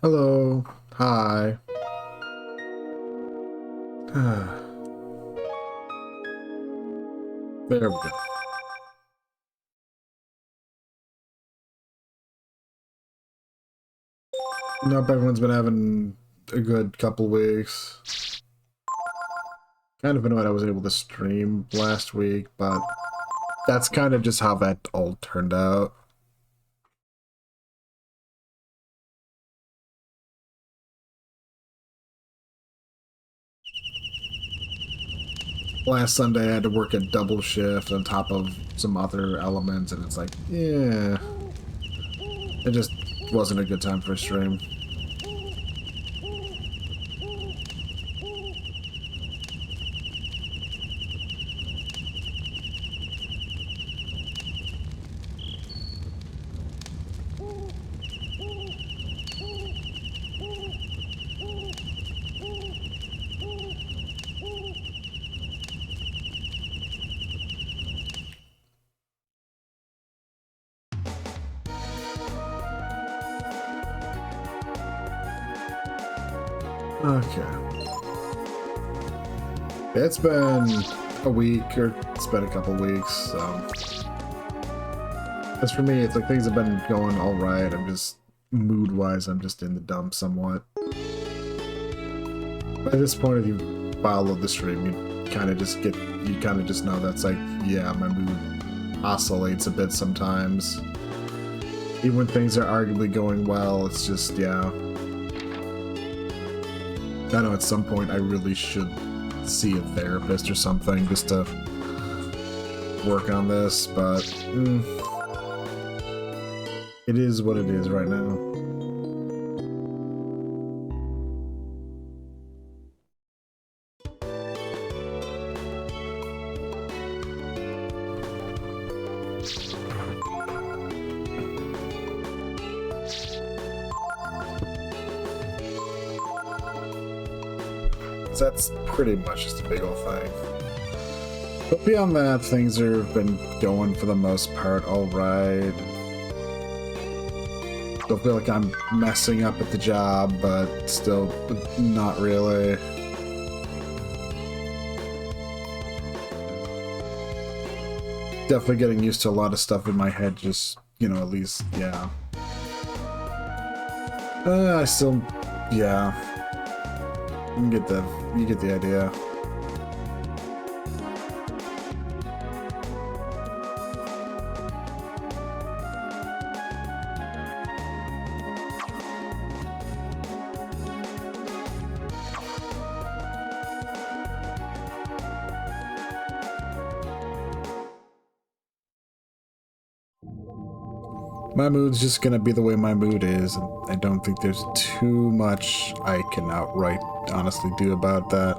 Hello. Hi. There we go. Nope, everyone's been having a good couple weeks. Kind of annoyed I was able to stream last week, but that's kind of just how that all turned out. Last Sunday I had to work a double shift on top of some other elements, and it's like, yeah, it just wasn't a good time for a stream. Okay. It's been a week, or it's been a couple weeks, so... As for me, it's like things have been going alright, I'm just... Mood-wise, I'm just in the dumps somewhat. By this point, if you follow the stream, you kind of just know that's like, yeah, my mood oscillates a bit sometimes. Even when things are arguably going well, it's just, yeah... I know at some point I really should see a therapist or something just to work on this, but it is what it is right now. That's pretty much just a big old thing. But beyond that, things have been going for the most part alright. Don't feel like I'm messing up at the job, but still not really. Definitely getting used to a lot of stuff in my head, just, you know, at least, yeah. I still, yeah. You get the idea. My mood's just gonna be the way my mood is, and I don't think there's too much I can outright honestly do about that.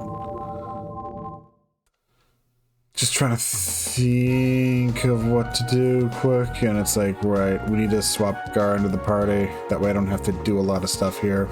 Just trying to think of what to do quick, and it's like, right, we need to swap Gar into the party. That way I don't have to do a lot of stuff here.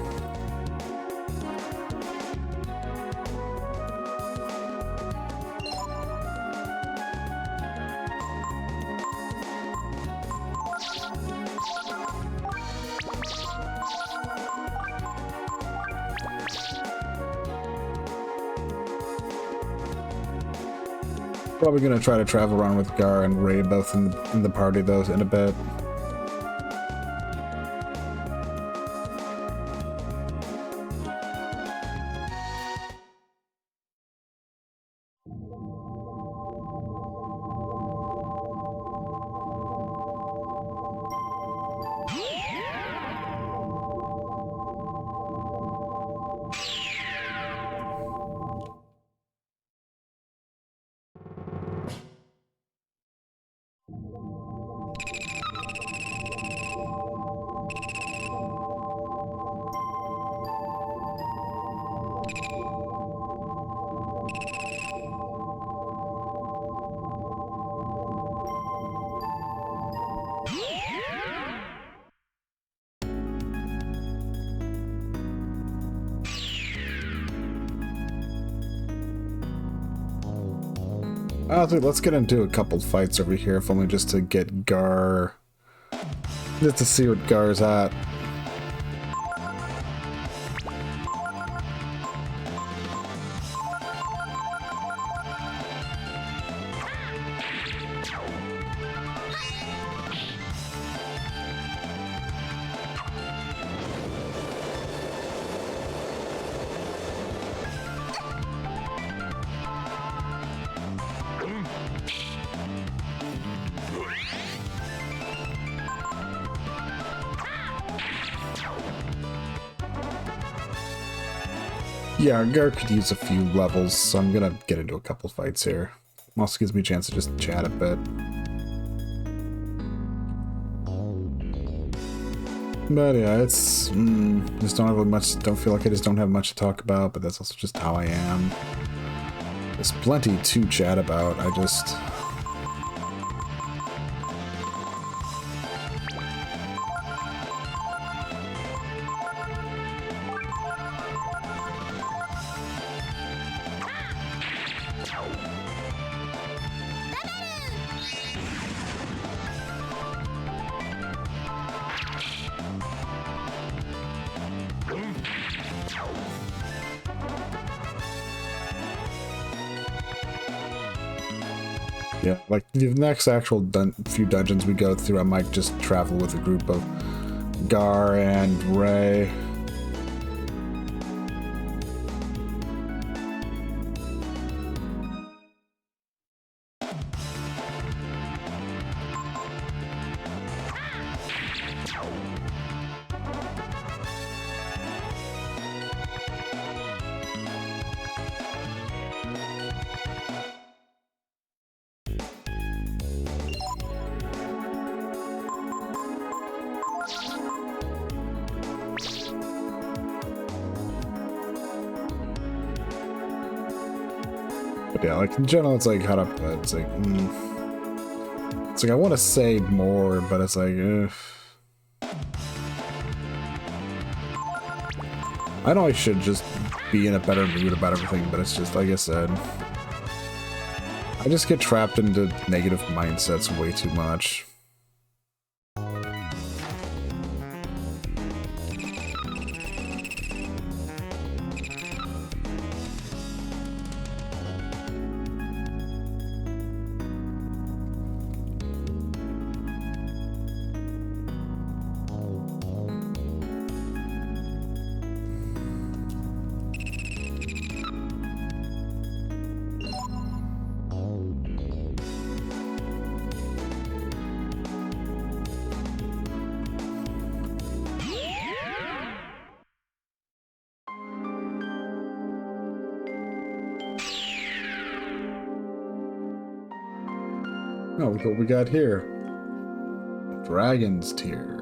Probably gonna try to travel around with Gar and Ray both in the party though in a bit. Let's get into a couple fights over here, if only just to get Gar... Just to see what Gar's at. Yeah, Gar could use a few levels, so I'm gonna get into a couple fights here. Also gives me a chance to just chat a bit. But yeah, it's just don't have much. Don't feel like I just don't have much to talk about. But that's also just how I am. There's plenty to chat about. I just. Yeah, like the next actual few dungeons we go through, I might just travel with a group of Gar and Ray. But yeah, like in general, it's like how to put it. It's like, it's like I want to say more, but it's like, I know I should just be in a better mood about everything, but it's just like I said, I just get trapped into negative mindsets way too much. Oh, look what we got here. Dragon's Tear.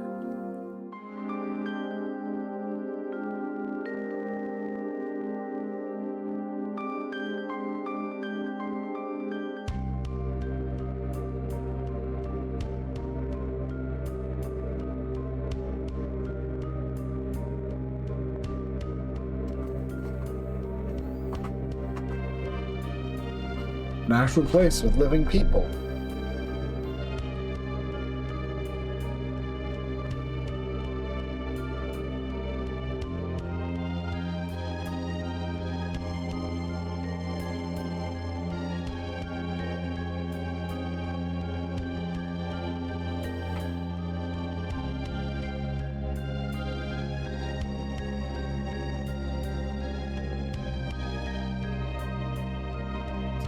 Natural place with living people.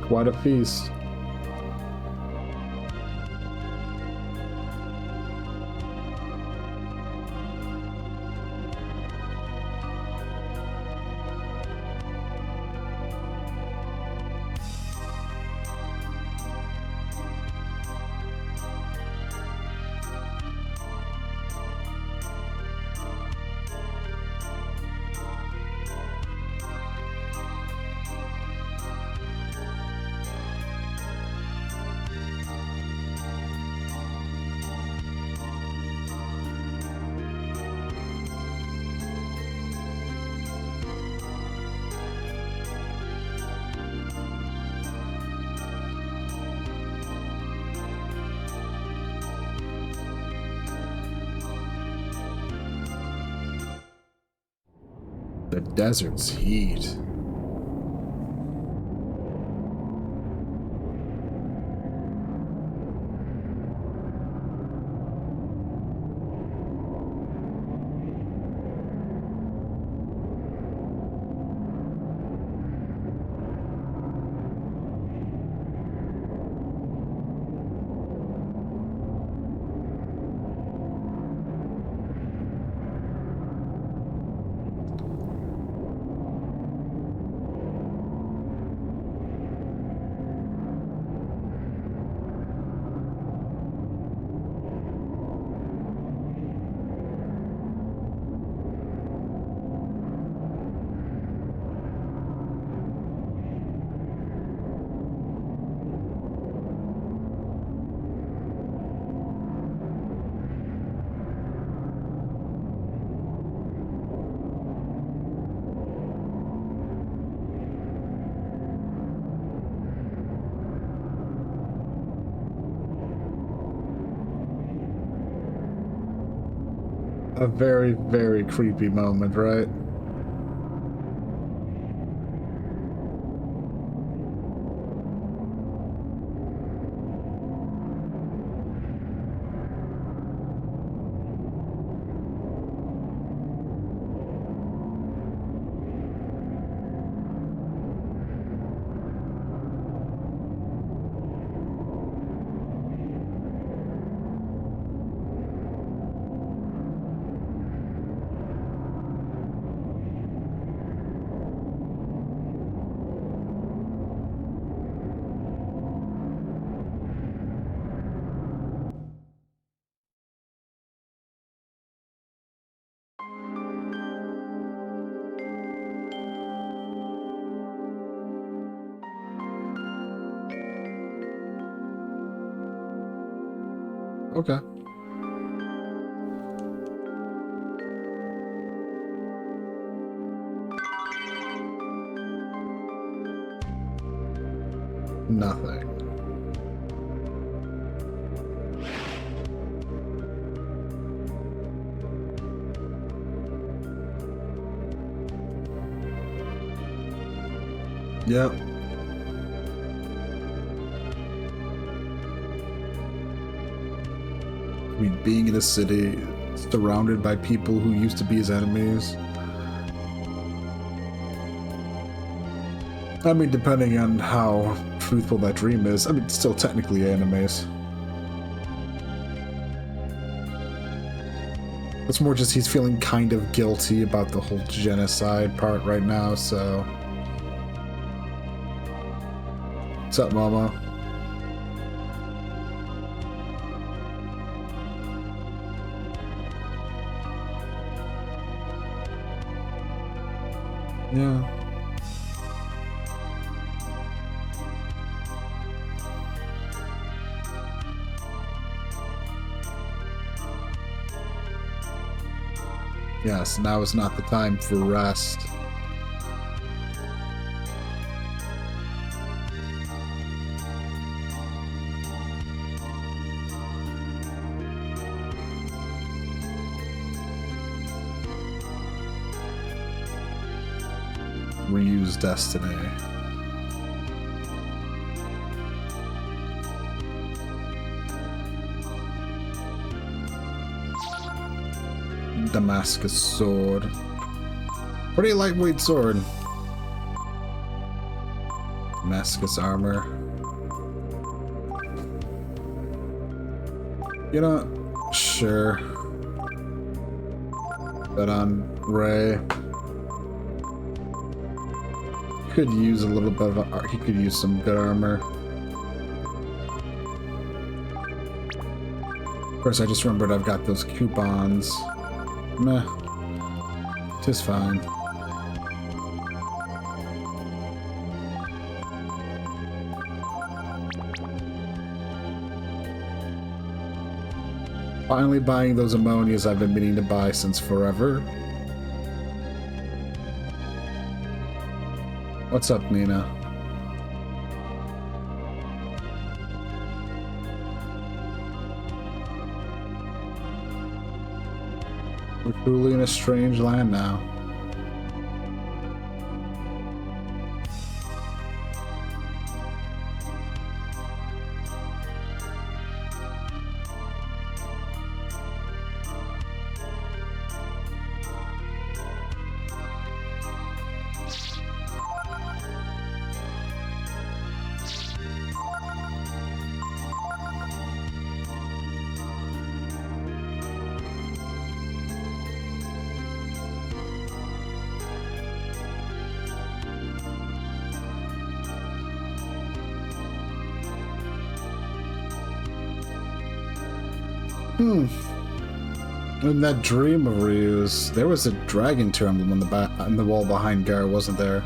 Quite a feast. The desert's heat. A very, very creepy moment, right? Okay. Nothing. Yep. I mean, being in a city surrounded by people who used to be his enemies. I mean, depending on how truthful that dream is, I mean, still technically enemies. It's more just he's feeling kind of guilty about the whole genocide part right now, so... What's up, Mama? Yeah. Yes, now is not the time for rest. Ryu's destiny. Damascus sword. Pretty lightweight sword. Damascus armor. You know, sure. But on Ray. Could use a little bit of he could use some good armor. Of course, I just remembered I've got those coupons. Meh. Just fine. Finally buying those ammonias I've been meaning to buy since forever. What's up, Nina? We're truly in a strange land now. In that dream of Ryu's, there was a dragon emblem on the wall behind Gar, wasn't there?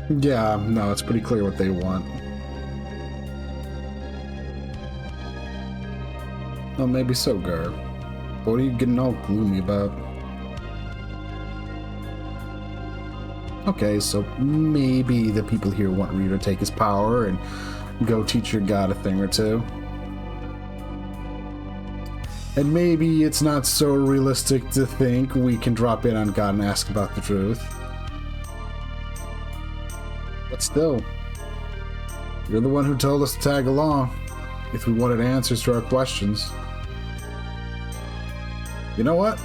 Yeah, no, it's pretty clear what they want. Oh, maybe so, Gar. What are you getting all gloomy about? Okay, so maybe the people here want Ryu to take his power and go teach your god a thing or two. And maybe it's not so realistic to think we can drop in on God and ask about the truth. But still, you're the one who told us to tag along if we wanted answers to our questions. You know what?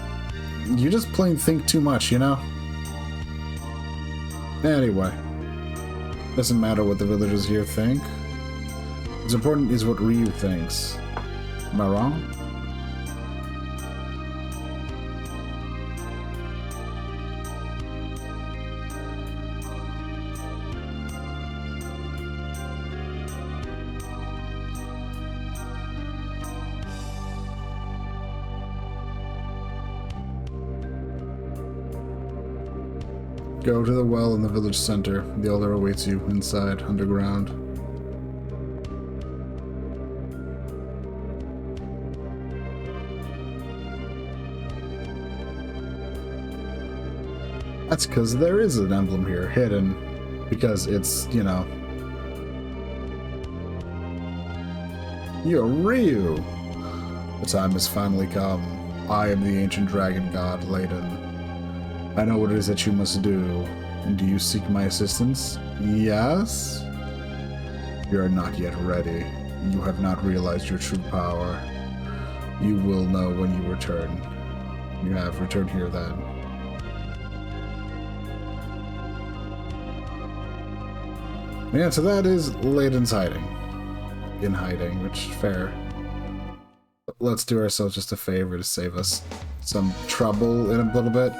You just plain think too much, you know? Anyway, doesn't matter what the villagers here think. What's important is what Ryu thinks. Am I wrong? Go to the well in the village center. The elder awaits you inside, underground. That's because there is an emblem here, hidden. Because it's, you know... You're Ryu! The time has finally come. I am the ancient dragon god, Layden. I know what it is that you must do. Do you seek my assistance? Yes? You are not yet ready. You have not realized your true power. You will know when you return. You have returned here then. The answer to that is Layden's hiding. In hiding, which is fair. But let's do ourselves just a favor to save us some trouble in a little bit.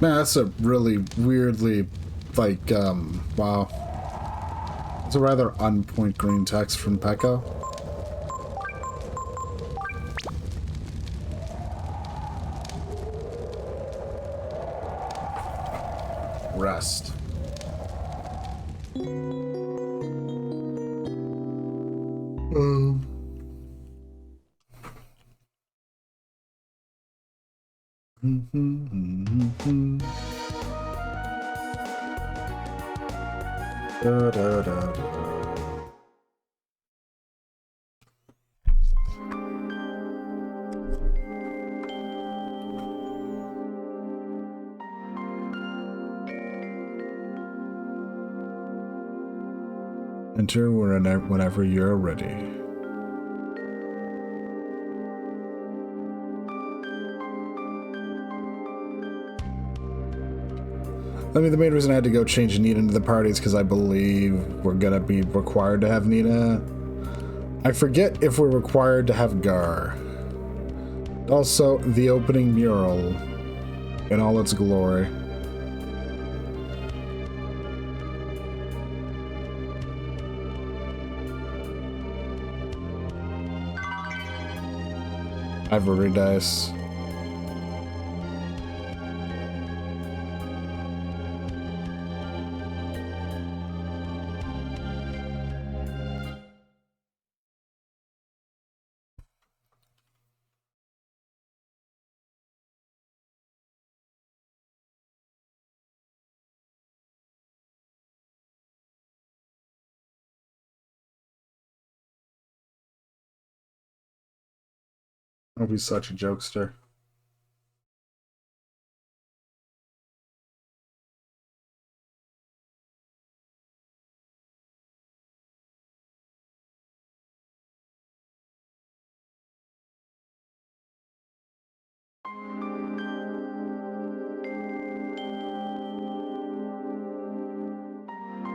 Man, that's a really weirdly, like, wow. It's a rather on-point green text from Pekka. Rest. Da, da, da, da. Enter whenever you're ready. I mean, the main reason I had to go change Nina into the party is because I believe we're gonna be required to have Nina. I forget if we're required to have Gar. Also, the opening mural in all its glory. Ivory dice. Oh, he's such a jokester.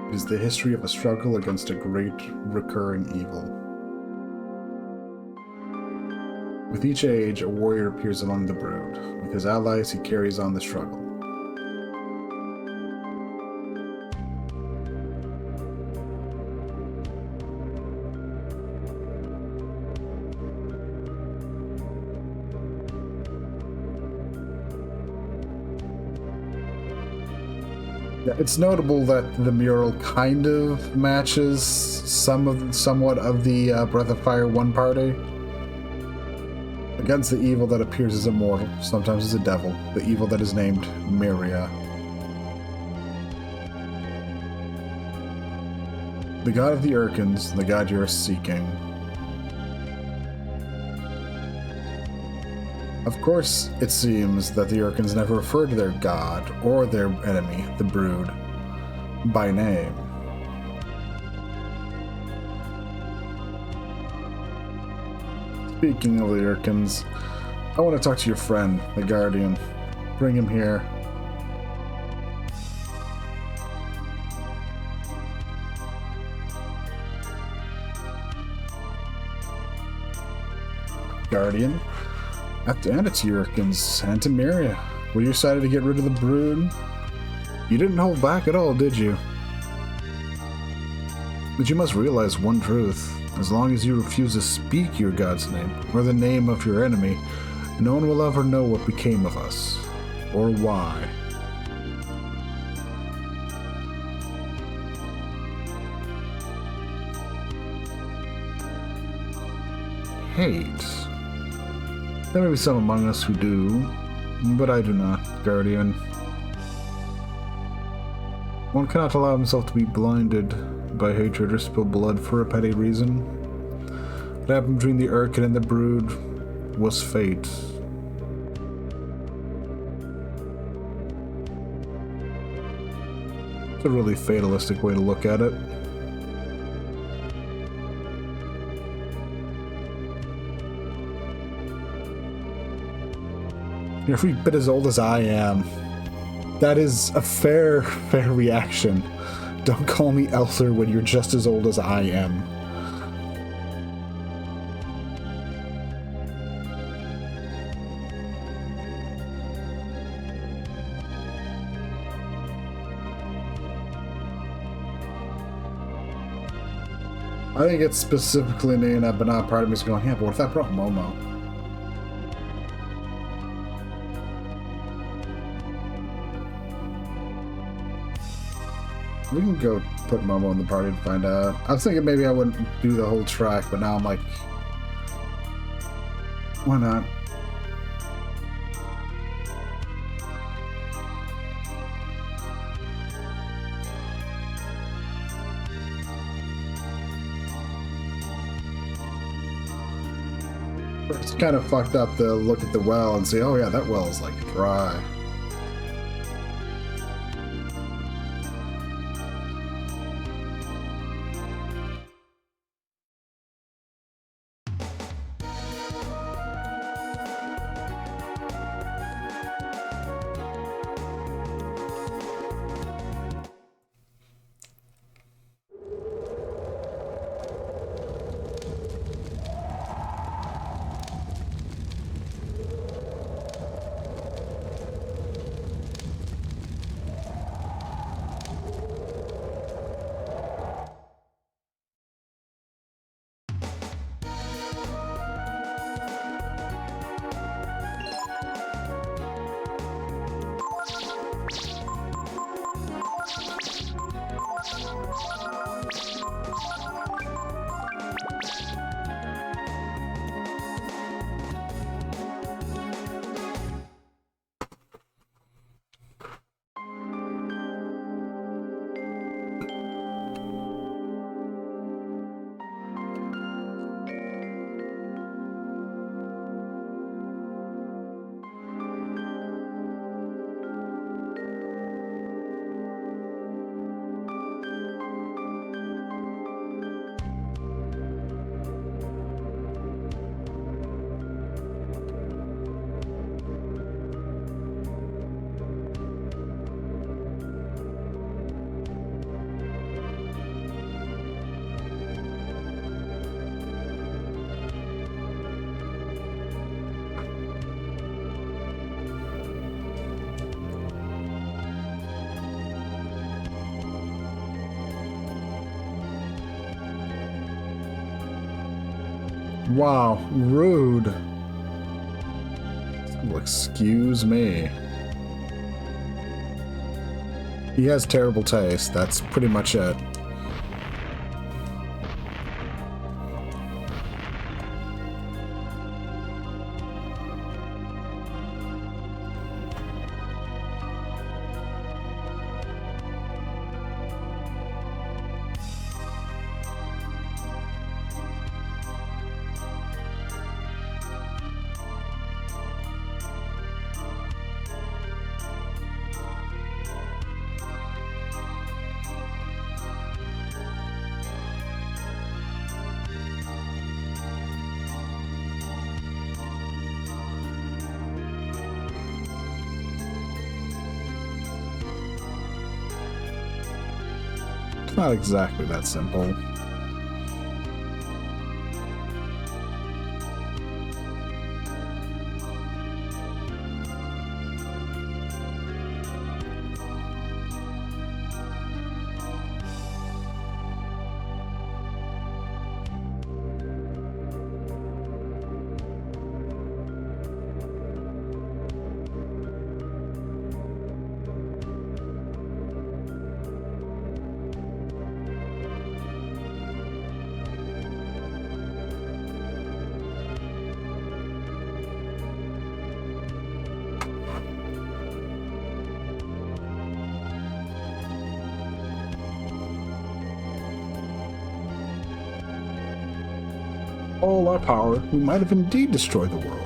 It is the history of a struggle against a great recurring evil. With each age, a warrior appears among the brood. With his allies, he carries on the struggle. Yeah, it's notable that the mural kind of matches somewhat of the Breath of Fire 1 party. Against the evil that appears as immortal, sometimes as a devil, the evil that is named Myria. The god of the Urkins, the god you are seeking. Of course, it seems that the Urkins never refer to their god or their enemy, the Brood, by name. Speaking of the Urkins, I want to talk to your friend, the Guardian. Bring him here. Guardian? And it's Urkins and to Myria. Were you excited to get rid of the Brood? You didn't hold back at all, did you? But you must realize one truth. As long as you refuse to speak your god's name, or the name of your enemy, no one will ever know what became of us, or why. Hate. There may be some among us who do, but I do not, Guardian. One cannot allow himself to be blinded by hatred or spill blood for a petty reason. What happened between the Urkin and the Brood was fate. It's a really fatalistic way to look at it. You're every bit as old as I am. That is a fair reaction. Don't call me elder when you're just as old as I am. I think it's specifically Nina, but not part of me is going, yeah, but what if I brought Momo? We can go put Momo in the party and find out. I was thinking maybe I wouldn't do the whole track, but now I'm like, why not? It's kind of fucked up to look at the well and say, oh yeah, that well is like dry. Wow, rude. Well, excuse me. He has terrible taste. That's pretty much it. Not exactly that simple. All our power, we might have indeed destroyed the world.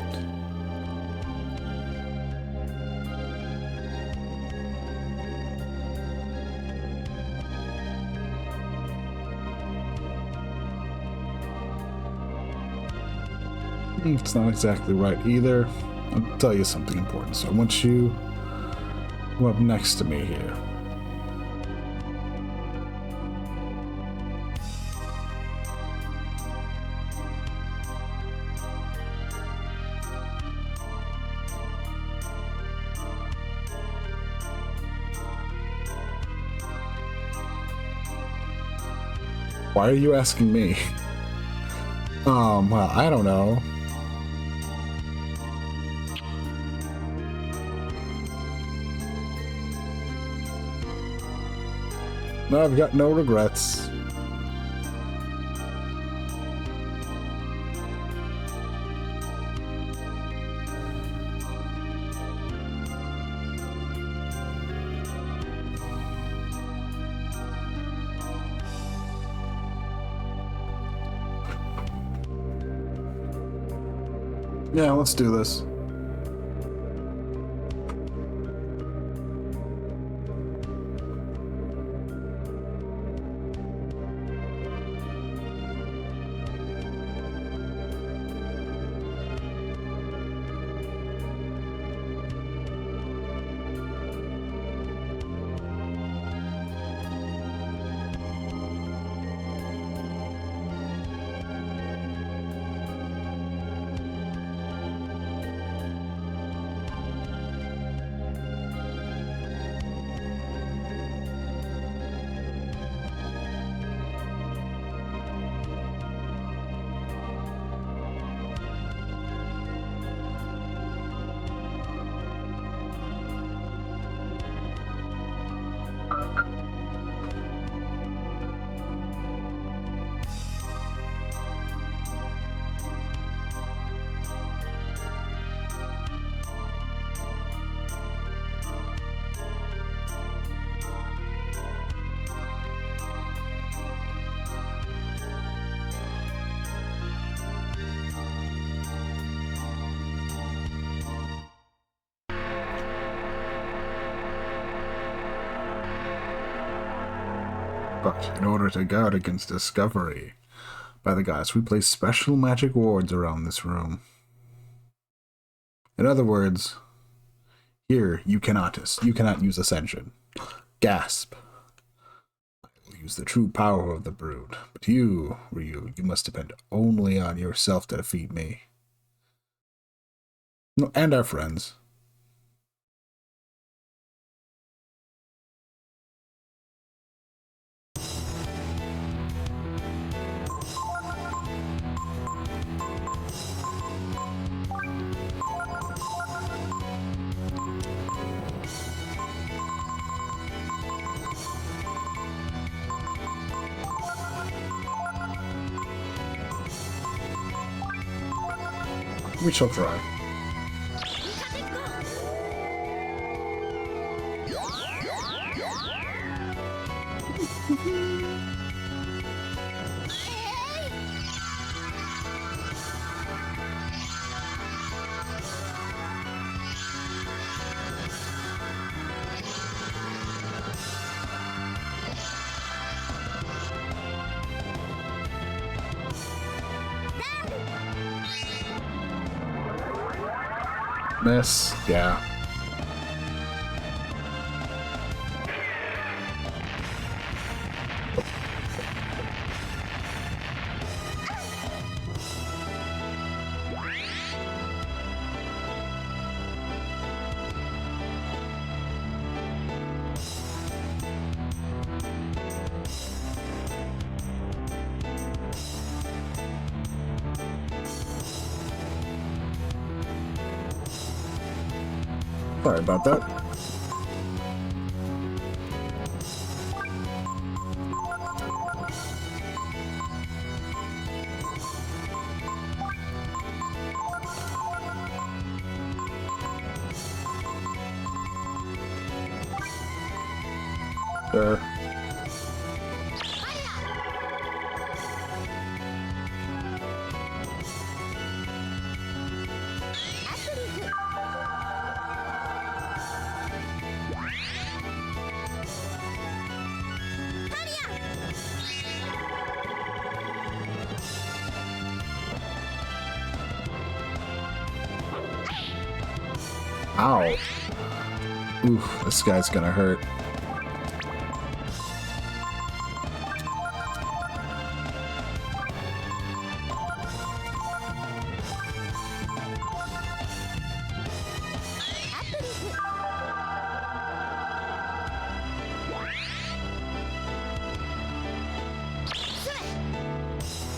It's not exactly right either. I'll tell you something important, so I want you to come up next to me here. Why are you asking me? Well, I don't know. No, I've got no regrets. Yeah, let's do this. But in order to guard against discovery by the gods, we place special magic wards around this room. In other words, here you cannot use Ascension. Gasp. I will use the true power of the brood. But you, Ryu, you must depend only on yourself to defeat me. And our friends. We shall try. Miss, yeah. Sorry about that. Sure. Ow. Oof, this guy's gonna hurt.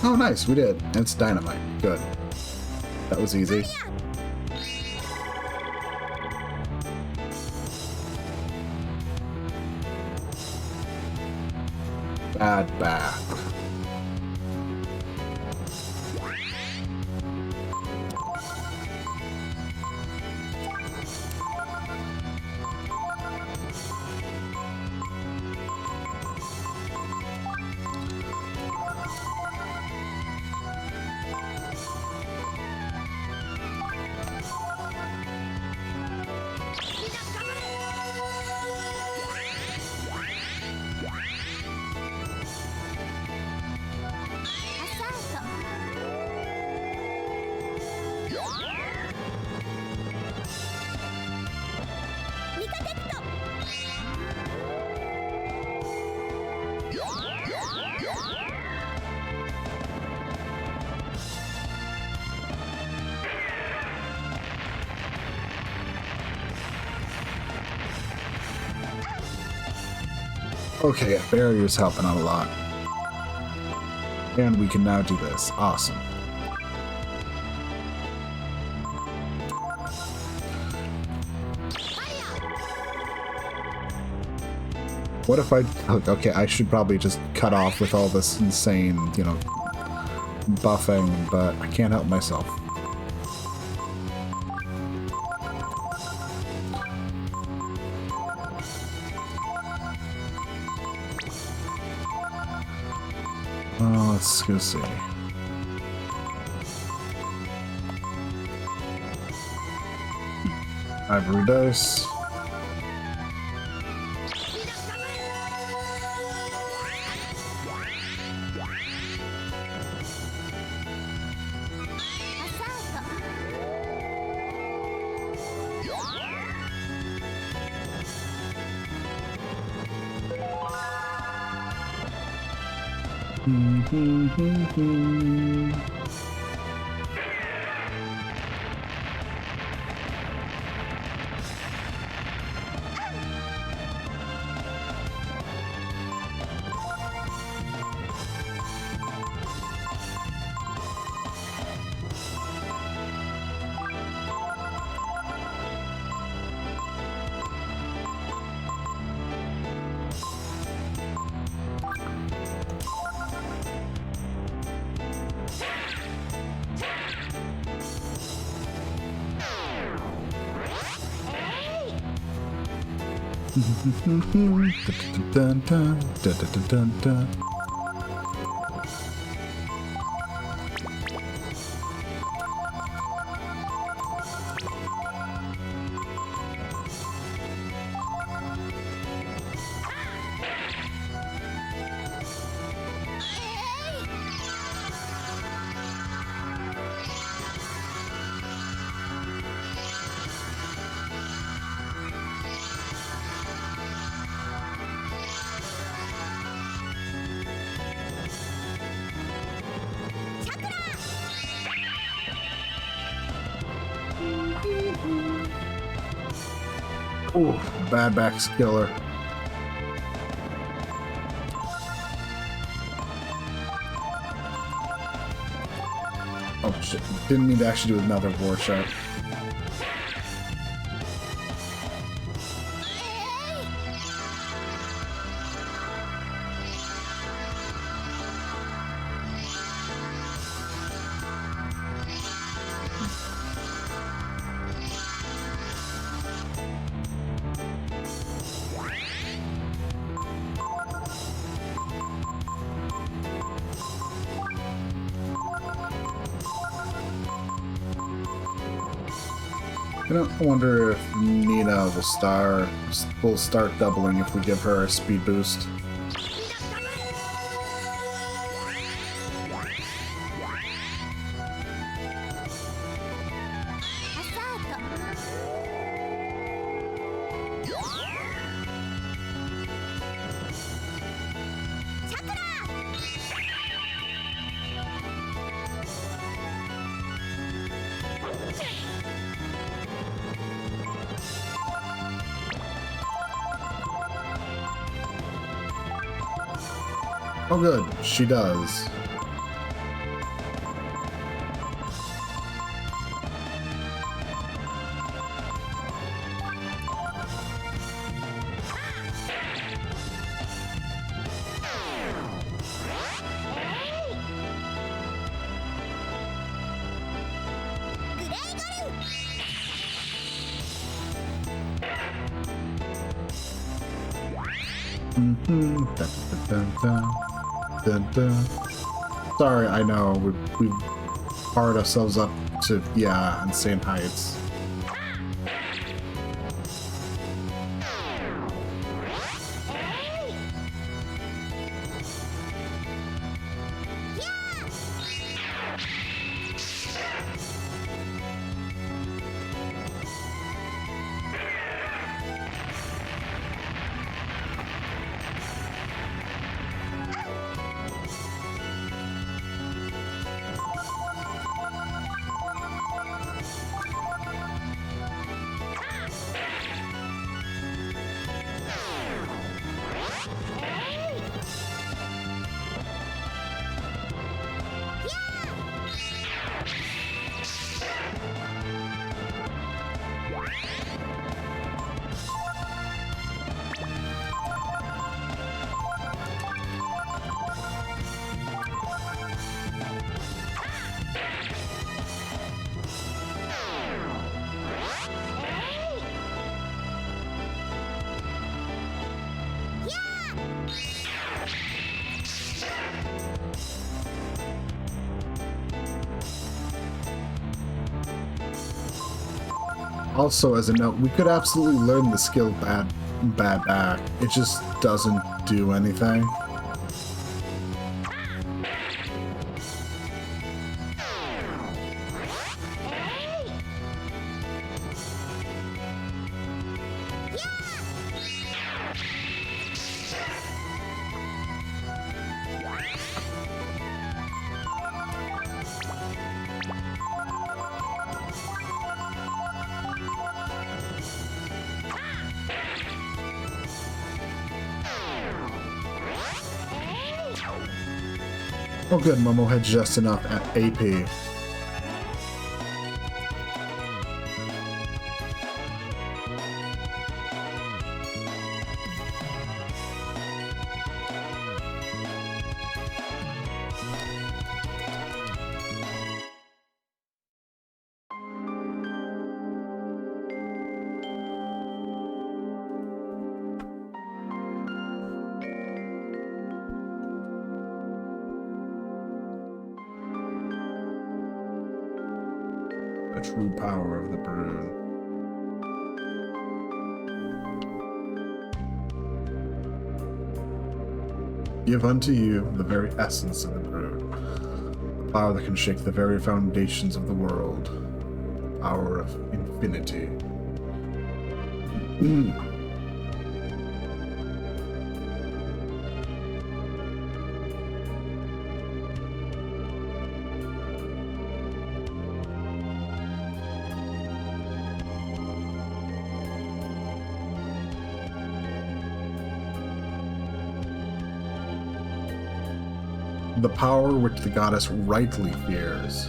Oh, nice, we did. And it's dynamite. Good. That was easy. Bad back. Okay, yeah, barrier's helping out a lot. And we can now do this. Awesome. What if I... Okay, I should probably just cut off with all this insane, you know, buffing, but I can't help myself. Let's go see. Ivory dice. Ooh, bad back killer. Oh shit, didn't mean to actually do another war shot. I wonder if Nina will start doubling if we give her a speed boost. Oh good, she does. Sorry, I know we've powered ourselves up to insane heights. Also, as a note, we could absolutely learn the skill bad back. It just doesn't do anything. Oh good, Momo had just enough AP. true power of the Brood. Give unto you the very essence of the Brood, the power that can shake the very foundations of the world, the power of infinity. The power which the goddess rightly fears.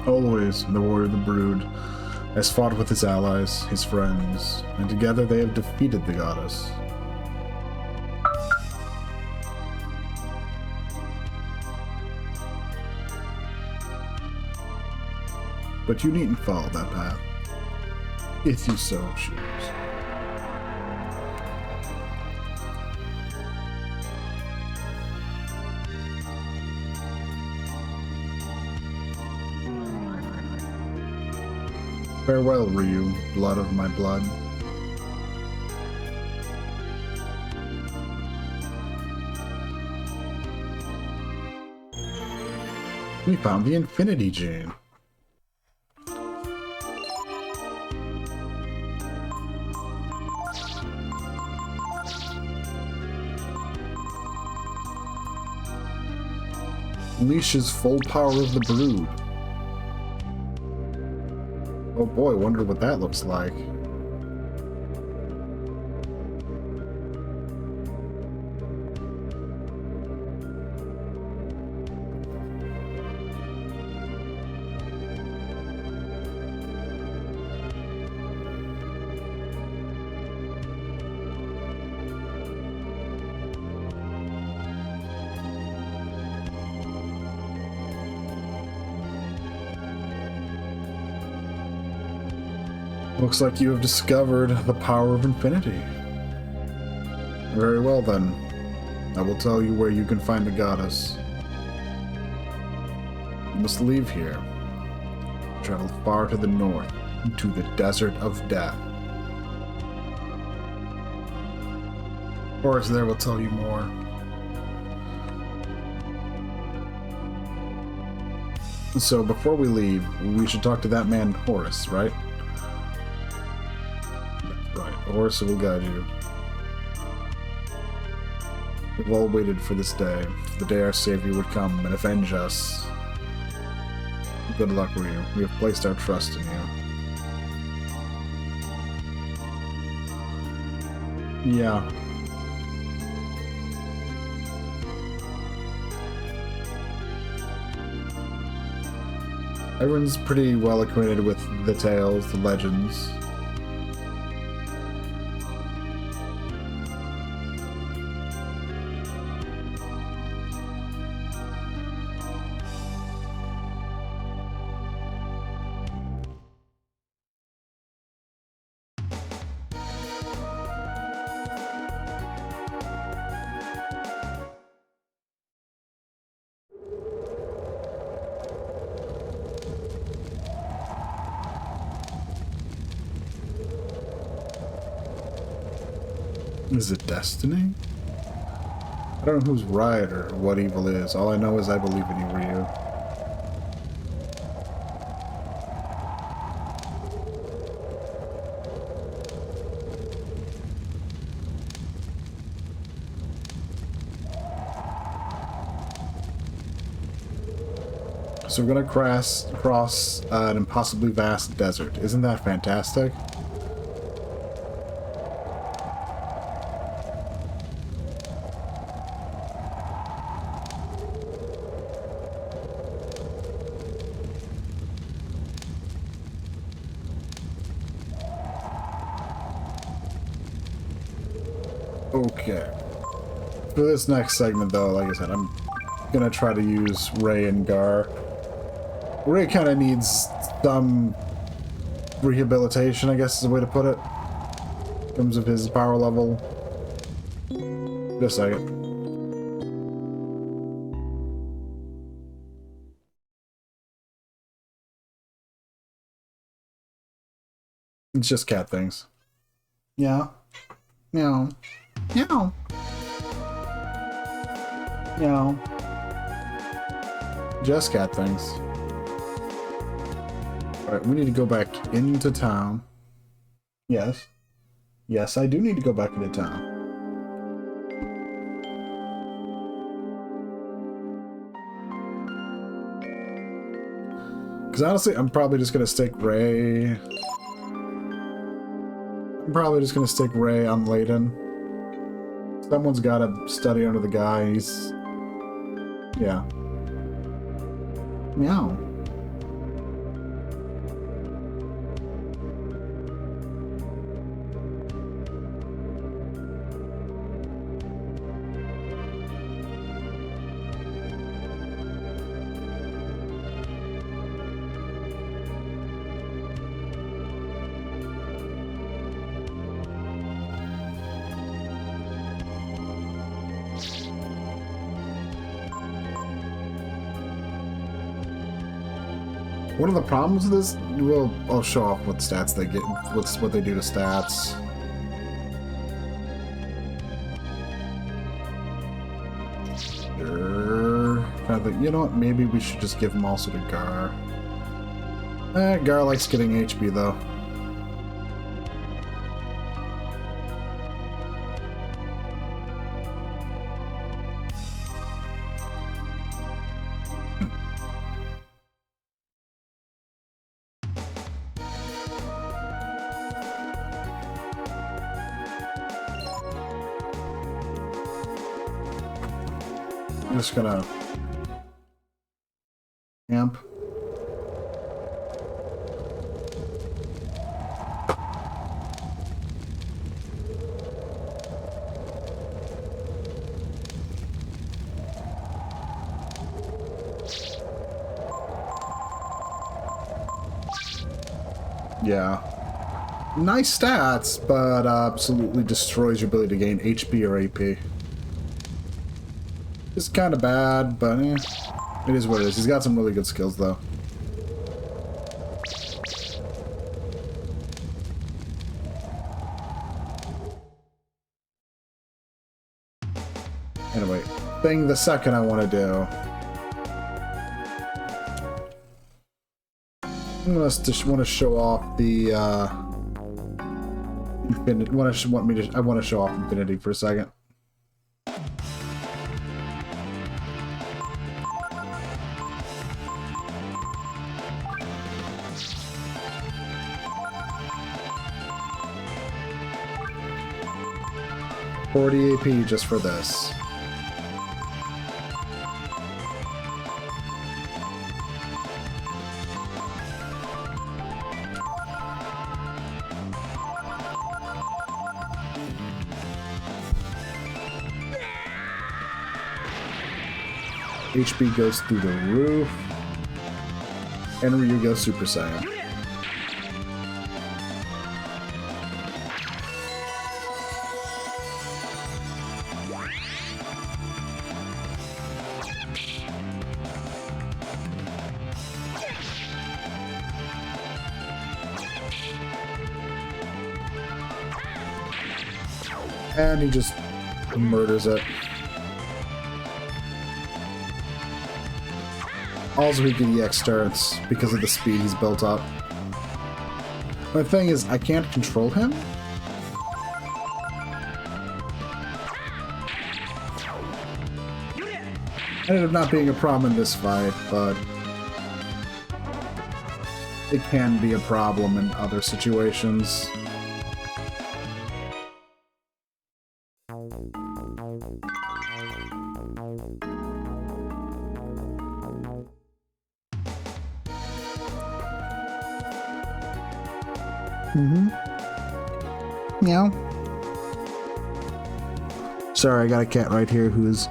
Always, the warrior of the Brood has fought with his allies, his friends, and together they have defeated the goddess. But you needn't follow that path, if you so choose. Farewell, Ryu, blood of my blood. We found the Infinity Gene. Unleashes full power of the Brood. Oh boy, wonder what that looks like. Looks like you have discovered the power of infinity. Very well then. I will tell you where you can find the goddess. You must leave here. Travel far to the north, to the Desert of Death. Horus there will tell you more. So before we leave, we should talk to that man Horus, right? Horus will guide you. We've all waited for this day, the day our Savior would come and avenge us. Good luck, Ryu. We have placed our trust in you. Yeah. Everyone's pretty well acquainted with the tales, the legends. Is it destiny? I don't know who's right or what evil is. All I know is I believe in you, Ryu. So we're gonna cross an impossibly vast desert. Isn't that fantastic? Okay. For this next segment, though, like I said, I'm gonna try to use Ray and Gar. Ray kind of needs some rehabilitation, I guess is the way to put it. terms of his power level. Just a second. It's just cat things. Yeah. Meow. Meow. Meow. Just cat things. Alright, we need to go back into town. Yes. Yes, I do need to go back into town. Because honestly, I'm probably just going to stick Ray... I'm probably just going to stick Ray on Layden. Someone's got to study under the guy. He's... Yeah. Meow. One of the problems with this, I'll show off what stats they get, what they do to stats. Sure. I think, you know what, maybe we should just give them also to Gar. Gar likes getting HP though. I'm just gonna amp. Yeah. Nice stats, but absolutely destroys your ability to gain HP or AP. It's kind of bad, but it is what it is. He's got some really good skills, though. Anyway, the second I want to do. I just want to show off the Infinity. I want to show off Infinity for a second. $40 AP just for this. HP goes through the roof. And Ryu goes Super Saiyan. And he just murders it. Also, he can EX turrets because of the speed he's built up. The thing is, I can't control him. Ended up not being a problem in this fight, but it can be a problem in other situations. Meow. Sorry, I got a cat right here who is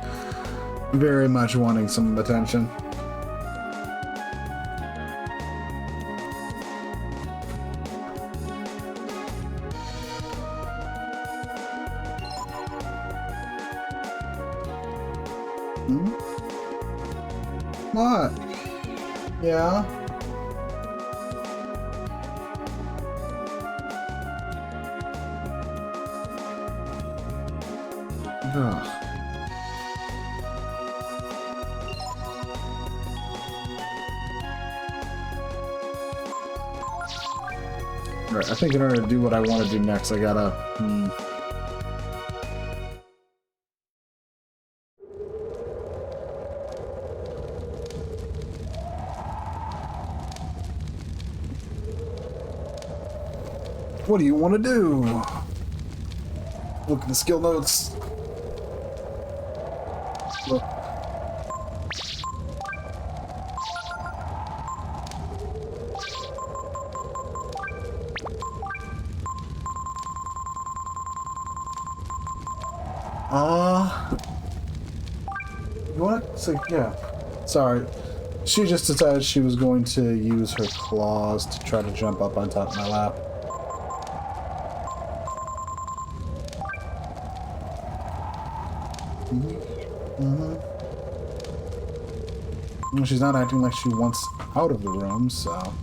very much wanting some attention. Hmm? What? Yeah? Ugh. Alright, I think in order to do what I want to do next, I gotta... What do you want to do? Look at the skill notes. Look. You want to? Yeah. Sorry. She just decided she was going to use her claws to try to jump up on top of my lap. Well, she's not acting like she wants out of the room, so...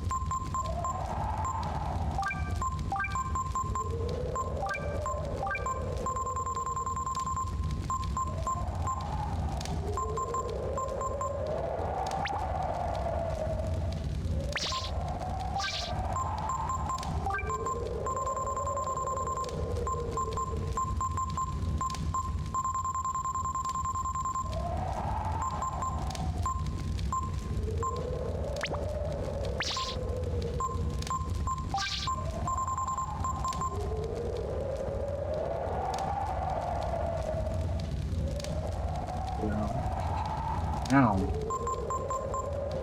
Ow.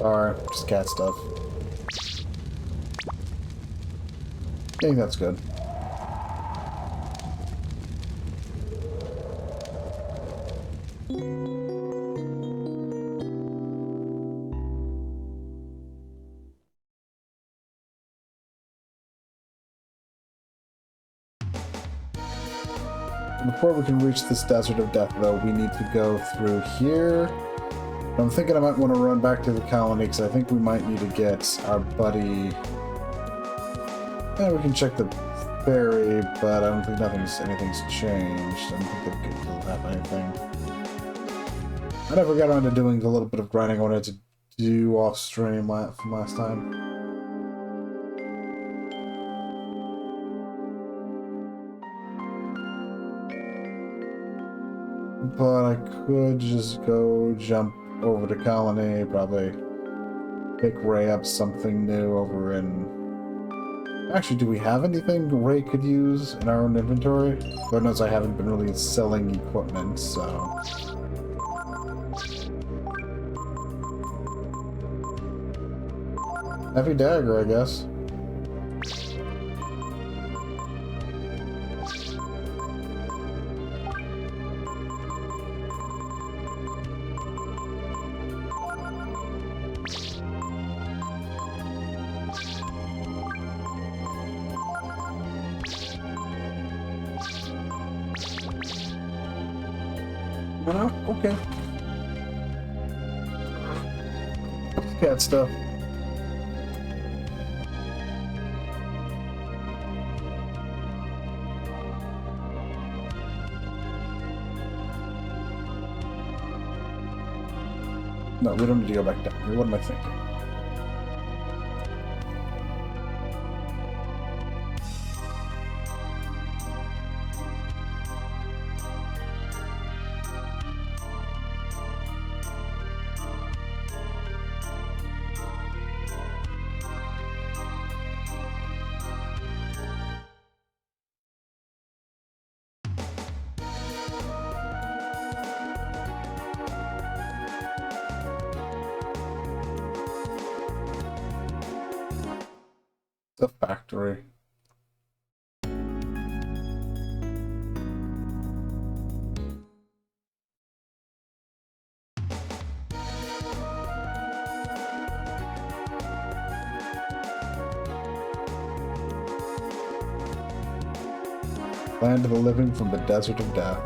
Sorry, just cat stuff. I think that's good. Before we can reach this desert of death, though, we need to go through here. I'm thinking I might want to run back to the colony, because I think we might need to get our buddy... Yeah, we can check the ferry, but I don't think anything's changed. I don't think they'll have anything. I never got around to doing the little bit of grinding I wanted to do off stream from last time. But I could just go jump over to Colony, probably pick Ray up something new over in... Actually, do we have anything Ray could use in our own inventory? God knows I haven't been really selling equipment, so... Heavy dagger, I guess. Okay. Cat stuff. No, we don't need to go back down here. What am I thinking? The factory. Land of the living from the desert of death.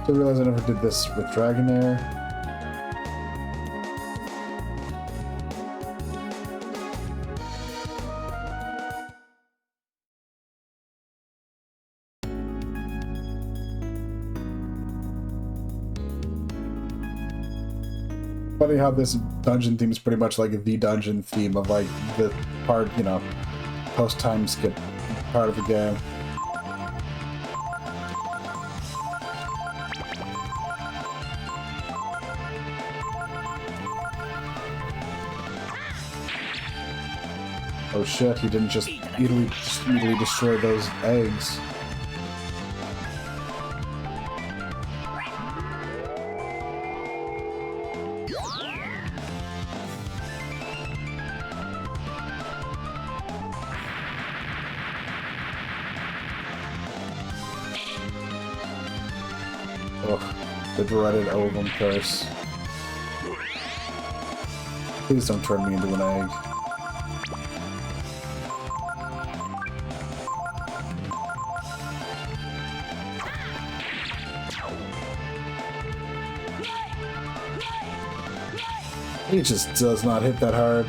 So I realize I never did this with Dragonair. Funny how this dungeon theme is pretty much like the dungeon theme of like the part, you know, post-time skip part of the game. Oh shit, he didn't just easily destroy those eggs. Ugh, the dreaded ovum curse. Please don't turn me into an egg. He just does not hit that hard.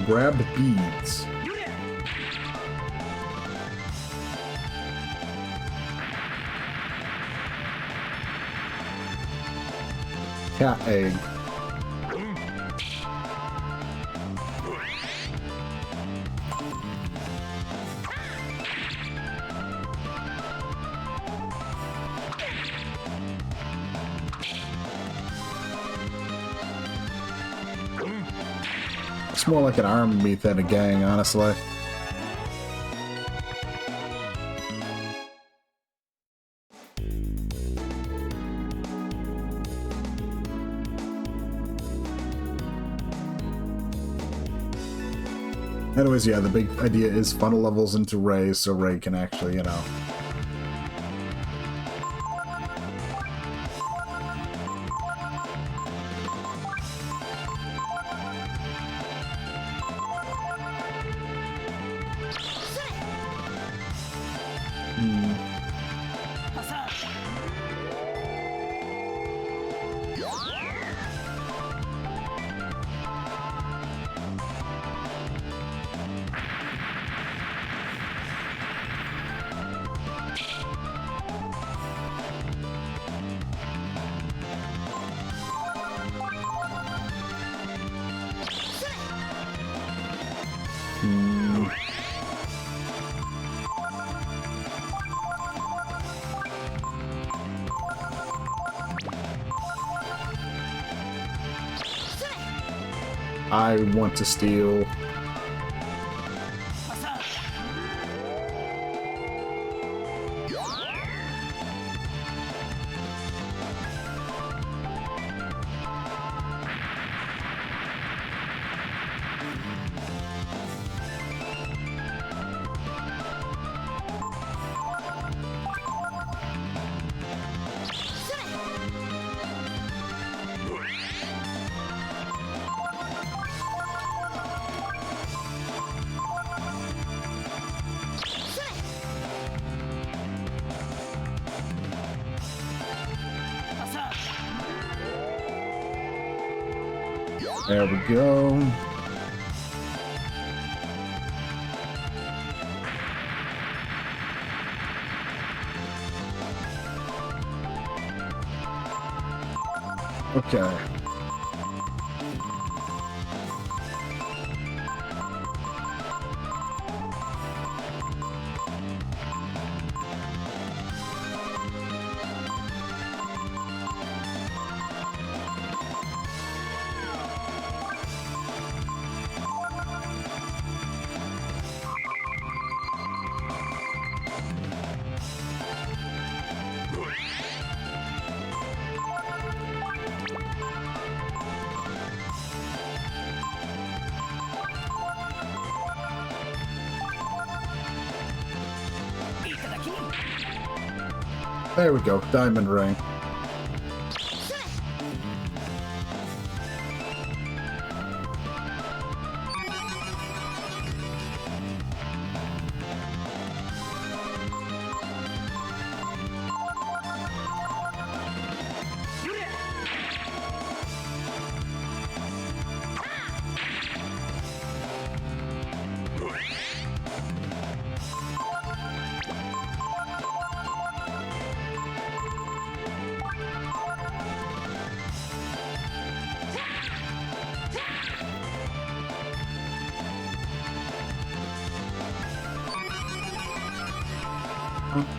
Grab beads. Cat egg. It's more like an arm meet than a gang, honestly. Anyways, yeah, the big idea is funnel levels into Ray so Ray can actually, you know... I want to steal. There we go. Okay. There we go, diamond ring.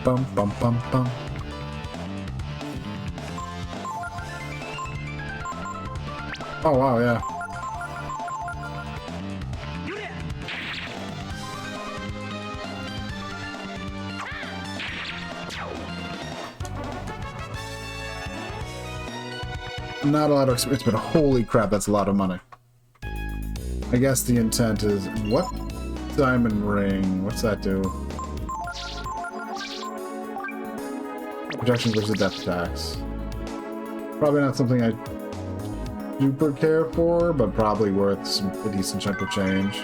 Bum bum bum bum. Oh wow, yeah. Not a lot of experience, but holy crap, that's a lot of money. I guess the intent is what? Diamond ring. What's that do? Protection versus death tax. Probably not something I super care for, but probably worth a decent chunk of change.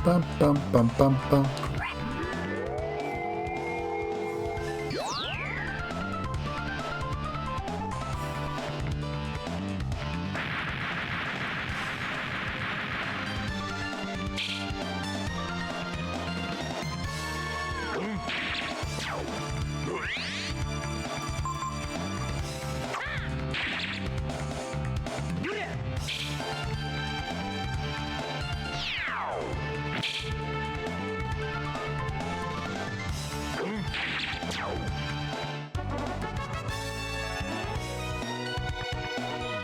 Bum bum bum bum bum.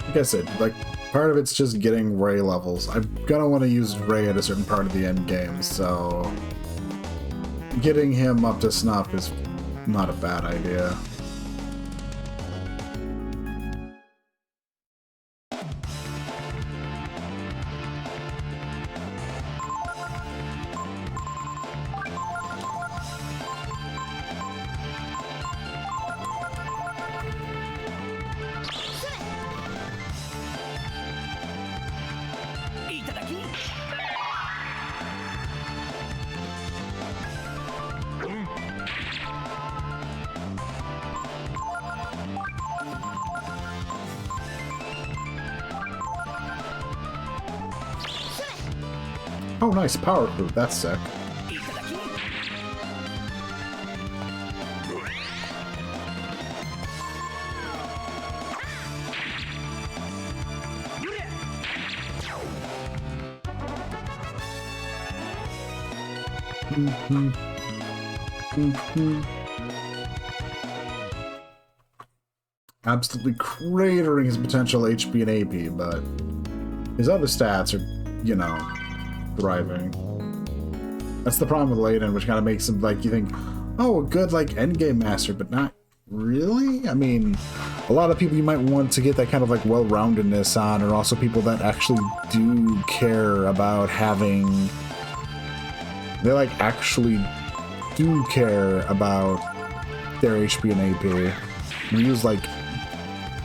Like I said, like, part of it's just getting Ray levels. I'm gonna want to use Ray at a certain part of the end game, so getting him up to snuff is not a bad idea. Oh, nice power fruit. That's sick. Absolutely cratering his potential HP and AP, but his other stats are, you know, thriving. That's the problem with Layden, which kind of makes him, like, you think, oh, a good, like, endgame master, but not really? I mean, a lot of people you might want to get that kind of, like, well-roundedness on are also people that actually do care about having... They, like, actually do care about their HP and AP. We use, like,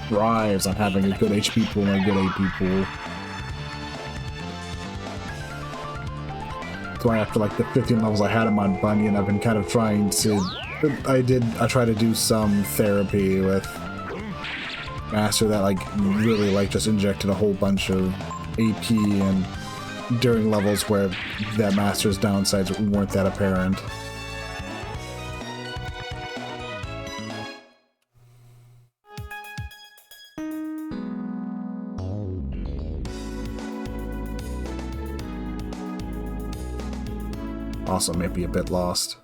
thrives on having a good HP pool and a good AP pool. That's why after like the 15 levels I had him on Bunyan, I've been kind of trying to... I try to do some therapy with Master that like really like just injected a whole bunch of AP and during levels where that Master's downsides weren't that apparent. Also may be a bit lost.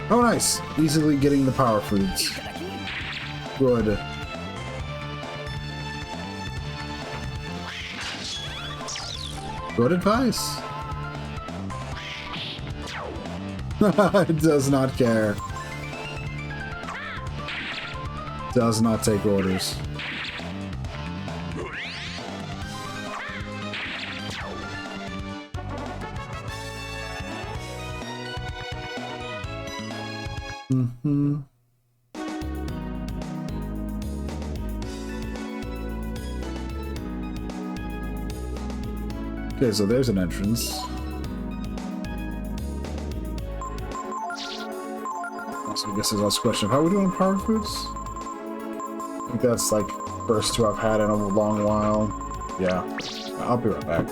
Oh, nice. Easily getting the power foods. Good. Good advice. It does not care. Does not take orders. Mm-hmm. Okay, so there's an entrance. So I guess there's also a question of how are we doing power foods? I think that's like first two I've had in a long while. Yeah, I'll be right back.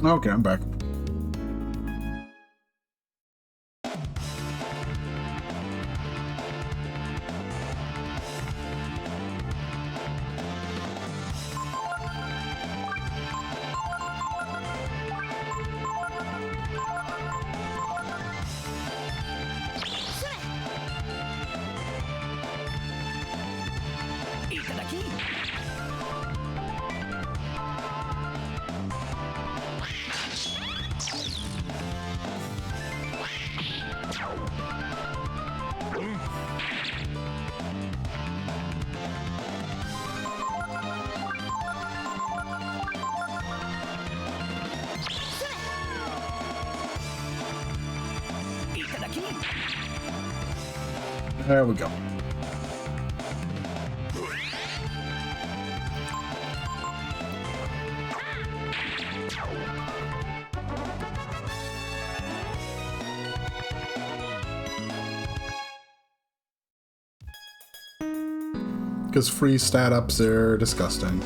Okay, I'm back. There we go. Because free stat ups are disgusting.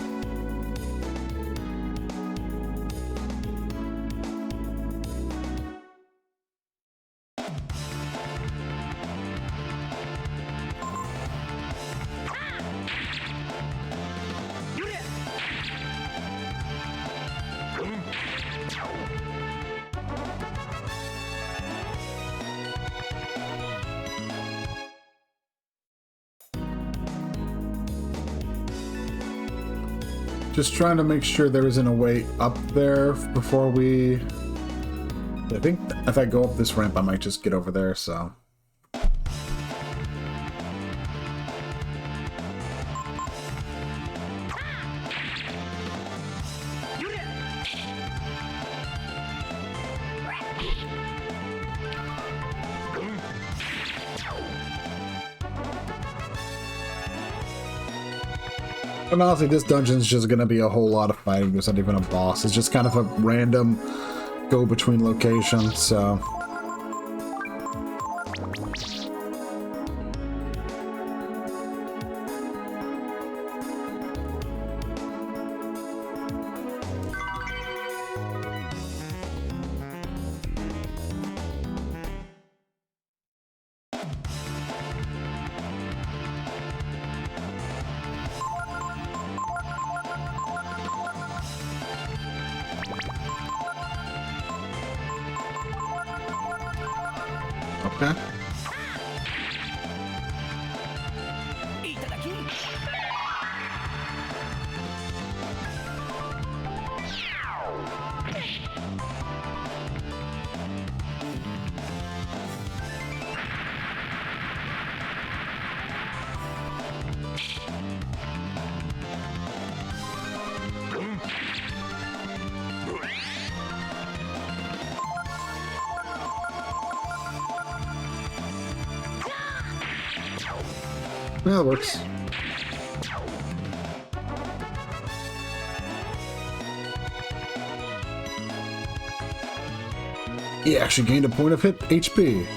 Just trying to make sure there isn't a way up there before we... I think if I go up this ramp, I might just get over there, so... And honestly, this dungeon's just gonna be a whole lot of fighting. There's not even a boss. It's just kind of a random go-between location, so... Okay. Yeah, that works. He actually gained a point of hit HP.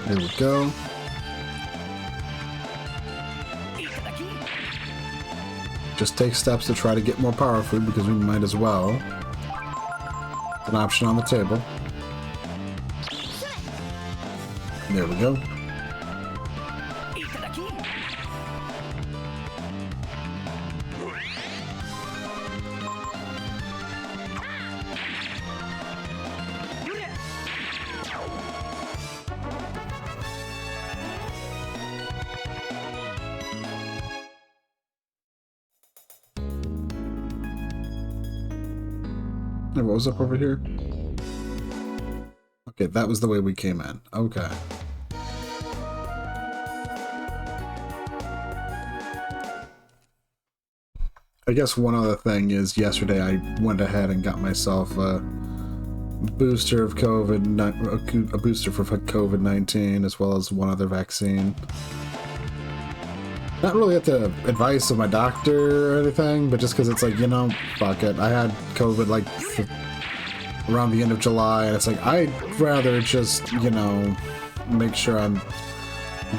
There we go. Just take steps to try to get more power food because we might as well. An option on the table. There we go. What was up over here? Okay, that was the way we came in. Okay. I guess one other thing is yesterday I went ahead and got myself a booster of a booster for COVID-19 as well as one other vaccine. Not really at the advice of my doctor or anything, but just because it's like, you know, fuck it. I had COVID like around the end of July, and it's like, I'd rather just, you know, make sure I'm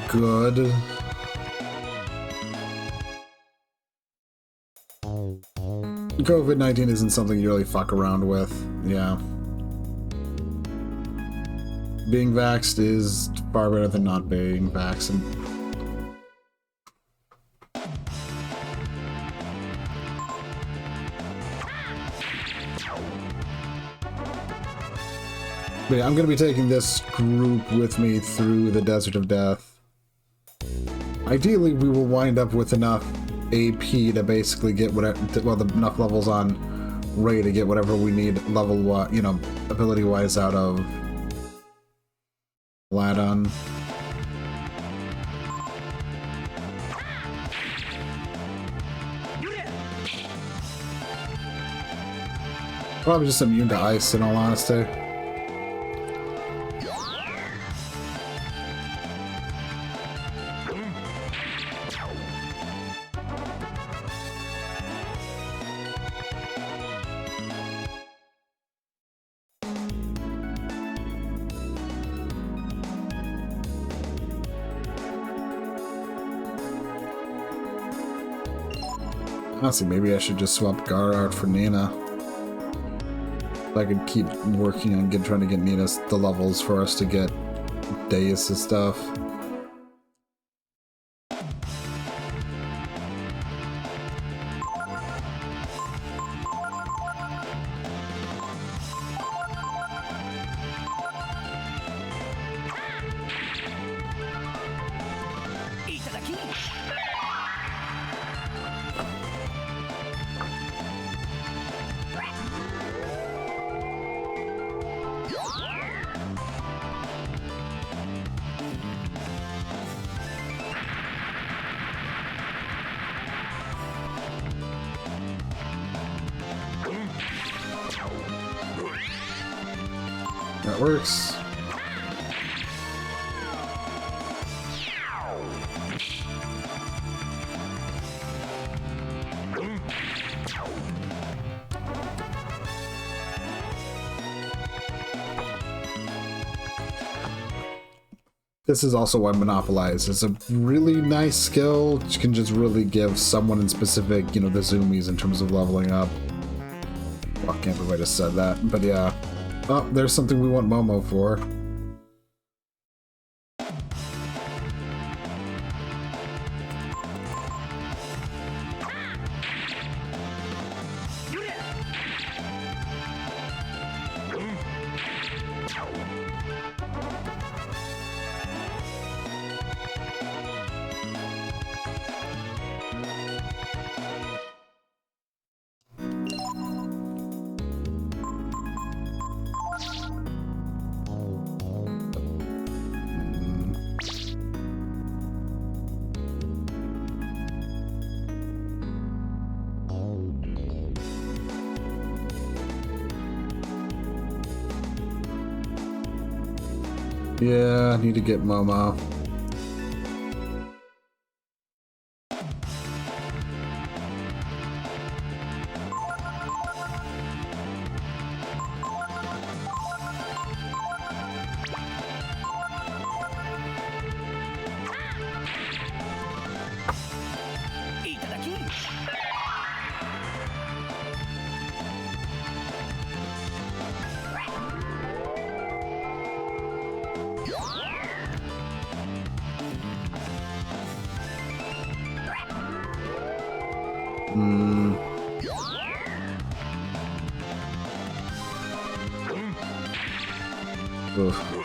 good. COVID-19 isn't something you really fuck around with, yeah. Being vaxxed is far better than not being vaxxed. But yeah, I'm going to be taking this group with me through the Desert of Death. Ideally, we will wind up with enough AP to basically get whatever, well, enough levels on Ray to get whatever we need level-wise, you know, ability-wise out of Ladon. Probably just immune to ice, in all honesty. Honestly, maybe I should just swap Gar out for Nina. I could keep working on trying to get Nina the levels for us to get Deus and stuff. That works. This is also why Monopolize is a really nice skill, which can just really give someone in specific, you know, the zoomies in terms of leveling up. Well, I can't believe I just said that, but yeah. Oh, there's something we want Momo for. Yeah, I need to get Momo. Oof.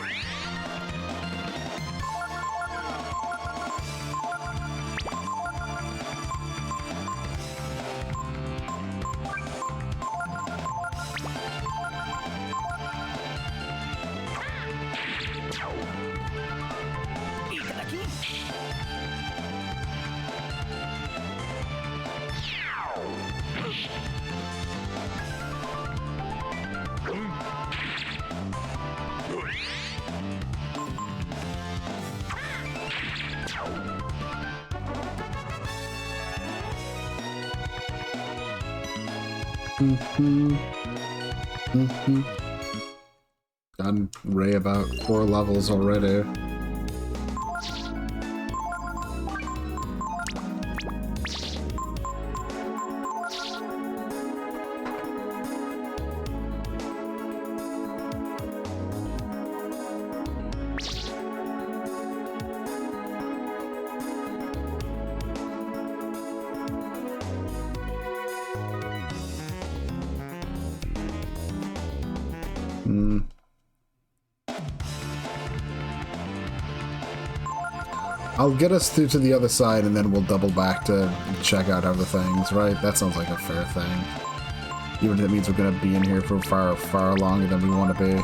Gotten Ray about 4 levels already. I'll get us through to the other side and then we'll double back to check out other things, right? That sounds like a fair thing. Even if it means we're gonna be in here for far, far longer than we want to be.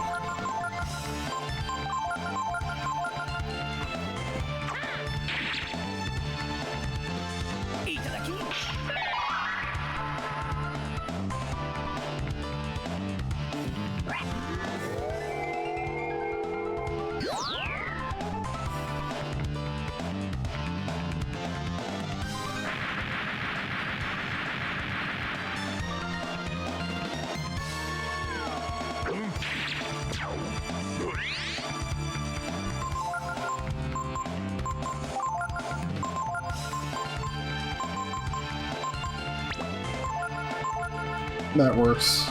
That works.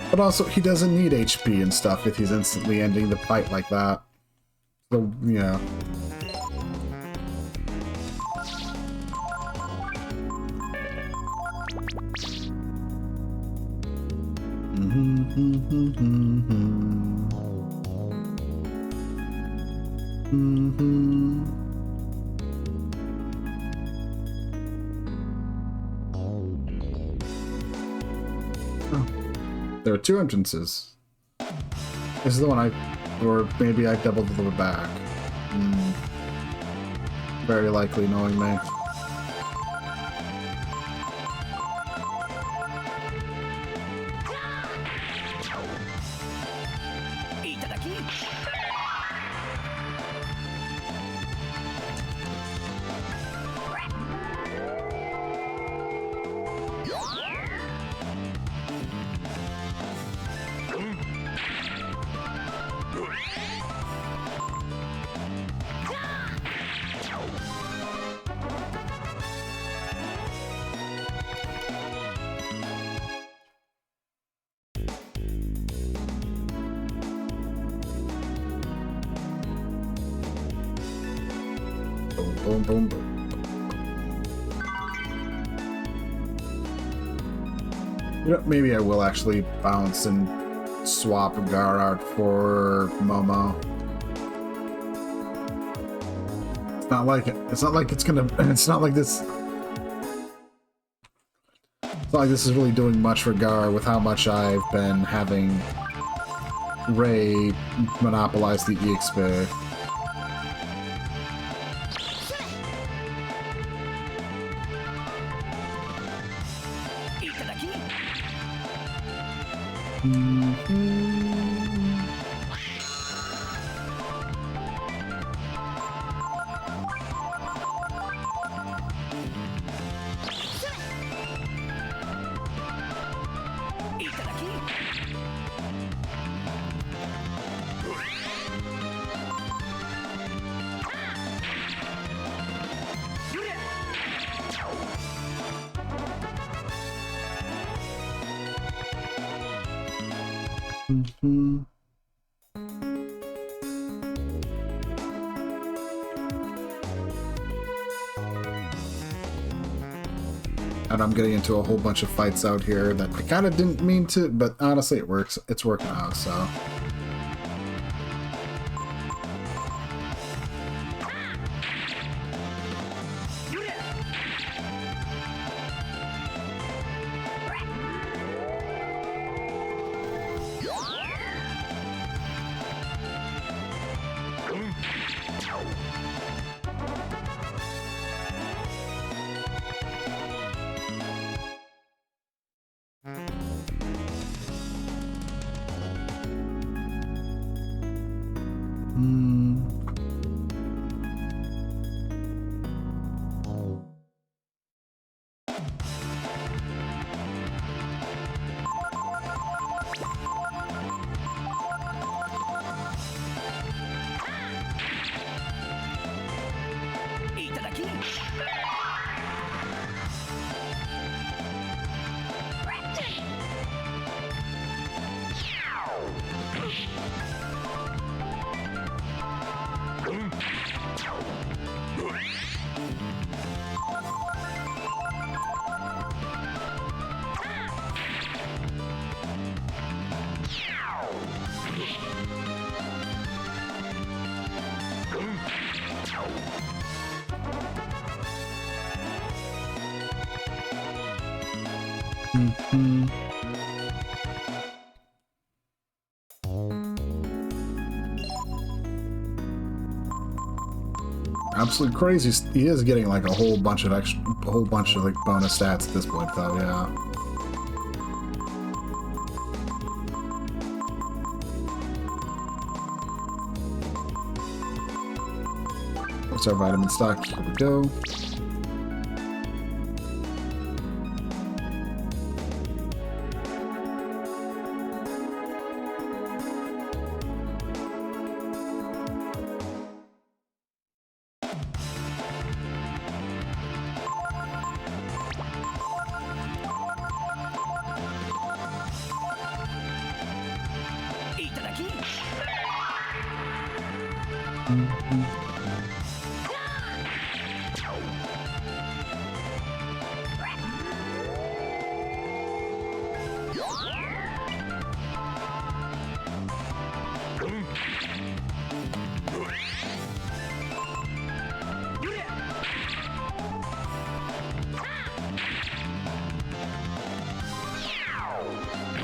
But also, he doesn't need HP and stuff if he's instantly ending the fight like that. So, yeah. There are 2 entrances. This is the one or maybe I doubled the back. Very likely, knowing me. Boom, boom, boom. You know, maybe I will actually bounce and swap Gar out for Momo. It's not like it's gonna. It's not like this. It's not like this is really doing much for Gar with how much I've been having Ray monopolize the EXP. And I'm getting into a whole bunch of fights out here that I kind of didn't mean to, but honestly it works. It's working out, so. Absolutely crazy. He is getting like a whole bunch of like bonus stats at this point, though. Yeah. What's our vitamin stock? Here we go.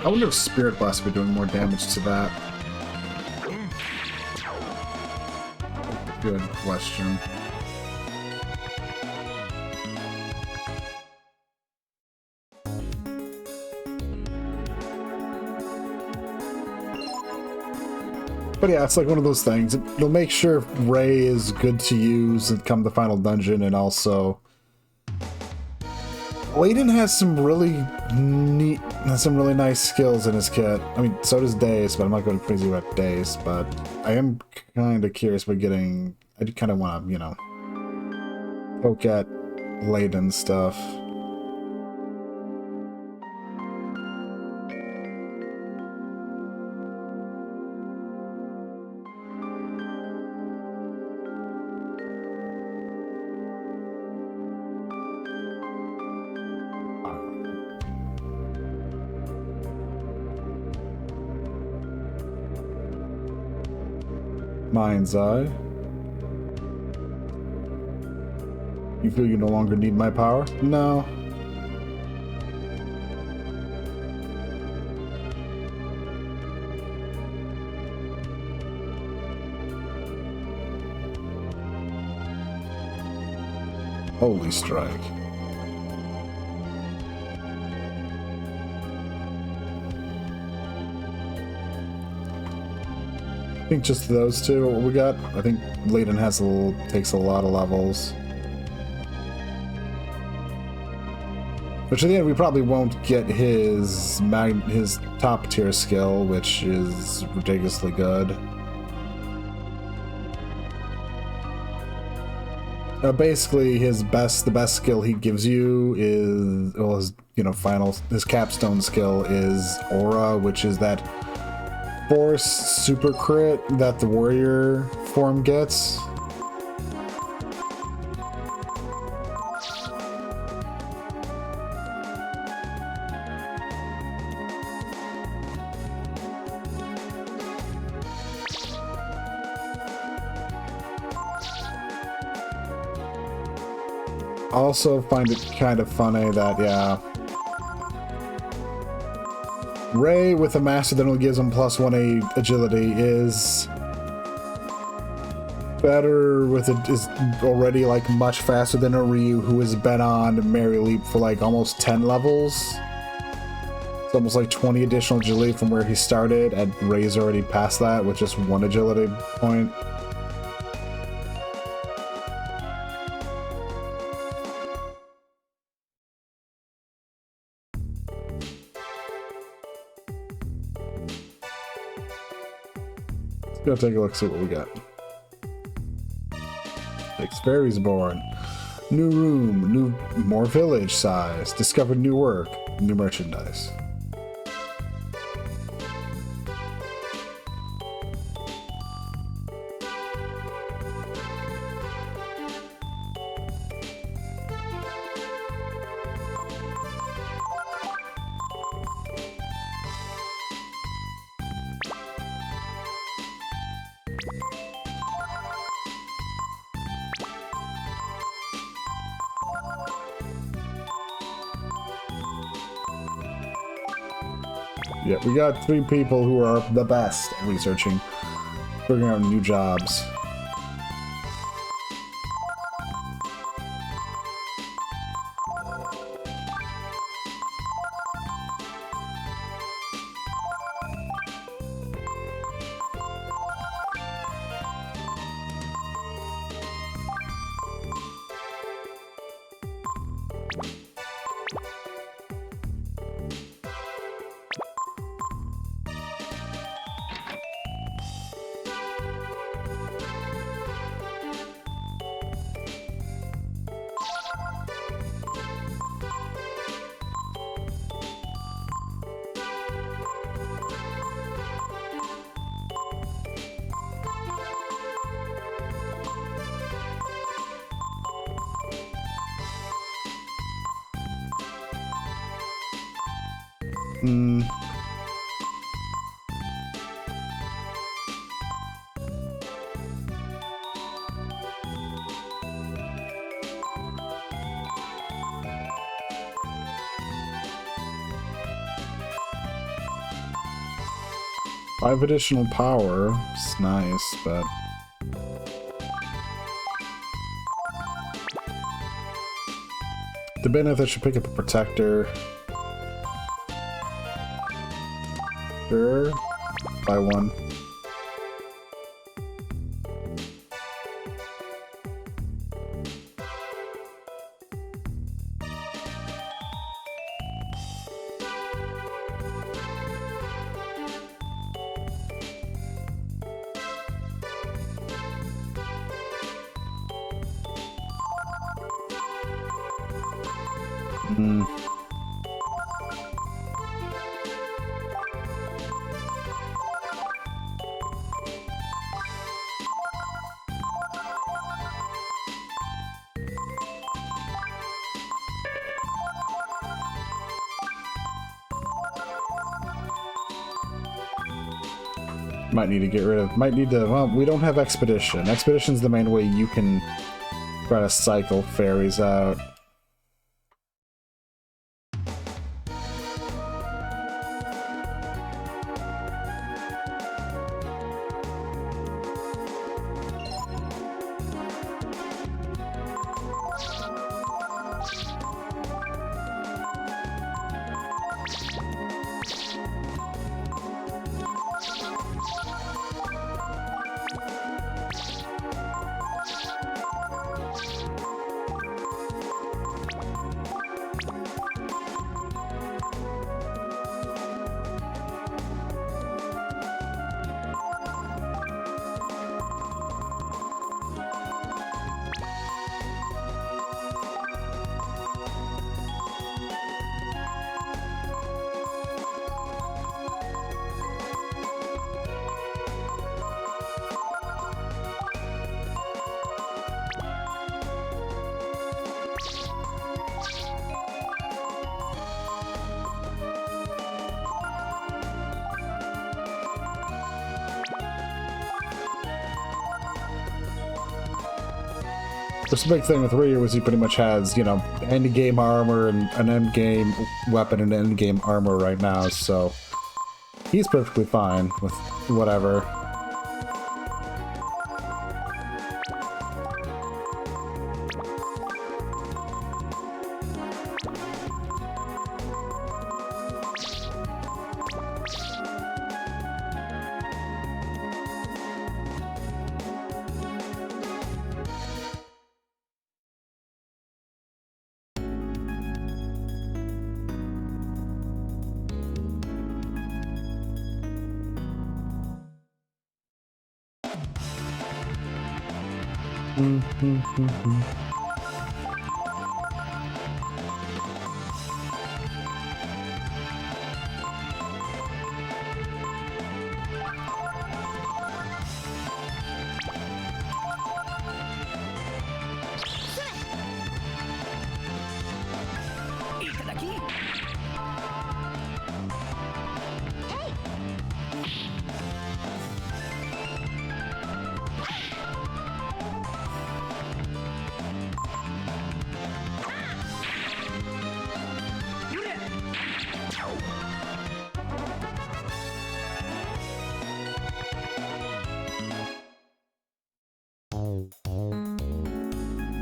I wonder if Spirit Blast would be doing more damage to that. Good question. But yeah, it's like one of those things. They'll make sure Ray is good to use and come the final dungeon, and also Layden has some really nice skills in his kit. I mean, so does Daze, but I'm not going crazy about Daze. But I am kind of curious about getting. I kind of want to, you know, poke at Layden stuff. Mind's Eye. You feel you no longer need my power? No. Holy Strike. I think just those two are what we got. I think Layden takes a lot of levels. Which at the end we probably won't get his top tier skill, which is ridiculously good. Basically, the best skill he gives you is, well, his capstone skill is Aura, which is that Force super crit that the warrior form gets. I also find it kind of funny that, yeah, Ray with a master that only gives him +1 agility is better with it, is already like much faster than a Ryu who has been on Mary Leap for like almost 10 levels. It's almost like 20 additional agility from where he started, and Ray's already past that with just 1 agility point. Let's go take a look, see what we got. 6 fairies born. New room, more village size. Discovered new work, new merchandise. Yeah, we got 3 people who are the best at researching, figuring out new jobs. Hmm. Five additional power. It's nice, but the benefit should pick up a protector. Sure. Buy 1. Might need to get rid of, well, we don't have Expedition. Expedition's the main way you can try to cycle fairies out. This big thing with Ryu is he pretty much has, you know, end-game armor and an end-game weapon and end-game armor right now, so he's perfectly fine with whatever.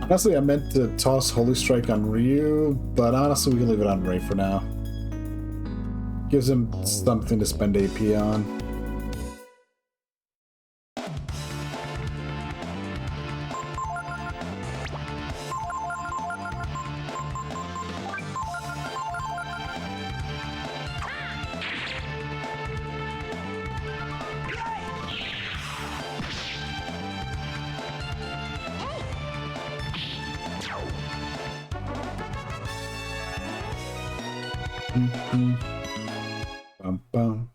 Honestly, I meant to toss Holy Strike on Ryu, but honestly, we can leave it on Ray for now. Gives him something to spend AP on. Bum, bum.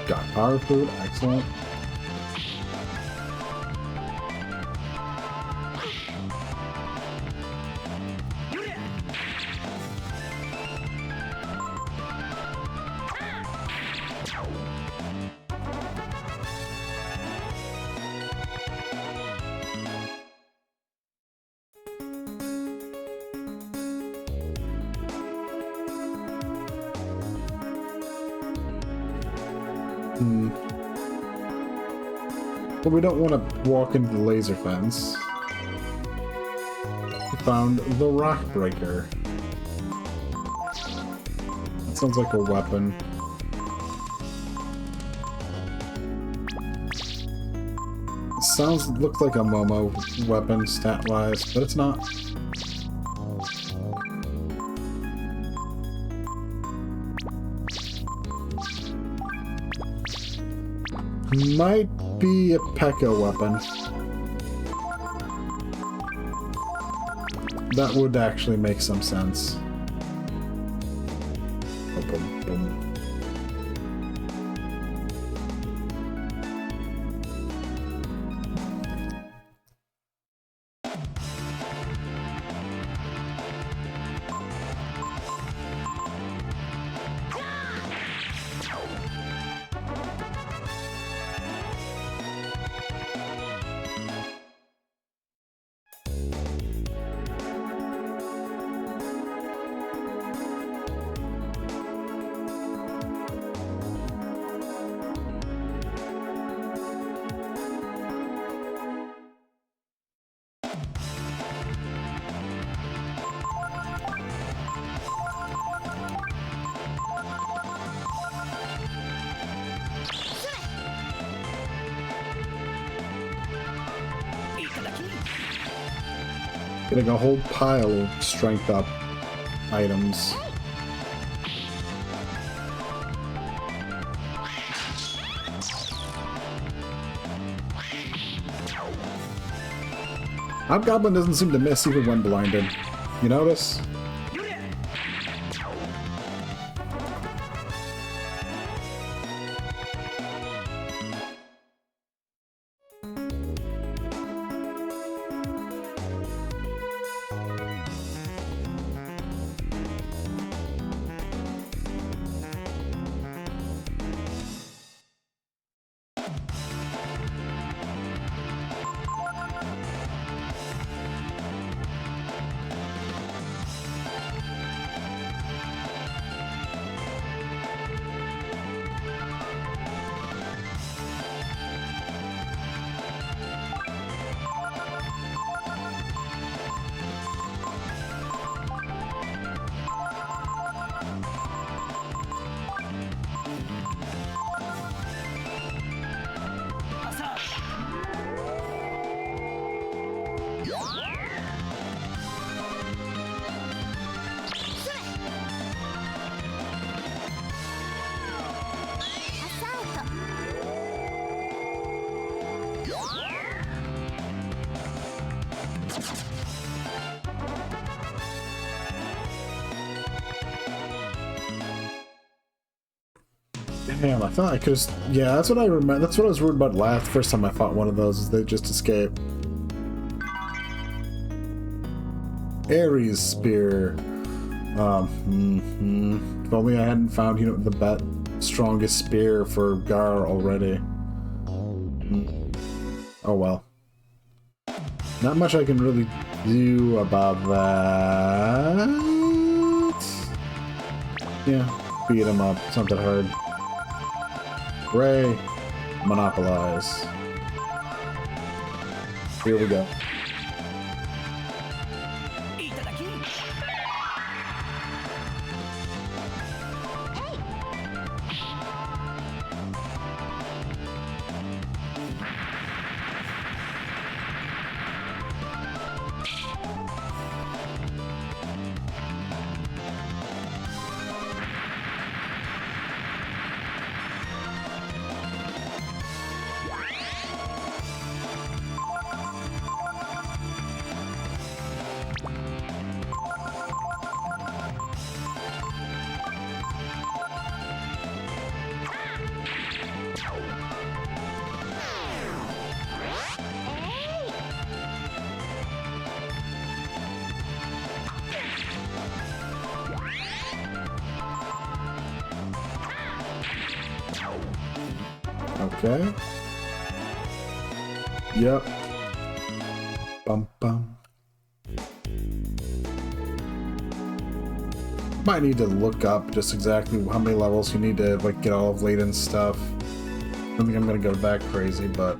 Got power food, excellent. But we don't want to walk into the laser fence. We found the Rock Breaker. That sounds like a weapon. It looks like a Momo weapon stat-wise, but it's not. Might be a P.E.K.K.A weapon. That would actually make some sense. Boom, boom. Getting a whole pile of strength up items. Hobgoblin doesn't seem to miss even when blinded. You notice? Damn, I thought I could have... Yeah, that's what I remember. That's what I was worried about last. First time I fought one of those is they just escape. Ares Spear. If only I hadn't found, you know, the strongest spear for Gar already. Oh well. Not much I can really do about that. Yeah, beat him up. It's not that hard. Ray, monopolize. Here we go. Okay. Yep. Bum bum. Might need to look up just exactly how many levels you need to like get all of Layden's stuff. I don't think I'm gonna go back crazy, but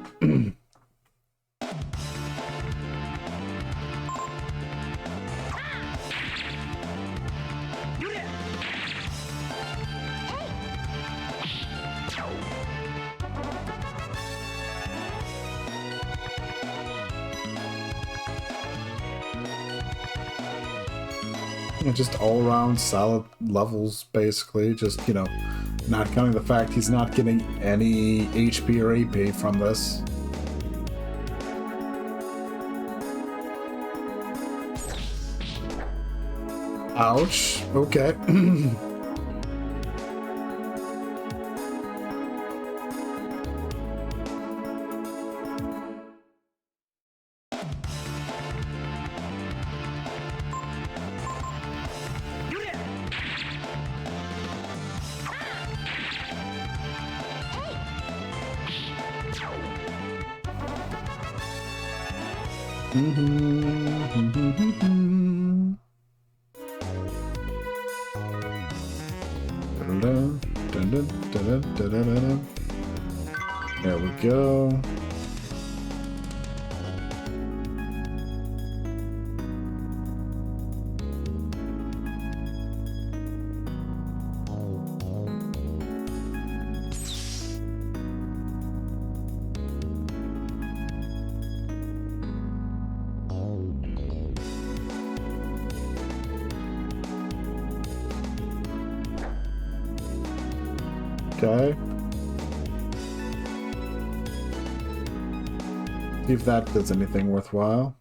just all around solid levels, basically. Just, you know, not counting the fact he's not getting any HP or AP from this. Ouch. Okay. There we go. Okay. See if that does anything worthwhile.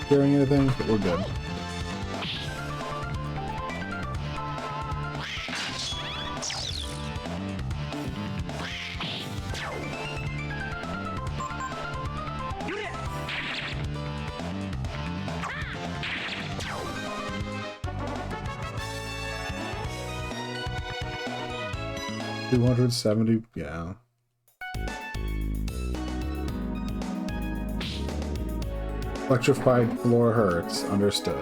Hearing anything? But we're good. $270, yeah. Electrified floor hurts, understood.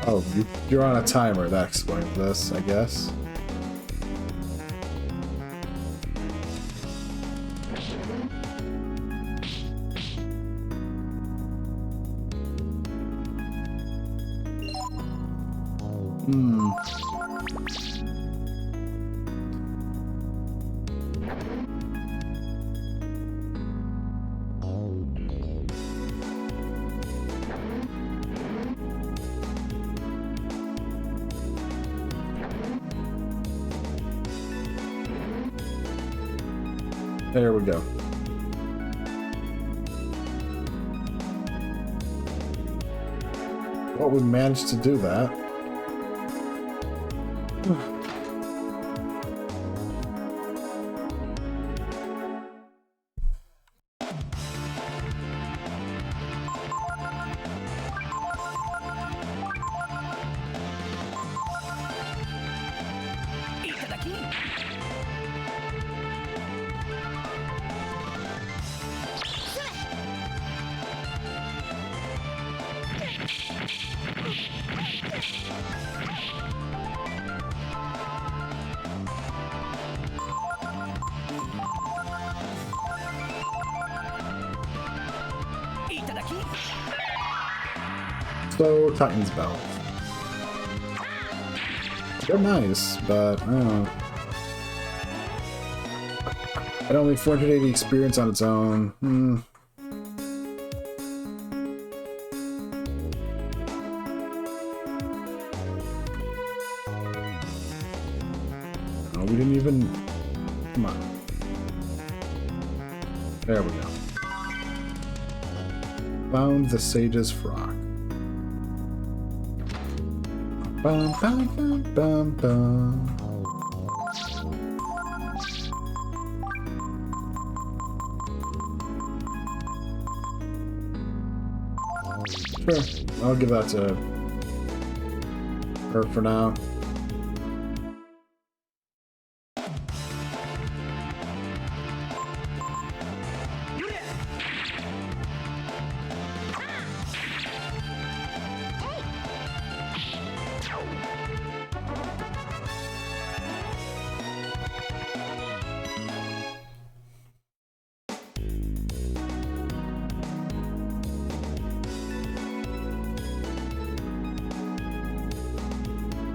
Oh, you're on a timer, that explains this, I guess. There we go. Well, we managed to do that. So, Titan's Belt. They're nice, but I don't know. At only 480 experience on its own. Oh, we didn't even... Come on. There we go. Found the Sage's Frock. Bum, bum, bum, bum, bum. Sure, I'll give that to her for now.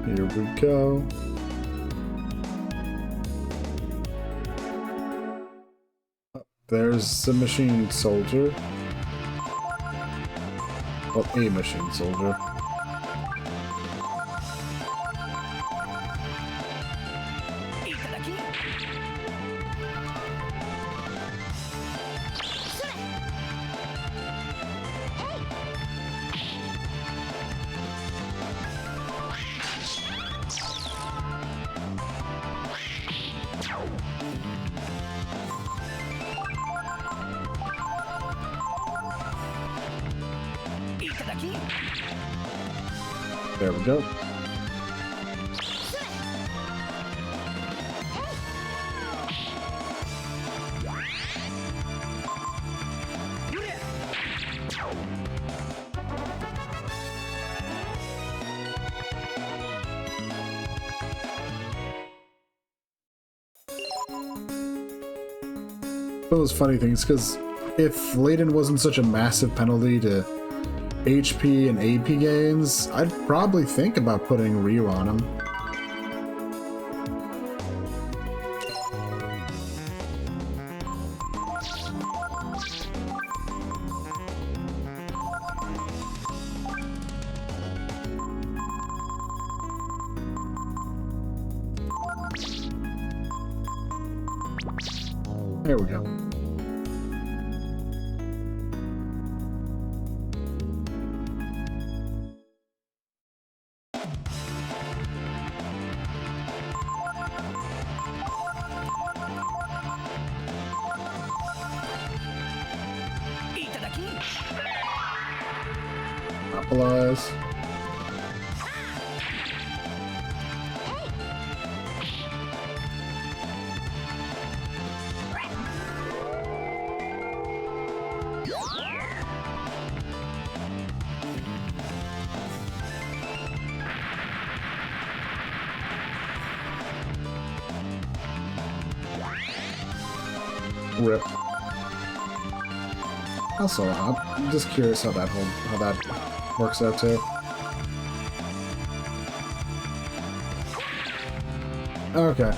Here we go. There's the machine soldier. Well, a machine soldier. There we go. One of those funny things, because if Layton wasn't such a massive penalty to HP and AP gains, I'd probably think about putting Ryu on him. There we go. Monopolize. Rip. Also, I'm just curious how that works out too. Okay.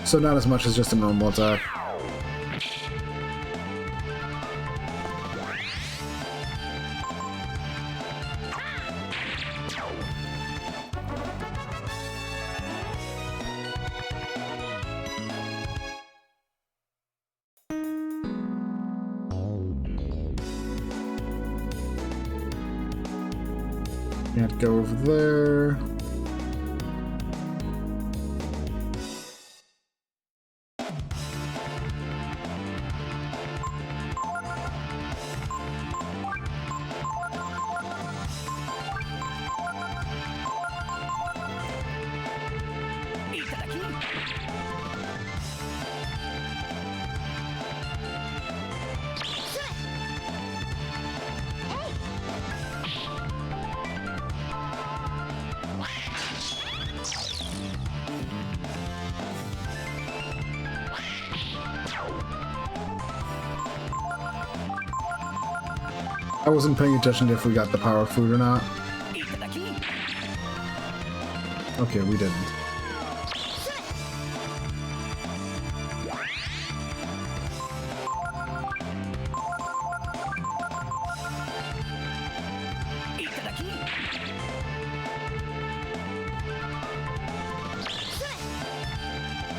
So not as much as just a normal attack. Can't go over there. I wasn't paying attention to if we got the power food or not. Okay, we didn't.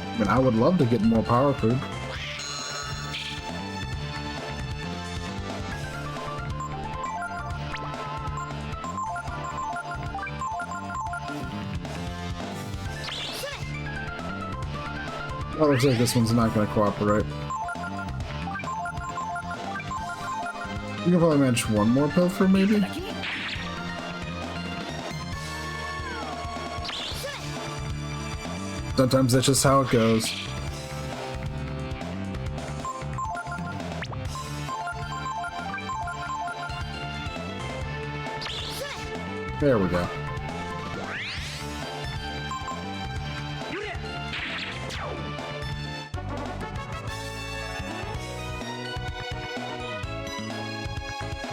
I mean, I would love to get more power food. Oh, looks like this one's not going to cooperate. You can probably manage one more pilfer, maybe? Sometimes that's just how it goes. There we go.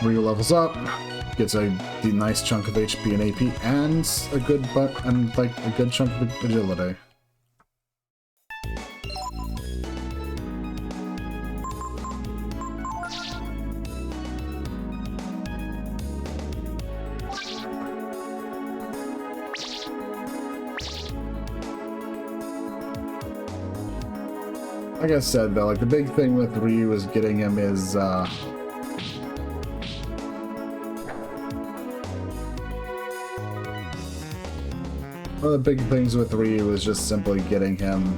Ryu levels up, gets a nice chunk of HP and AP, and a good a good chunk of agility. Like I said, though, like the big thing with Ryu is getting him is one of the big things with Ryu is just simply getting him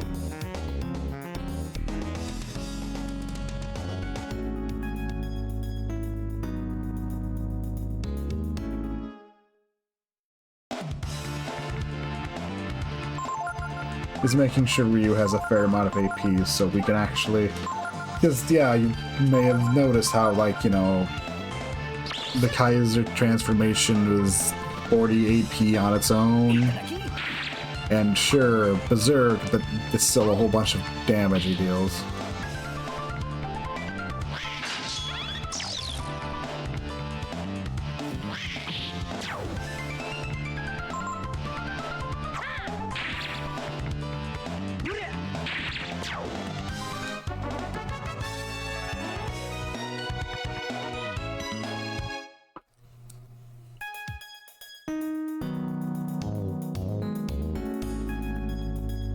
is making sure Ryu has a fair amount of AP so we can actually, because yeah, you may have noticed how, like, you know, the Kaiser transformation was 40 AP on its own. And sure, Berserk, but it's still a whole bunch of damage he deals.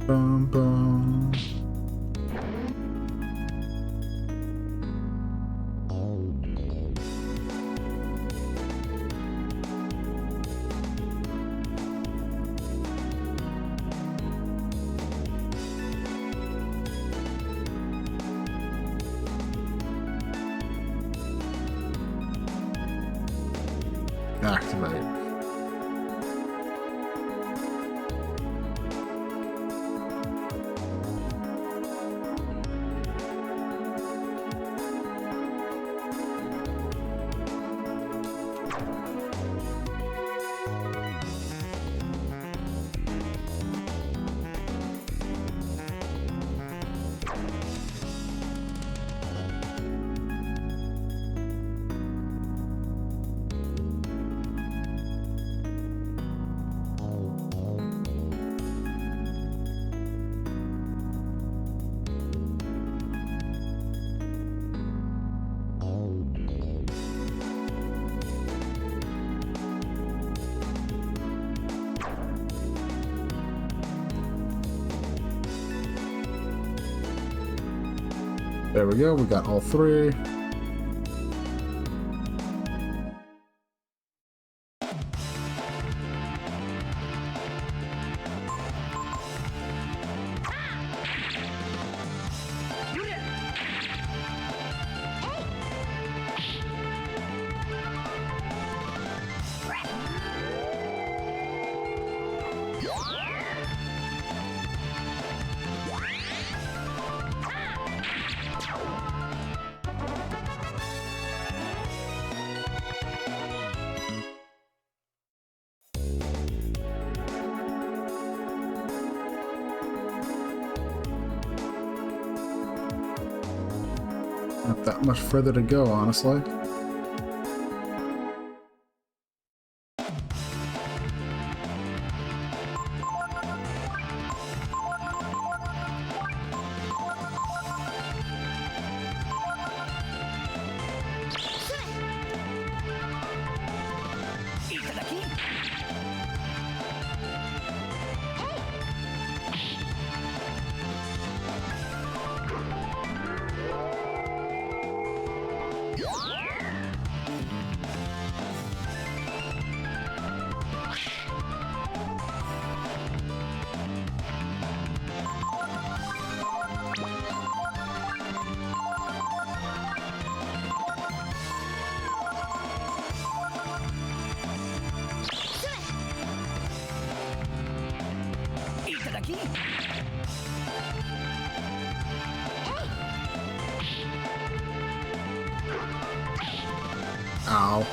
Bum, bum. Activate. There we go, we got all three. Not that much further to go, honestly. Ow.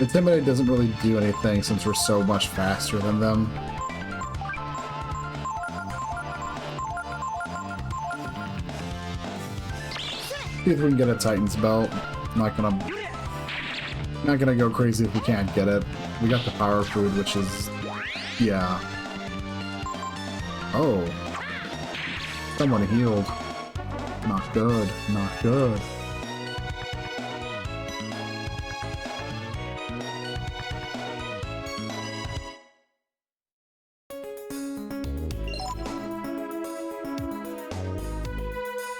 Intimidate doesn't really do anything since we're so much faster than them. See if we can get a Titan's belt. Not gonna go crazy if we can't get it. We got the power food, which is, yeah. Oh, someone healed. Not good. Not good.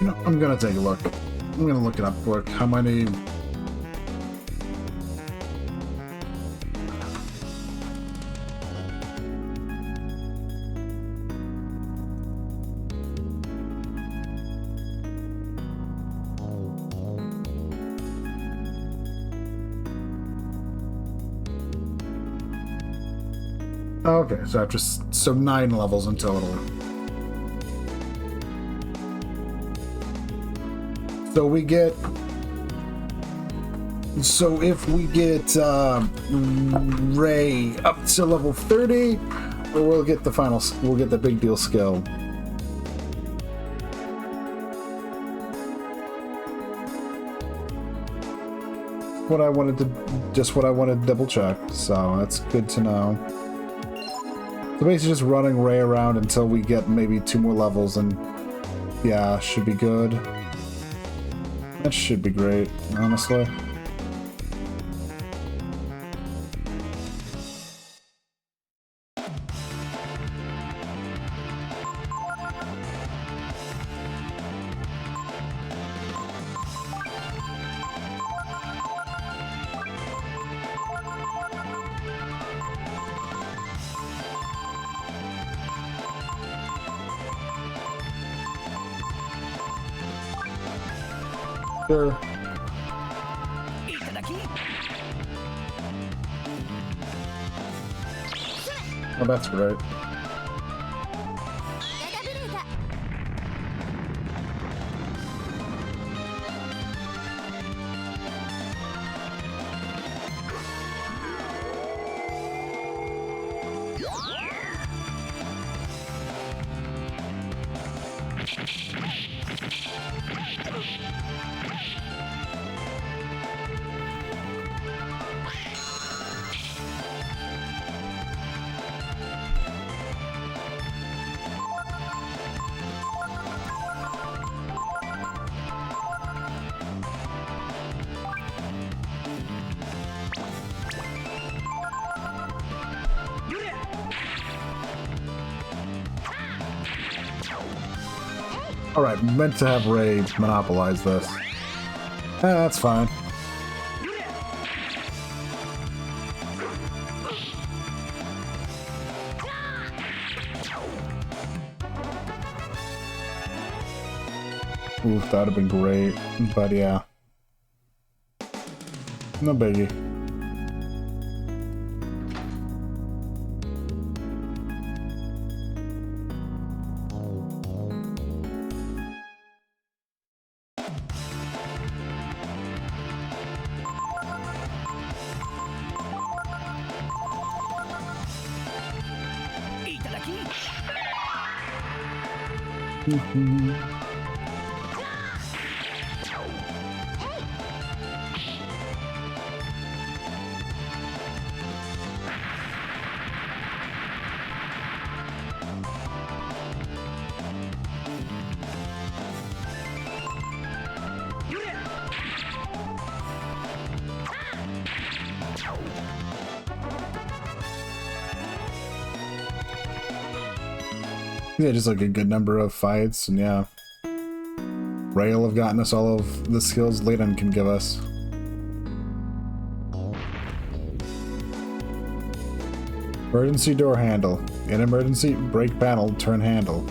You know, I'm gonna take a look. I'm gonna look it up quick. How many? Okay, so after so 9 levels in total. So we get. So if we get Ray up to level 30, or we'll get the final. We'll get the big deal skill. What I wanted to, just what I wanted to double check. So that's good to know. So basically just running Ray around until we get maybe 2 more levels, and yeah, should be good. That should be great, honestly. Sure. Oh, that's great. Alright, meant to have Ray monopolize this. That's fine. Oof, that'd have been great. But yeah. No biggie. Yeah, just like a good number of fights, and yeah. Ray will have gotten us all of the skills Layton can give us. Emergency door handle. In emergency, brake panel, turn handle.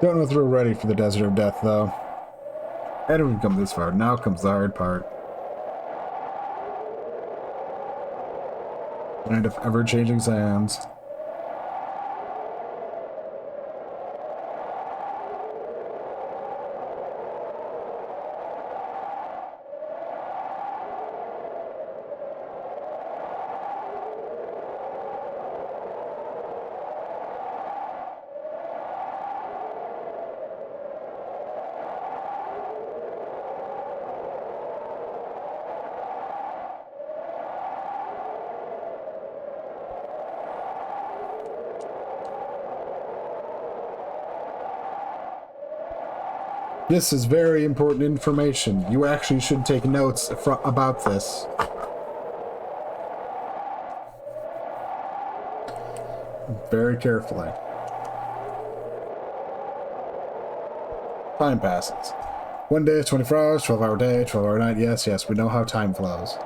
Don't know if we're ready for the Desert of Death, though. And we've come this far. Now comes the hard part. Land of ever-changing sands. This is very important information. You actually should take notes about this. Very carefully. Time passes. 1 day, 24 hours, 12-hour day, 12-hour night. Yes, yes, we know how time flows.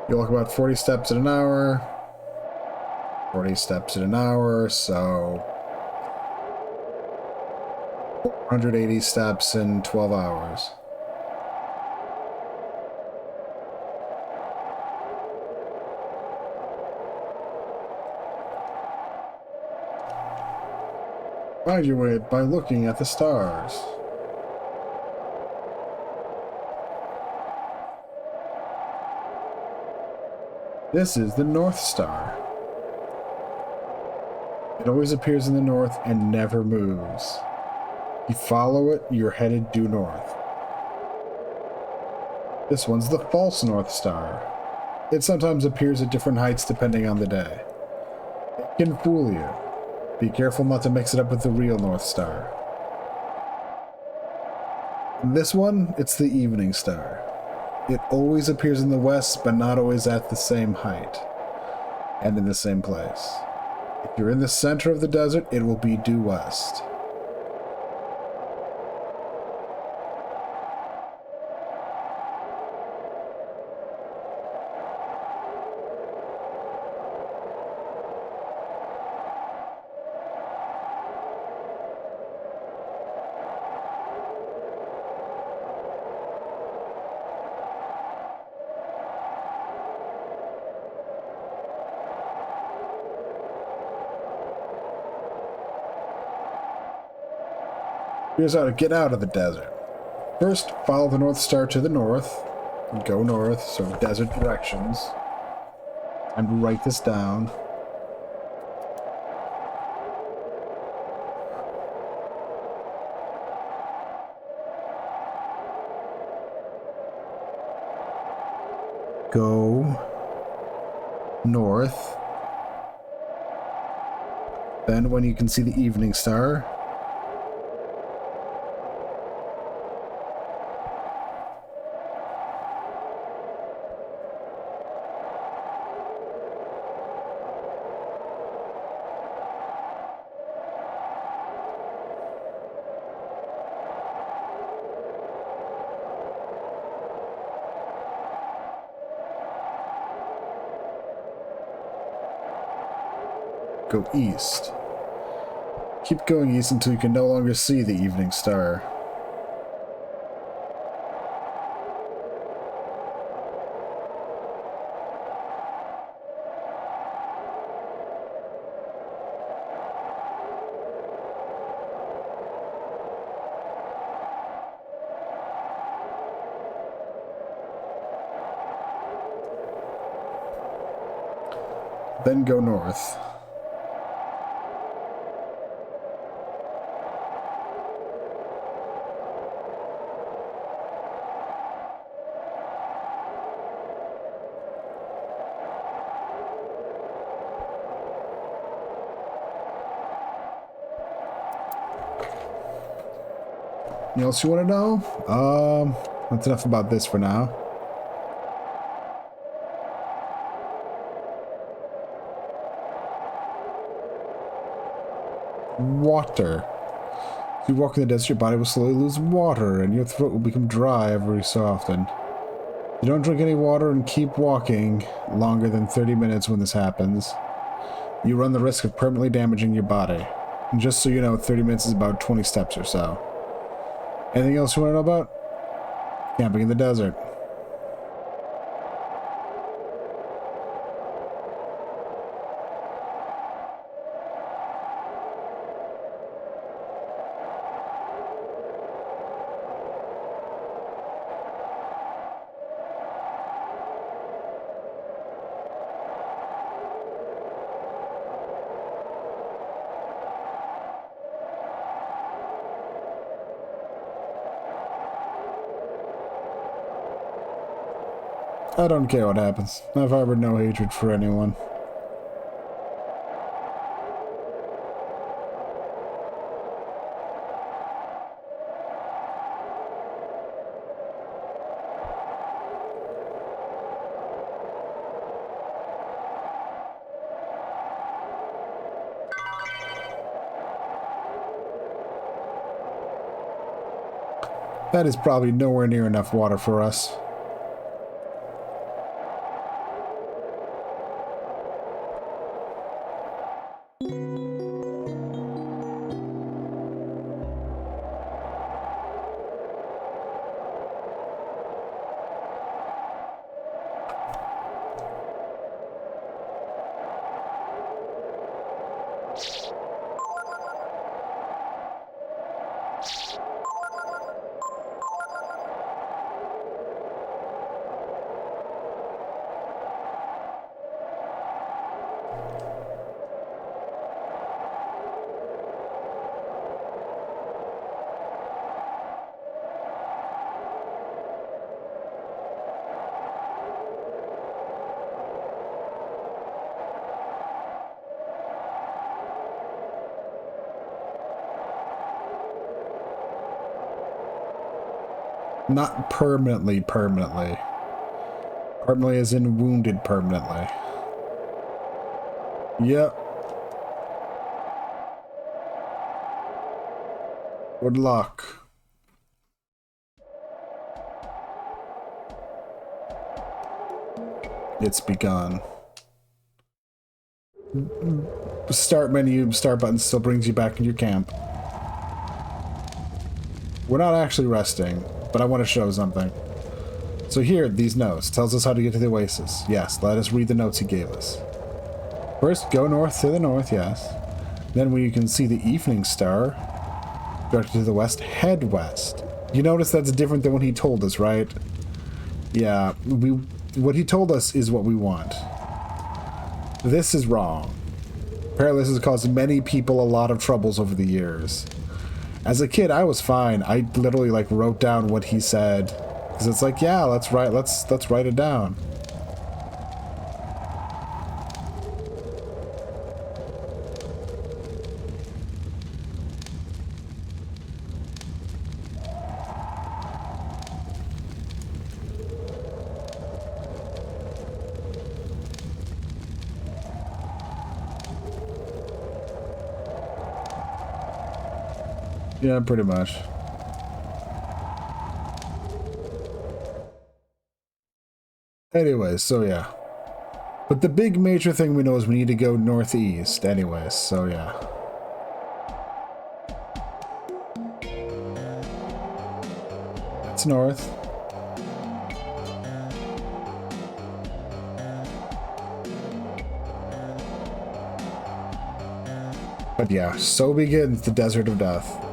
You walk about 40 steps in an hour. 40 steps in an hour, so 180 steps in 12 hours. Find your way by looking at the stars. This is the North Star. It always appears in the north and never moves. You follow it, you're headed due north. This one's the false North Star. It sometimes appears at different heights depending on the day. It can fool you. Be careful not to mix it up with the real North Star. This one, it's the Evening Star. It always appears in the west, but not always at the same height and in the same place. If you're in the center of the desert, it will be due west. Here's how to get out of the desert. First, follow the North Star to the north. And go north, so desert directions. Time to write this down. Go north. Then when you can see the evening star, go east. Keep going east until you can no longer see the evening star. Then go north. Anything else you want to know? That's enough about this for now. Water. If you walk in the desert, your body will slowly lose water, and your throat will become dry every so often. You don't drink any water and keep walking longer than 30 minutes when this happens, you run the risk of permanently damaging your body. And just so you know, 30 minutes is about 20 steps or so. Anything else you want to know about? Camping in the desert. I don't care what happens. I've harbored no hatred for anyone. That is probably nowhere near enough water for us. Not permanently. Permanently as in wounded permanently. Yep. Good luck. It's begun. Start menu, start button still brings you back in your camp. We're not actually resting, but I want to show something. So here, these notes. Tells us how to get to the oasis. Yes, let us read the notes he gave us. First, go north to the north, yes. Then when you can see the evening star, directed to the west, head west. You notice that's different than what he told us, right? Yeah, what he told us is what we want. This is wrong. Apparently this has caused many people a lot of troubles over the years. As a kid, I was fine. I literally like wrote down what he said, because it's like, yeah, let's write it down. Yeah, pretty much. Anyways, so yeah. But the big major thing we know is we need to go northeast anyways, so yeah. It's north. But yeah, so begins the Desert of Death.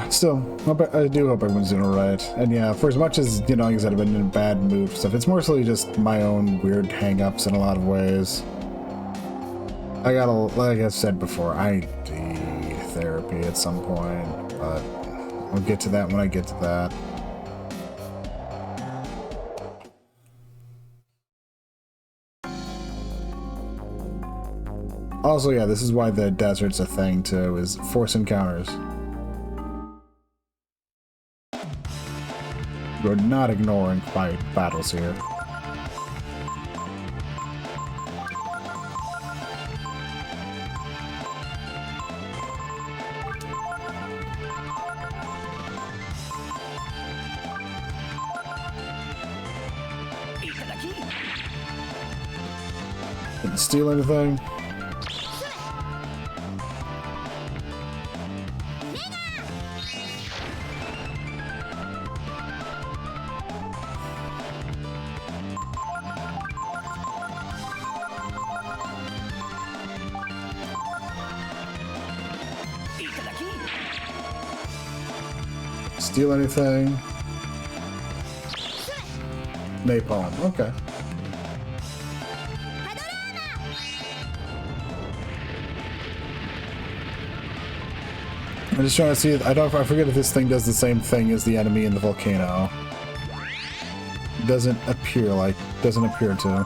Still, I do hope everyone's doing alright. And yeah, for as much as, you know, like I said, I've been in a bad mood for stuff, it's mostly just my own weird hang-ups in a lot of ways. I gotta, like I said before, I need therapy at some point, but I'll get to that when I get to that. Also, yeah, this is why the desert's a thing, too, is force encounters. We're not ignoring fight battles here. Didn't steal anything. Steal anything? Napalm, okay. I'm just trying to see. I forget if this thing does the same thing as the enemy in the volcano. Doesn't appear to.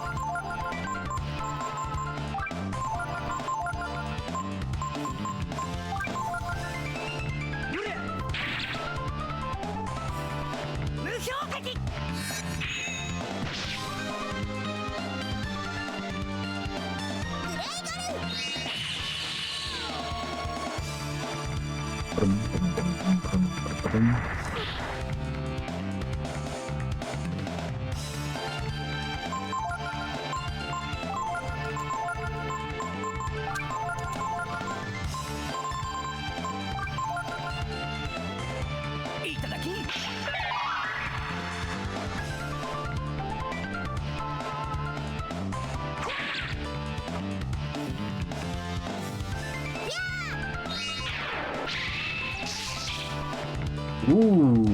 Ooh,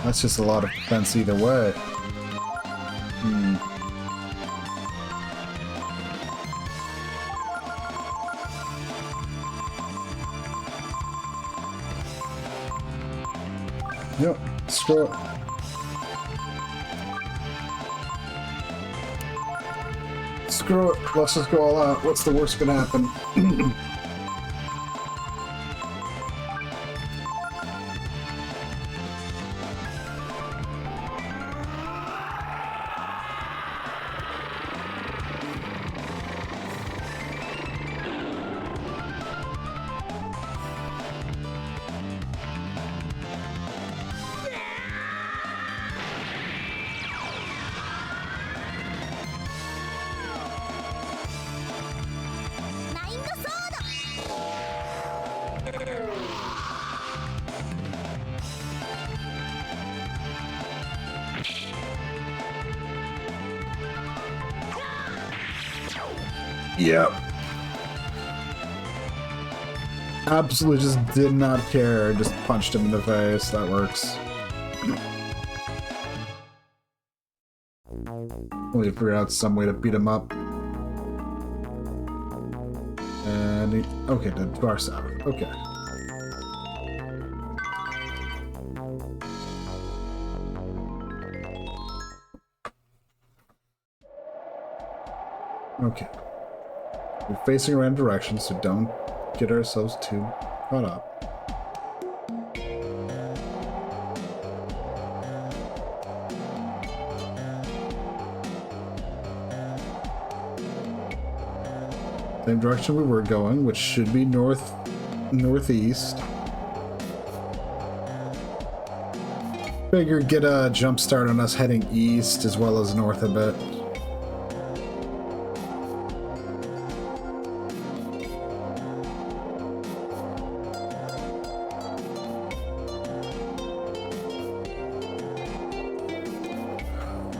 that's just a lot of defense either way. Yep, screw it. Screw it, let's just go all out. What's the worst gonna happen? Yep. Absolutely just did not care. Just punched him in the face. That works. We figured out some way to beat him up. And he, okay, to our south. Okay. Okay. We're facing around directions, so don't get ourselves too caught up. Same direction we were going, which should be northeast. Figured get a jump start on us heading east as well as north a bit.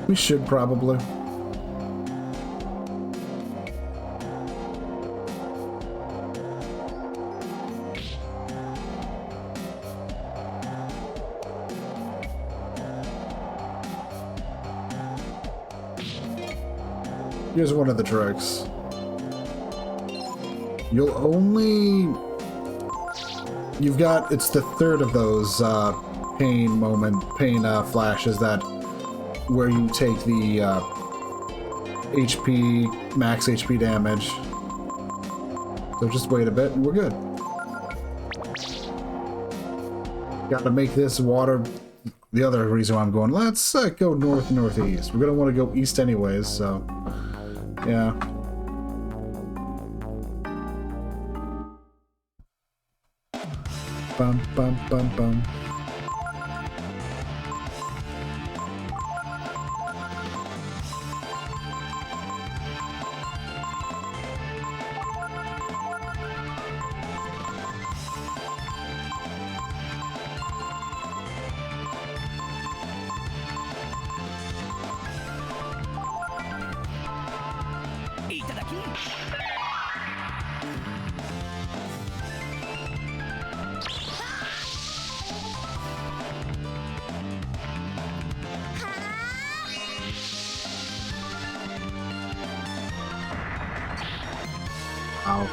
We should probably. Here's one of the tricks. You'll only... You've got... It's the third of those pain flashes that... where you take the HP, max HP damage. So just wait a bit and we're good. Gotta make this water... The other reason why I'm going, let's go northeast. We're gonna want to go east anyways, so... Yeah. Bum, bum, bum, bum. Ow.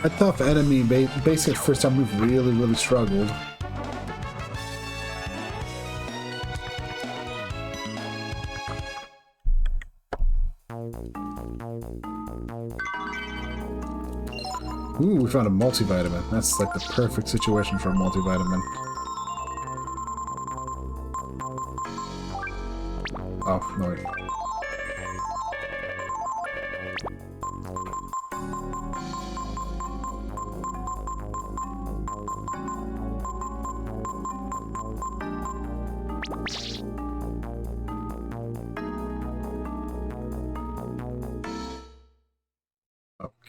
A tough enemy, basically first time we've really struggled. Ooh, we found a multivitamin. That's like the perfect situation for a multivitamin. Oh, no wait.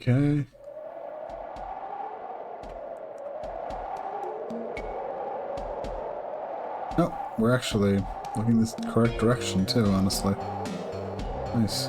Okay. Oh, we're actually looking this correct direction too, honestly. Nice.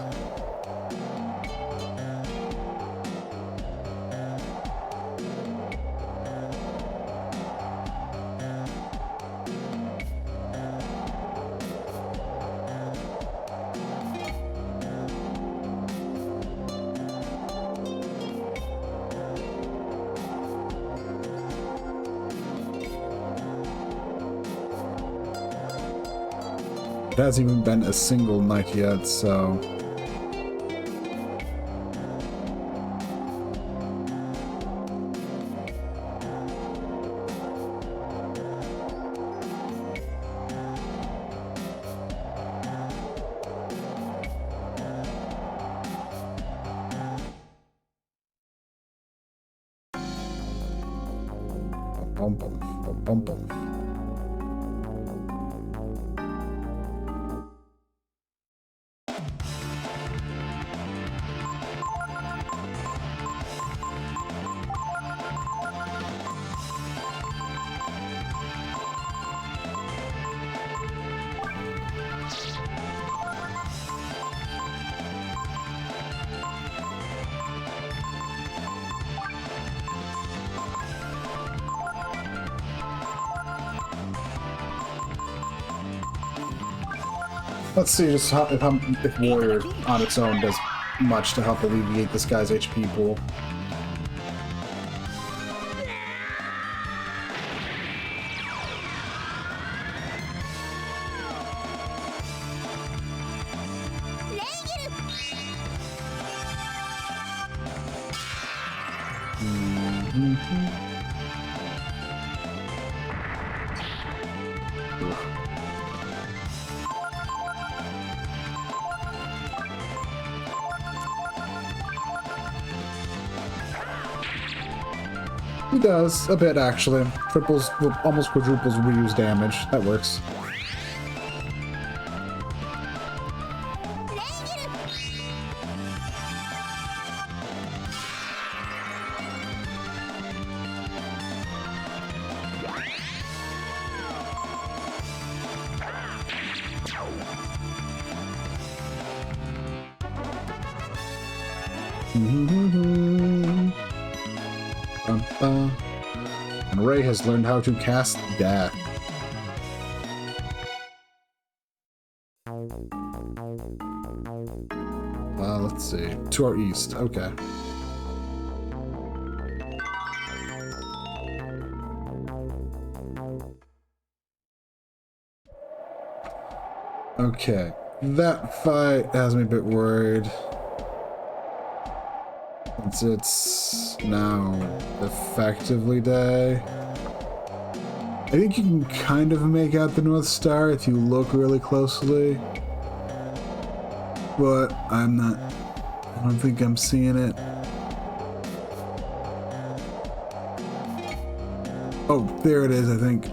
It hasn't even been a single night yet, so Bum, bum, bum, bum, bum. Let's see just if Warrior on its own does much to help alleviate this guy's HP pool. He does, a bit actually. Triples, almost quadruples reuse damage. That works. And Ray has learned how to cast Death. Let's see. To our east. Okay. Okay. That fight has me a bit worried. Since it's now effectively day. I think you can kind of make out the North Star if you look really closely. But I don't think I'm seeing it. Oh, there it is, I think.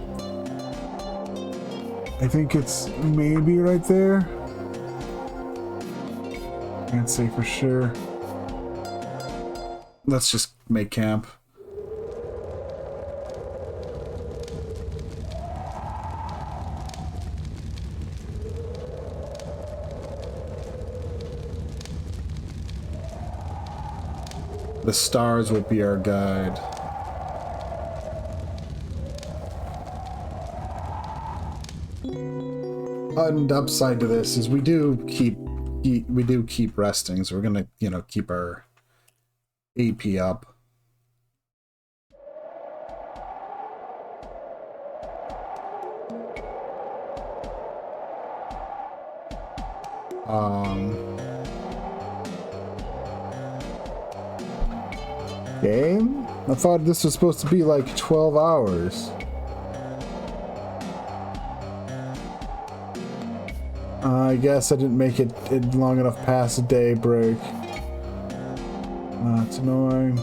I think it's maybe right there. Can't say for sure. Let's just make camp. The stars will be our guide. And upside to this is we do keep resting, so we're gonna, keep our AP up. Game? I thought this was supposed to be like 12 hours. I guess I didn't make it long enough past daybreak. That's annoying.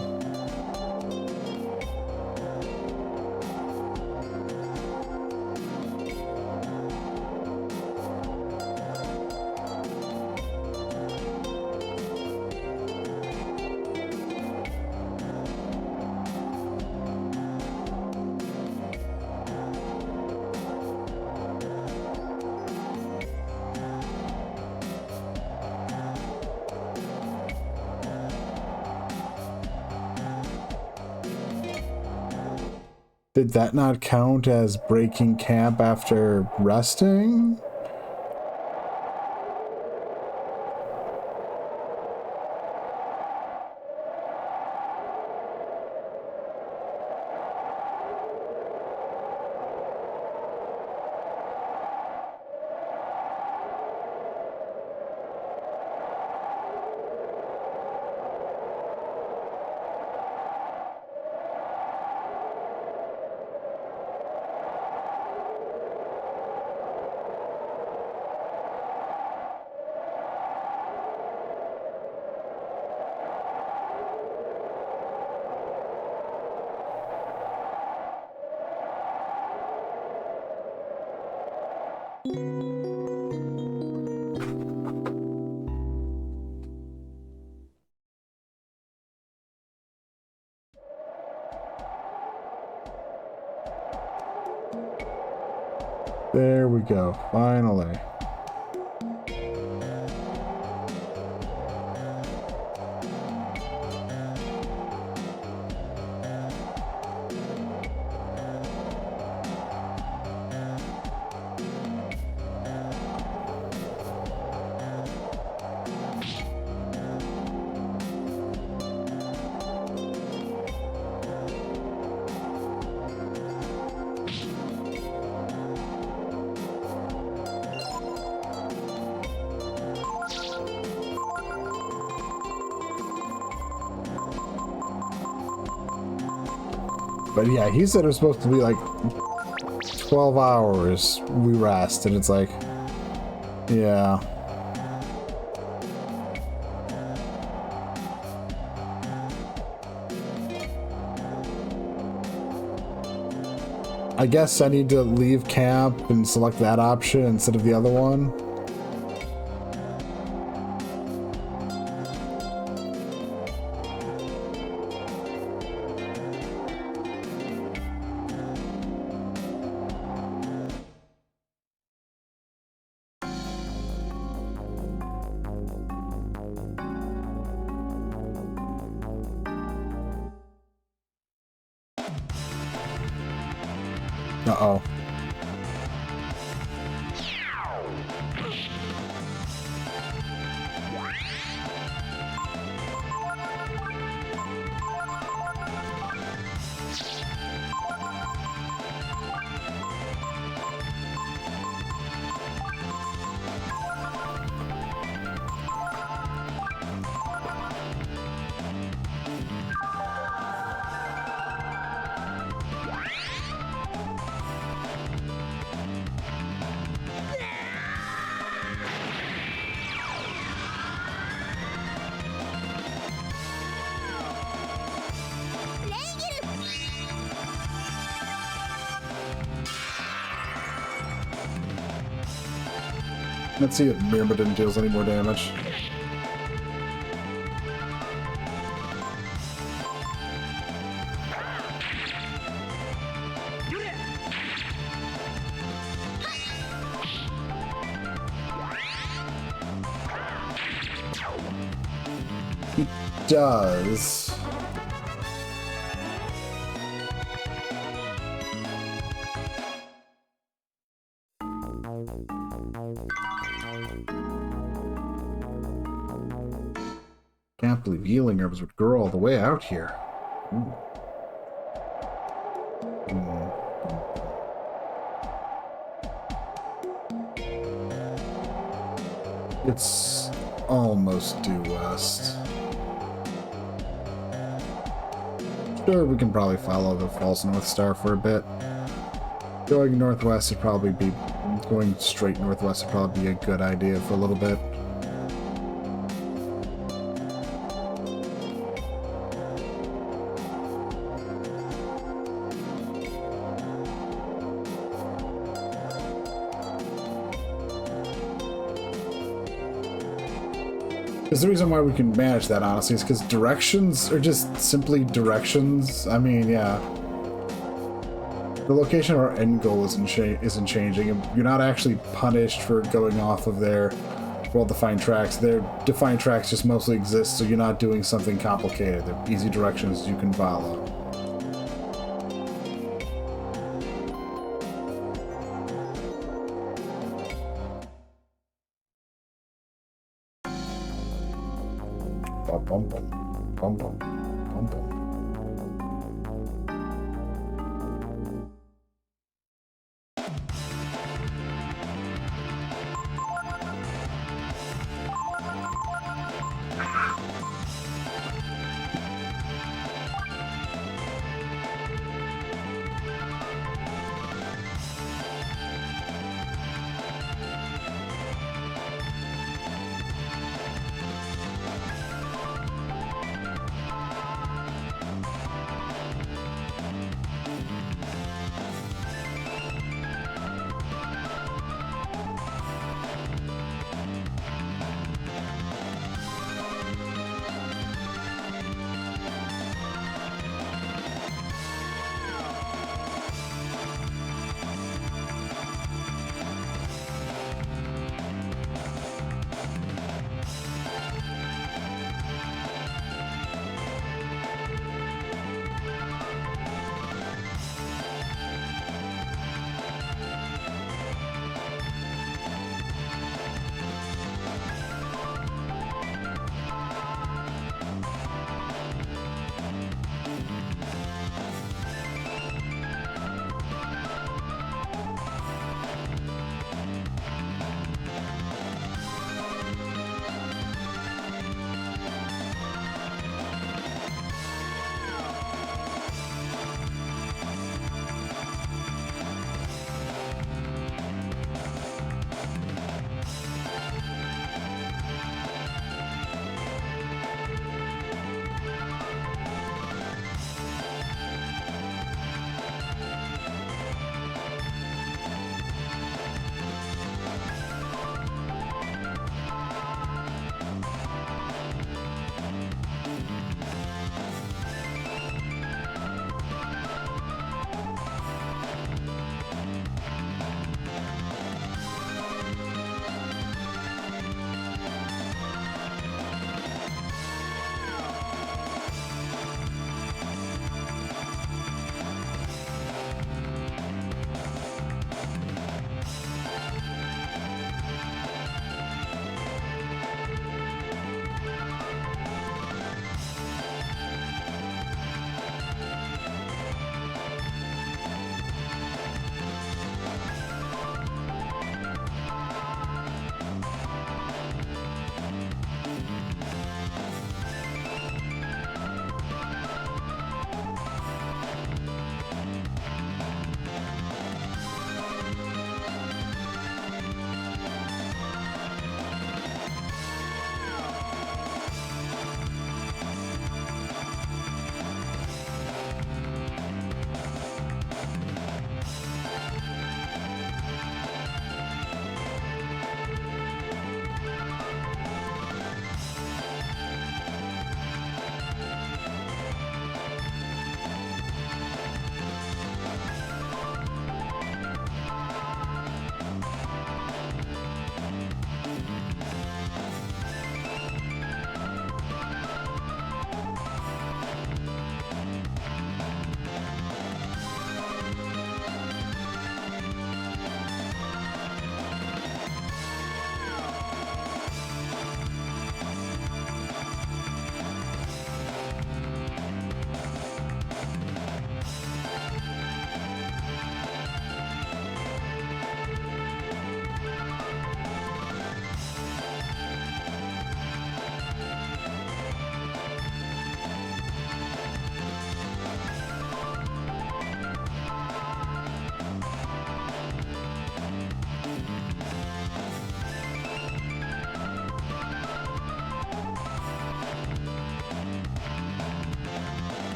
Did that not count as breaking camp after resting? There we go, finally. But yeah, he said it was supposed to be like 12 hours we rest, and it's like, yeah. I guess I need to leave camp and select that option instead of the other one. Uh-oh. Let's see if Myrmidon deals any more damage. He does. Can't believe healing herbs would grow all the way out here. Ooh. It's almost due west. Sure, we can probably follow the false North Star for a bit. Going northwest would probably be... Going straight northwest would probably be a good idea for a little bit. Because the reason why we can manage that, honestly, is because directions are just simply directions. I mean, yeah. The location of our end goal isn't changing, and you're not actually punished for going off of their well-defined tracks. Their defined tracks just mostly exist, so you're not doing something complicated. They're easy directions you can follow. Bum, bum, bum, bum, bum, bum.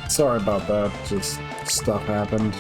Sorry about that, just stuff happened.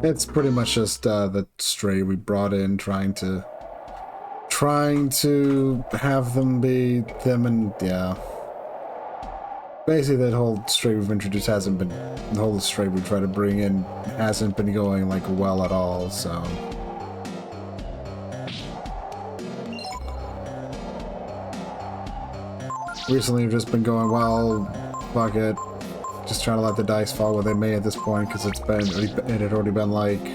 It's pretty much just the stray we brought in, trying to have them be them, and yeah. Basically, that whole stray we've introduced hasn't been, the whole stray we try to bring in hasn't been going like well at all. So recently, we've just been going, well, fuck it. Just trying to let the dice fall where they may at this point, because it had already been like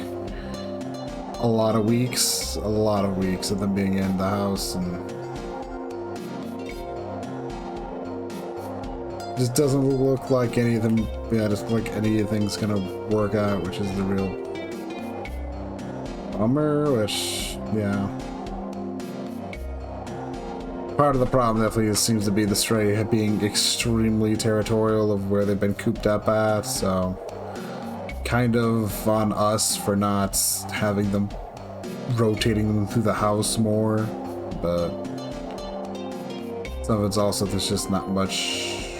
a lot of weeks of them being in the house, and just doesn't look like any of them. Yeah, just like anything's gonna work out, which is the real bummer. Which, yeah. Part of the problem definitely seems to be the stray being extremely territorial of where they've been cooped up at, so kind of on us for not having them rotating them through the house more, but some of it's also there's just not much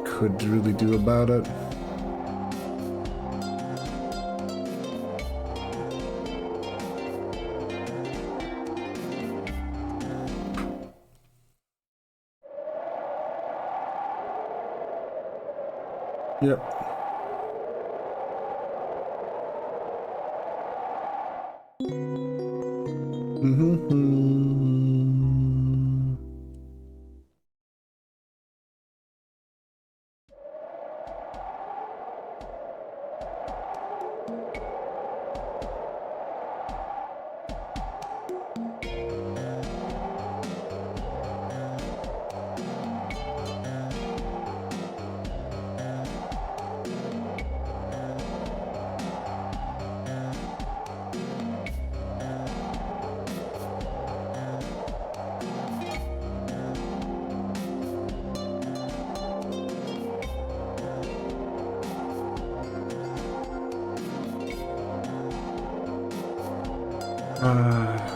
could really do about it. Yep.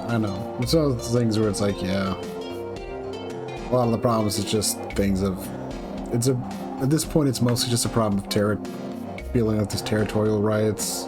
I know. It's one of those things where it's like, yeah. A lot of the problems is just things of... at this point, it's mostly just a problem of feeling like there's territorial riots.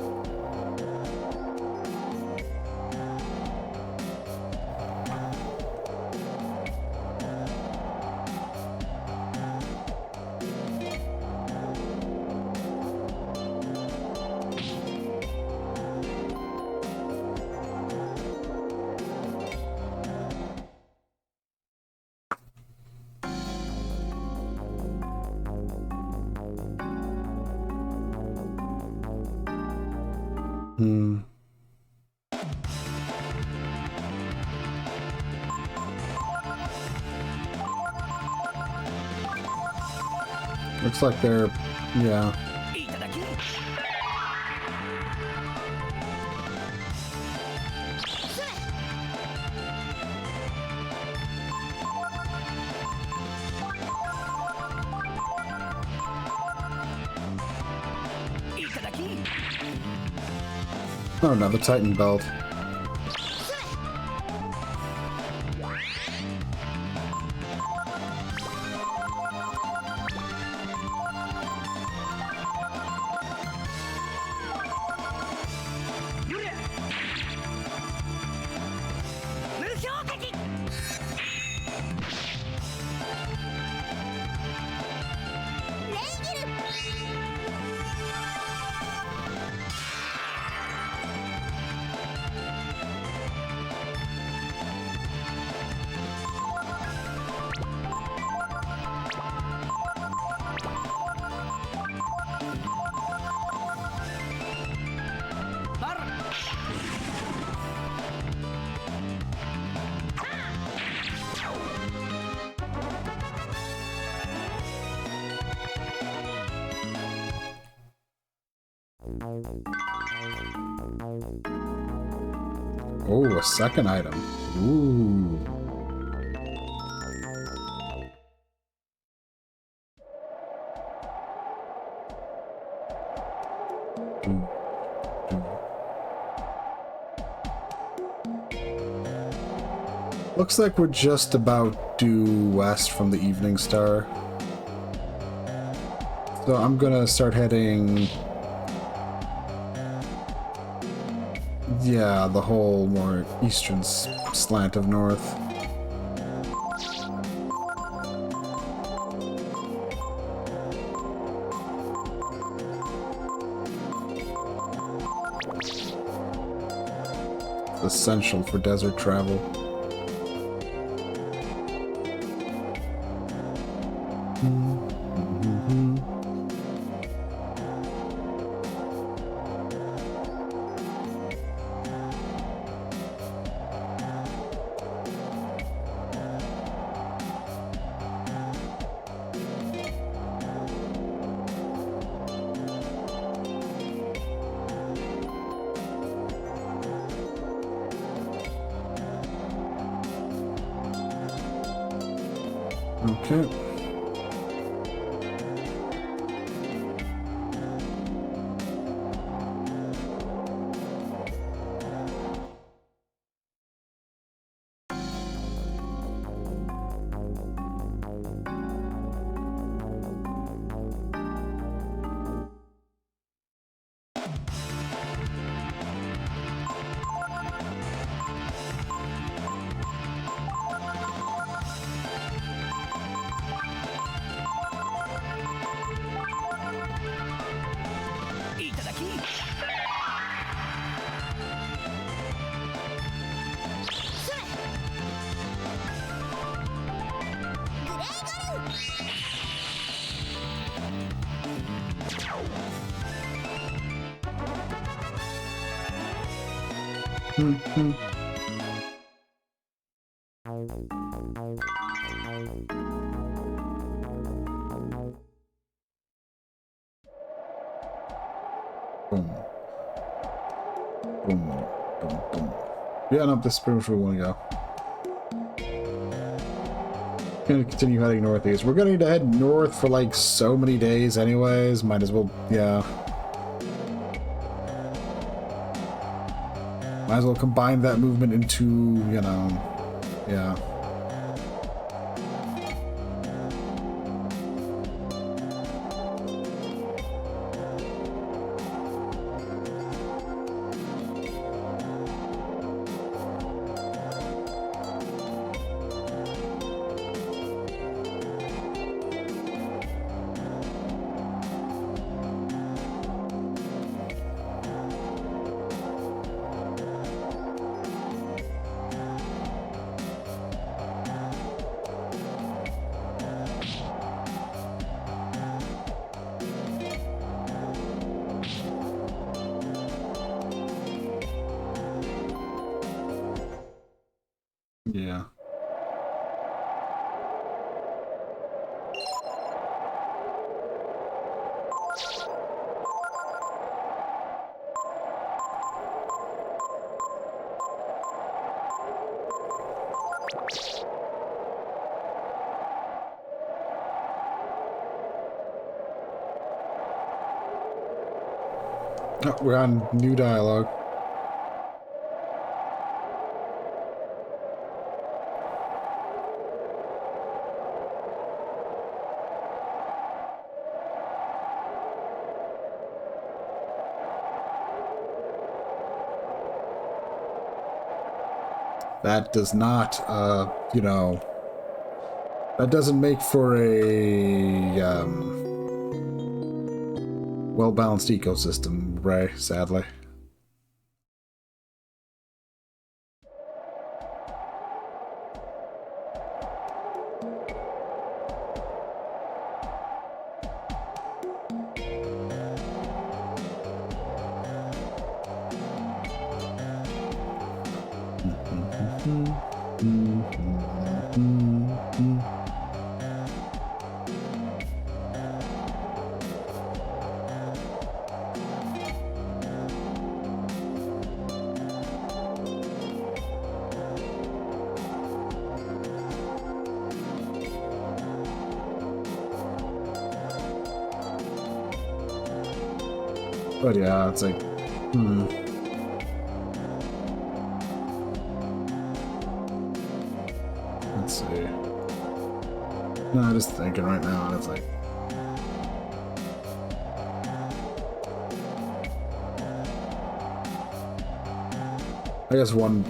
Looks like they're... yeah. Oh no, the Titan belt. Oh, a second item. Ooh. Looks like we're just about due west from the Evening Star. So I'm gonna start heading... Yeah, the whole more eastern slant of north. It's essential for desert travel. Okay. Boom. Boom. Boom. Boom. Yeah, no, this is pretty much where we want to go. Gonna continue heading northeast. We're gonna need to head north for like so many days anyways. Might as well, yeah. Might as well combine that movement into, you know, yeah. Yeah. Oh, we're on new dialogue. That does not, you know, that doesn't make for a well-balanced ecosystem, Ray, sadly. But yeah, it's like, Let's see. No, I'm just thinking right now, and it's like, I guess one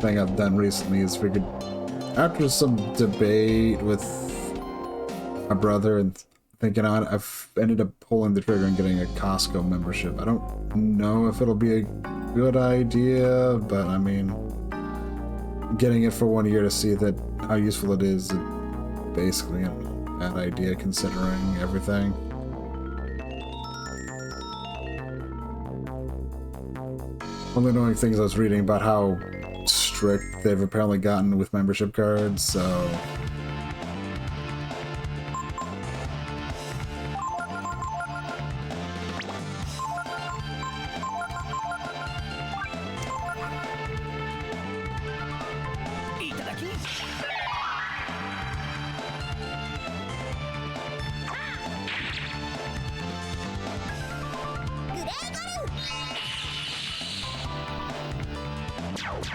thing I've done recently is figured, after some debate with my brother and thinking on, I've ended up pulling the trigger and getting a Costco membership. I don't know if it'll be a good idea, but I mean, getting it for 1 year to see that how useful it is basically a bad idea considering everything. One of the annoying things I was reading about how strict they've apparently gotten with membership cards, so...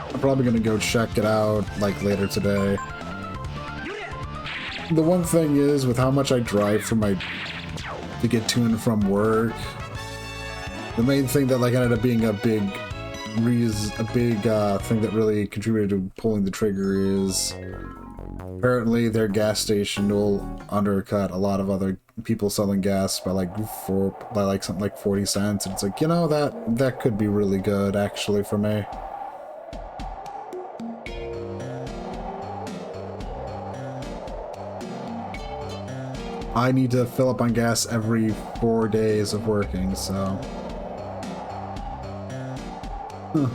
I'm probably gonna go check it out, like, later today. The one thing is, with how much I drive to get to and from work, the main thing that, like, ended up being a big thing that really contributed to pulling the trigger is apparently their gas station will undercut a lot of other people selling gas by something like 40 cents, and it's like, you know, that could be really good actually for me. I need to fill up on gas every 4 days of working, so... Huh.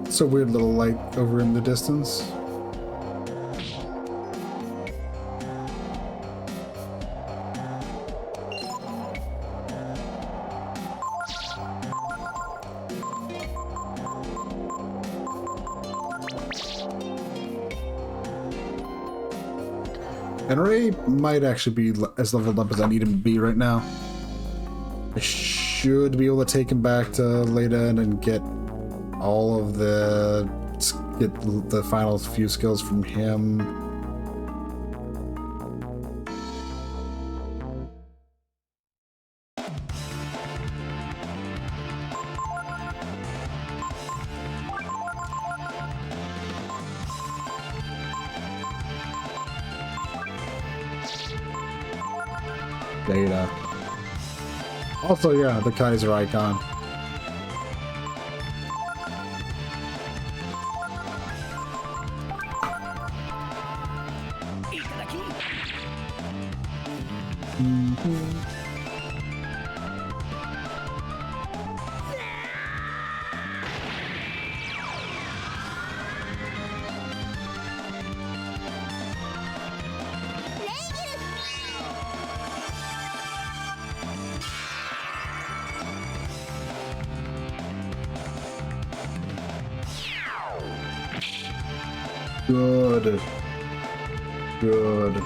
It's a weird little light over in the distance. And Ray might actually be as leveled up as I need him to be right now. I should be able to take him back to Leyden and get all of the final few skills from him. Data. Also, yeah, the Kaiser icon. Good. Good.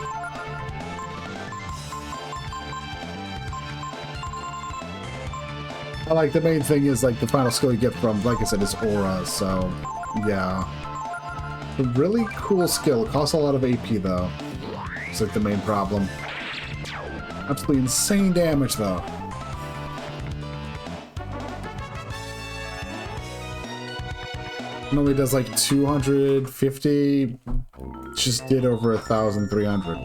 I like the main thing is like the final skill you get from, like I said, is Aura, so yeah. A really cool skill. It costs a lot of AP though. It's like the main problem. Absolutely insane damage though. It only does like 250, just did over 1,300.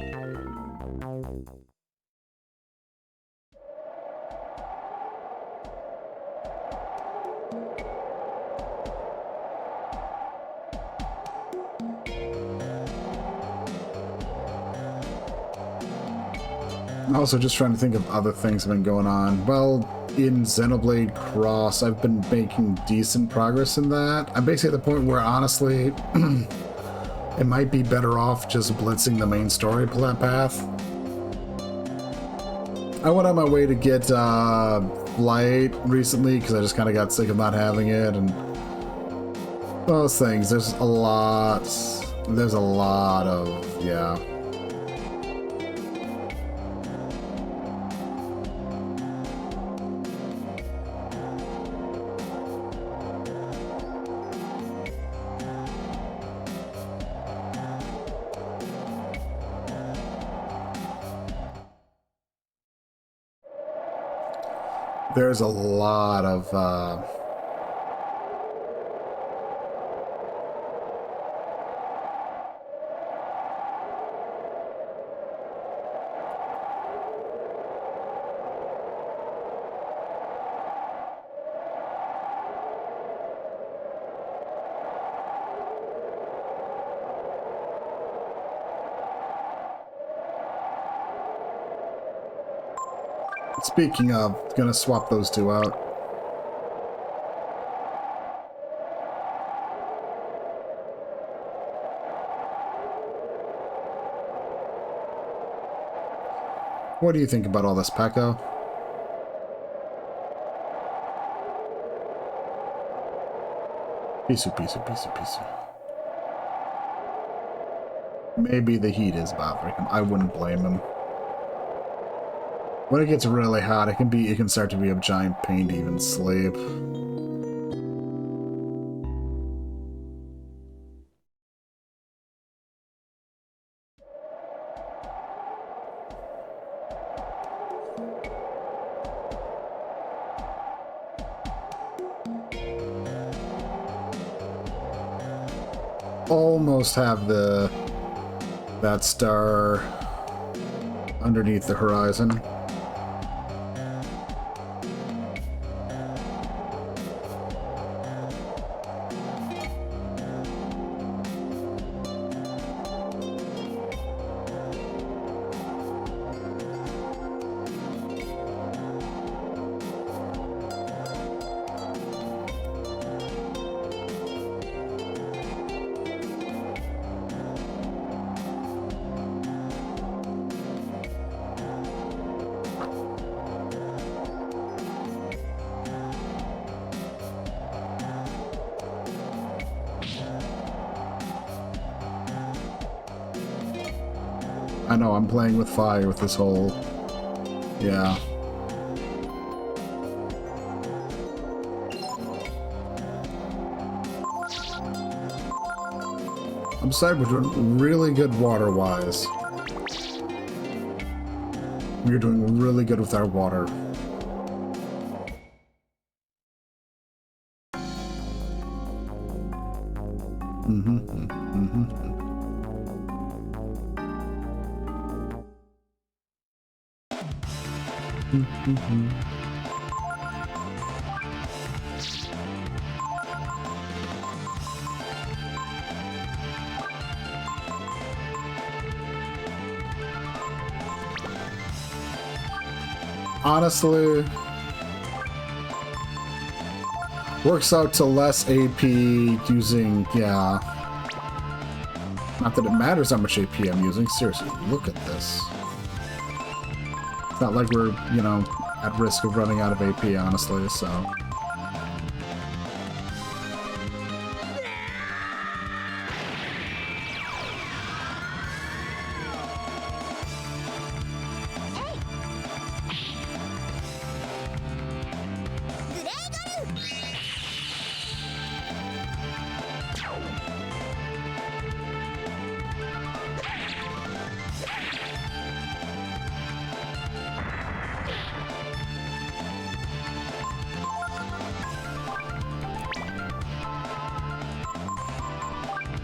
Also just trying to think of other things that have been going on. Well, in Xenoblade Cross, I've been making decent progress in that. I'm basically at the point where, honestly, it might be better off just blitzing the main story path. I went on my way to get Light recently because I just kind of got sick of not having it, and those things. There's a lot of, yeah. There's a lot of speaking of, gonna swap those two out. What do you think about all this, Paco? Pisu. Maybe the heat is bothering him. I wouldn't blame him. When it gets really hot, it can start to be a giant pain to even sleep. Almost have that star underneath the horizon. I know, I'm playing with fire with this whole... Yeah. I'm sorry, we're doing really good water-wise. We're doing really good with our water. Honestly, works out to less AP using, yeah. Not that it matters how much AP I'm using. Seriously, look at this. It's not like we're, you know, at risk of running out of AP, honestly, so...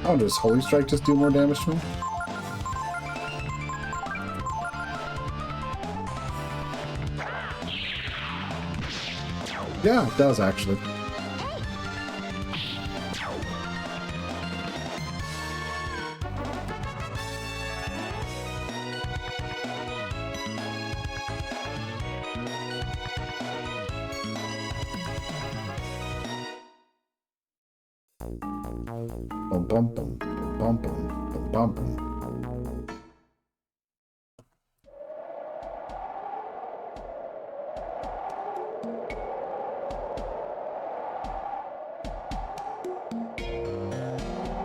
Oh, does Holy Strike just do more damage to him? Yeah, it does actually. bum bum bum bum bum bum bum.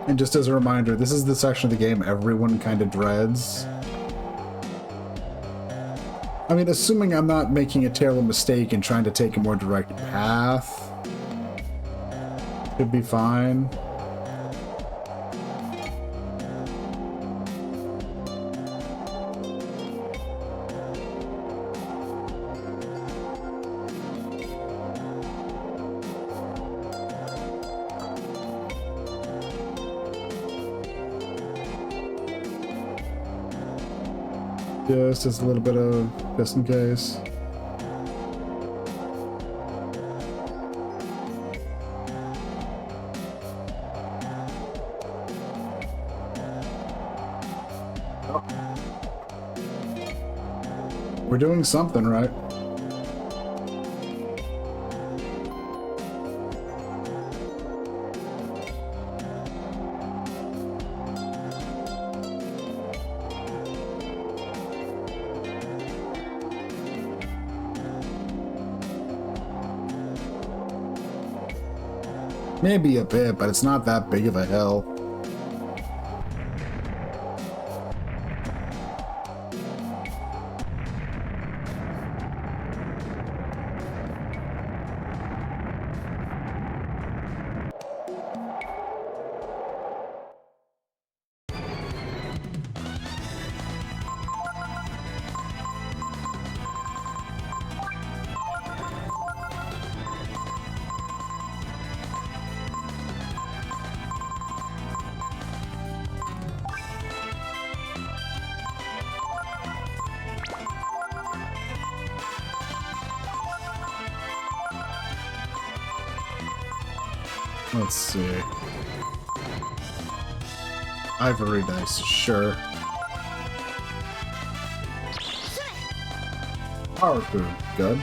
And just as a reminder, this is the section of the game everyone kind of dreads. I mean, assuming I'm not making a terrible mistake and trying to take a more direct path, should be fine. Just as a little bit of, just in case. Oh. We're doing something right. Maybe a bit, but it's not that big of a hill. Let's see. Ivory dice, sure. Power food, good.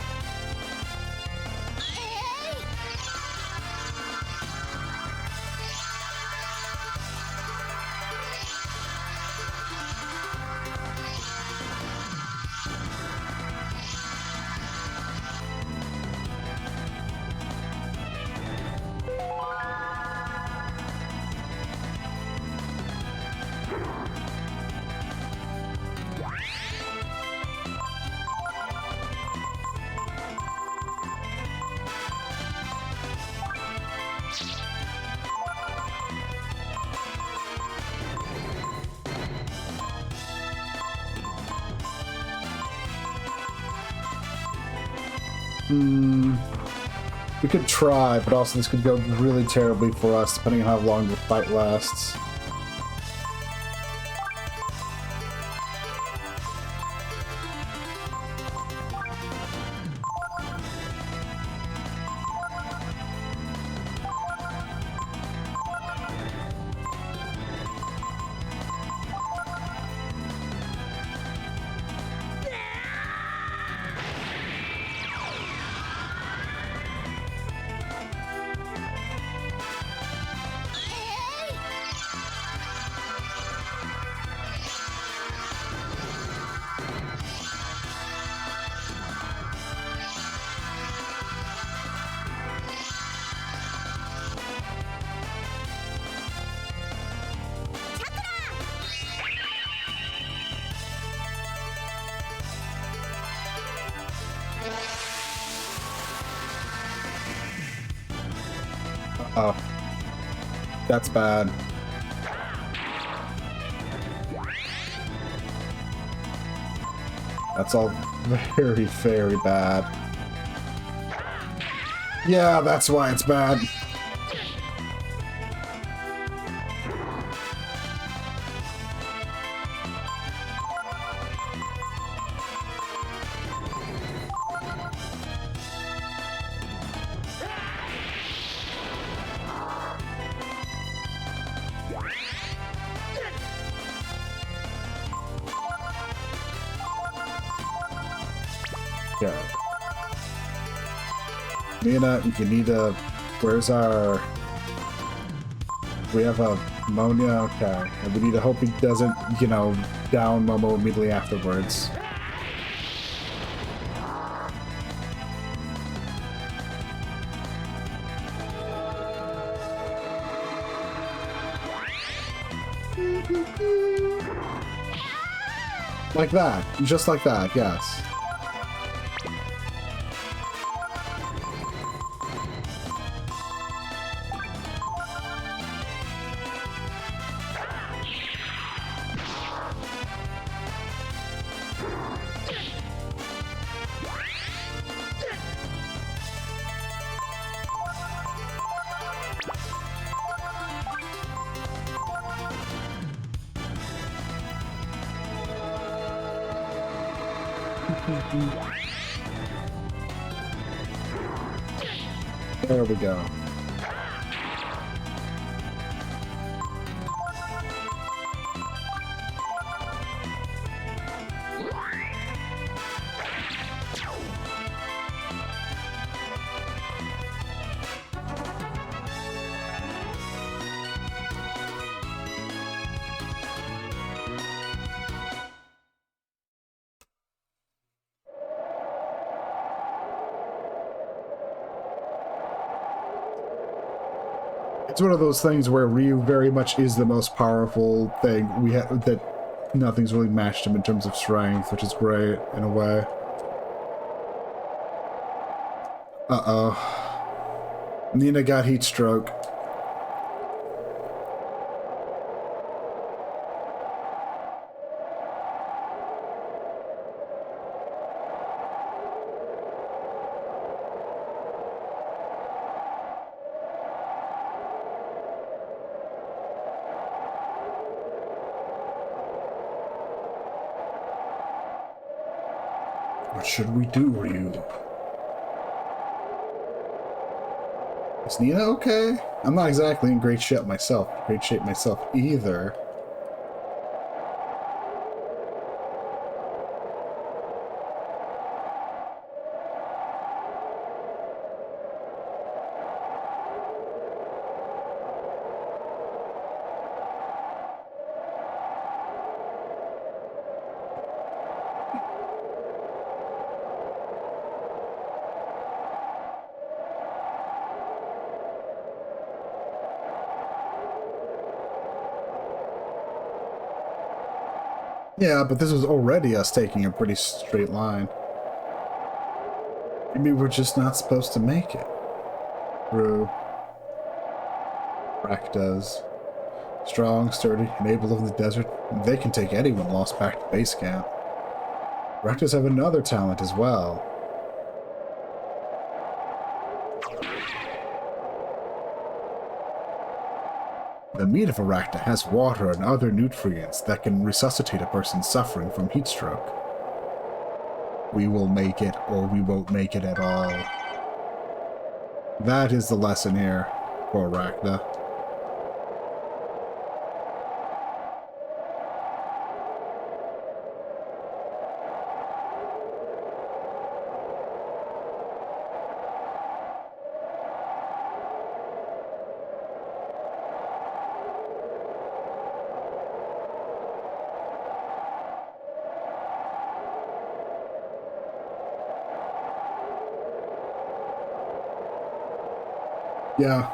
We could try, but also this could go really terribly for us, depending on how long the fight lasts. Oh. That's bad. That's all very, very bad. Yeah, that's why it's bad. Yeah. Nina, you need a... Where's our... We have a Ammonia, okay. And we need to hope he doesn't, you know, down Momo immediately afterwards. Like that. Just like that, yes. There we go. It's one of those things where Ryu very much is the most powerful thing we have, that nothing's really matched him in terms of strength, which is great in a way. Uh-oh. Nina got heat stroke. What should we do, Ryu? Is Nina okay? I'm not exactly in great shape myself either. Yeah, but this was already us taking a pretty straight line. Maybe we're just not supposed to make it. True. Rack does. Strong, sturdy, and able in the desert, they can take anyone lost back to base camp. Rack does have another talent as well. The meat of a Rakta has water and other nutrients that can resuscitate a person suffering from heat stroke. We will make it, or we won't make it at all. That is the lesson here for Rakta. Yeah.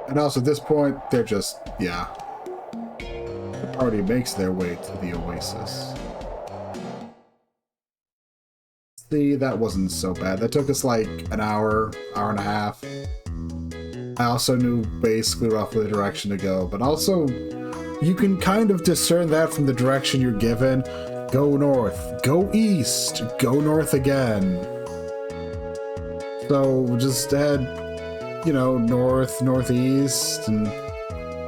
And also at this point, they're just, yeah. The party makes their way to the oasis. See, that wasn't so bad. That took us like an hour, hour and a half. I also knew basically roughly the direction to go, but also you can kind of discern that from the direction you're given. Go north, go east, go north again. So just head, you know, north, northeast, and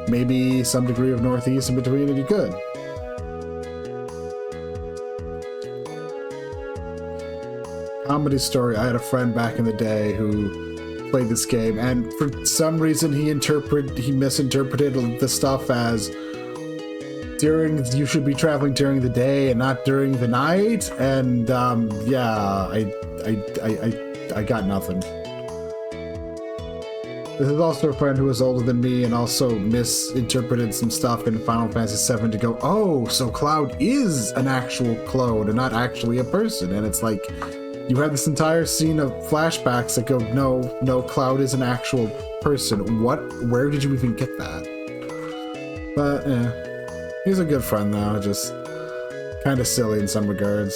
maybe some degree of northeast in between, and you're good. Comedy story. I had a friend back in the day who played this game, and for some reason he misinterpreted the stuff as you should be traveling during the day and not during the night. And yeah, I got nothing. This is also a friend who is older than me and also misinterpreted some stuff in Final Fantasy VII to go, oh, so Cloud is an actual clone and not actually a person. And it's like, you had this entire scene of flashbacks that go, no, Cloud is an actual person. Where did you even get that? But, yeah. He's a good friend, though, just kind of silly in some regards.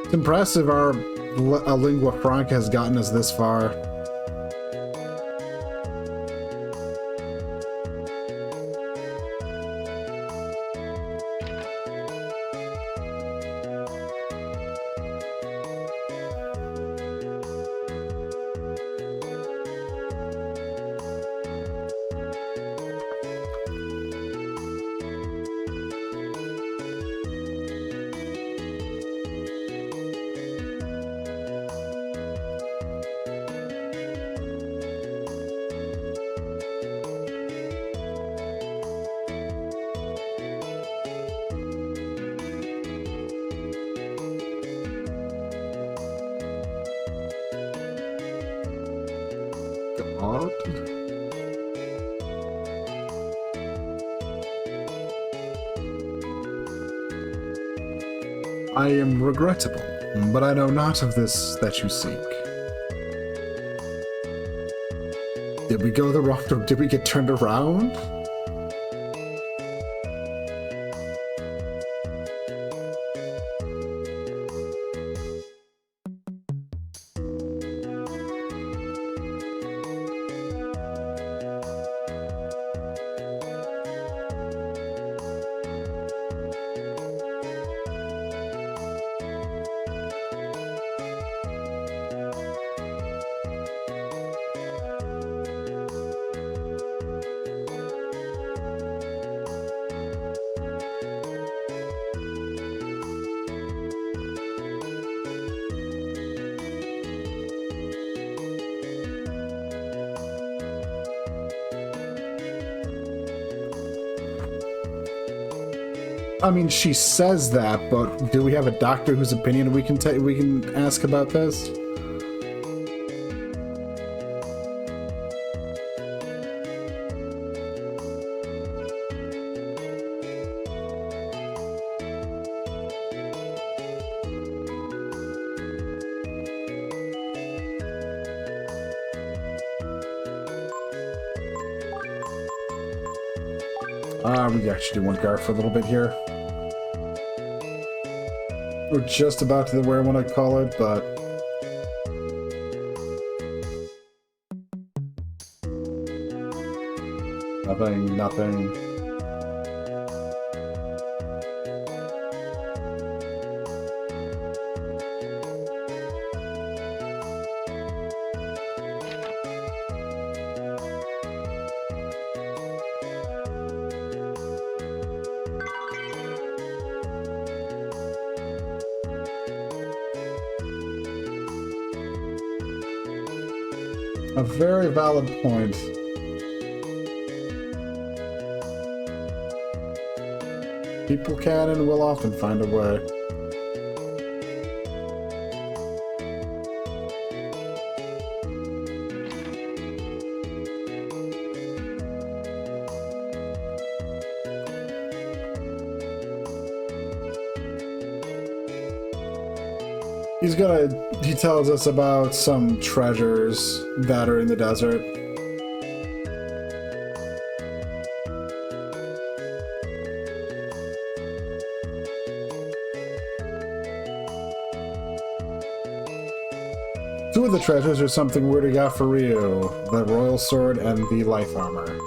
It's impressive our lingua franca has gotten us this far. God. I am regrettable, but I know not of this that you seek. Did we go the wrong way? Did we get turned around? I mean, she says that, but do we have a doctor whose opinion we can ask about this? We actually want Garf for a little bit here. We're just about to where I want to call it, but... Nothing. A very valid point. People can and will often find a way. He tells us about some treasures that are in the desert. Two of the treasures are something we already got for Ryu, the Royal Sword and the Life Armor.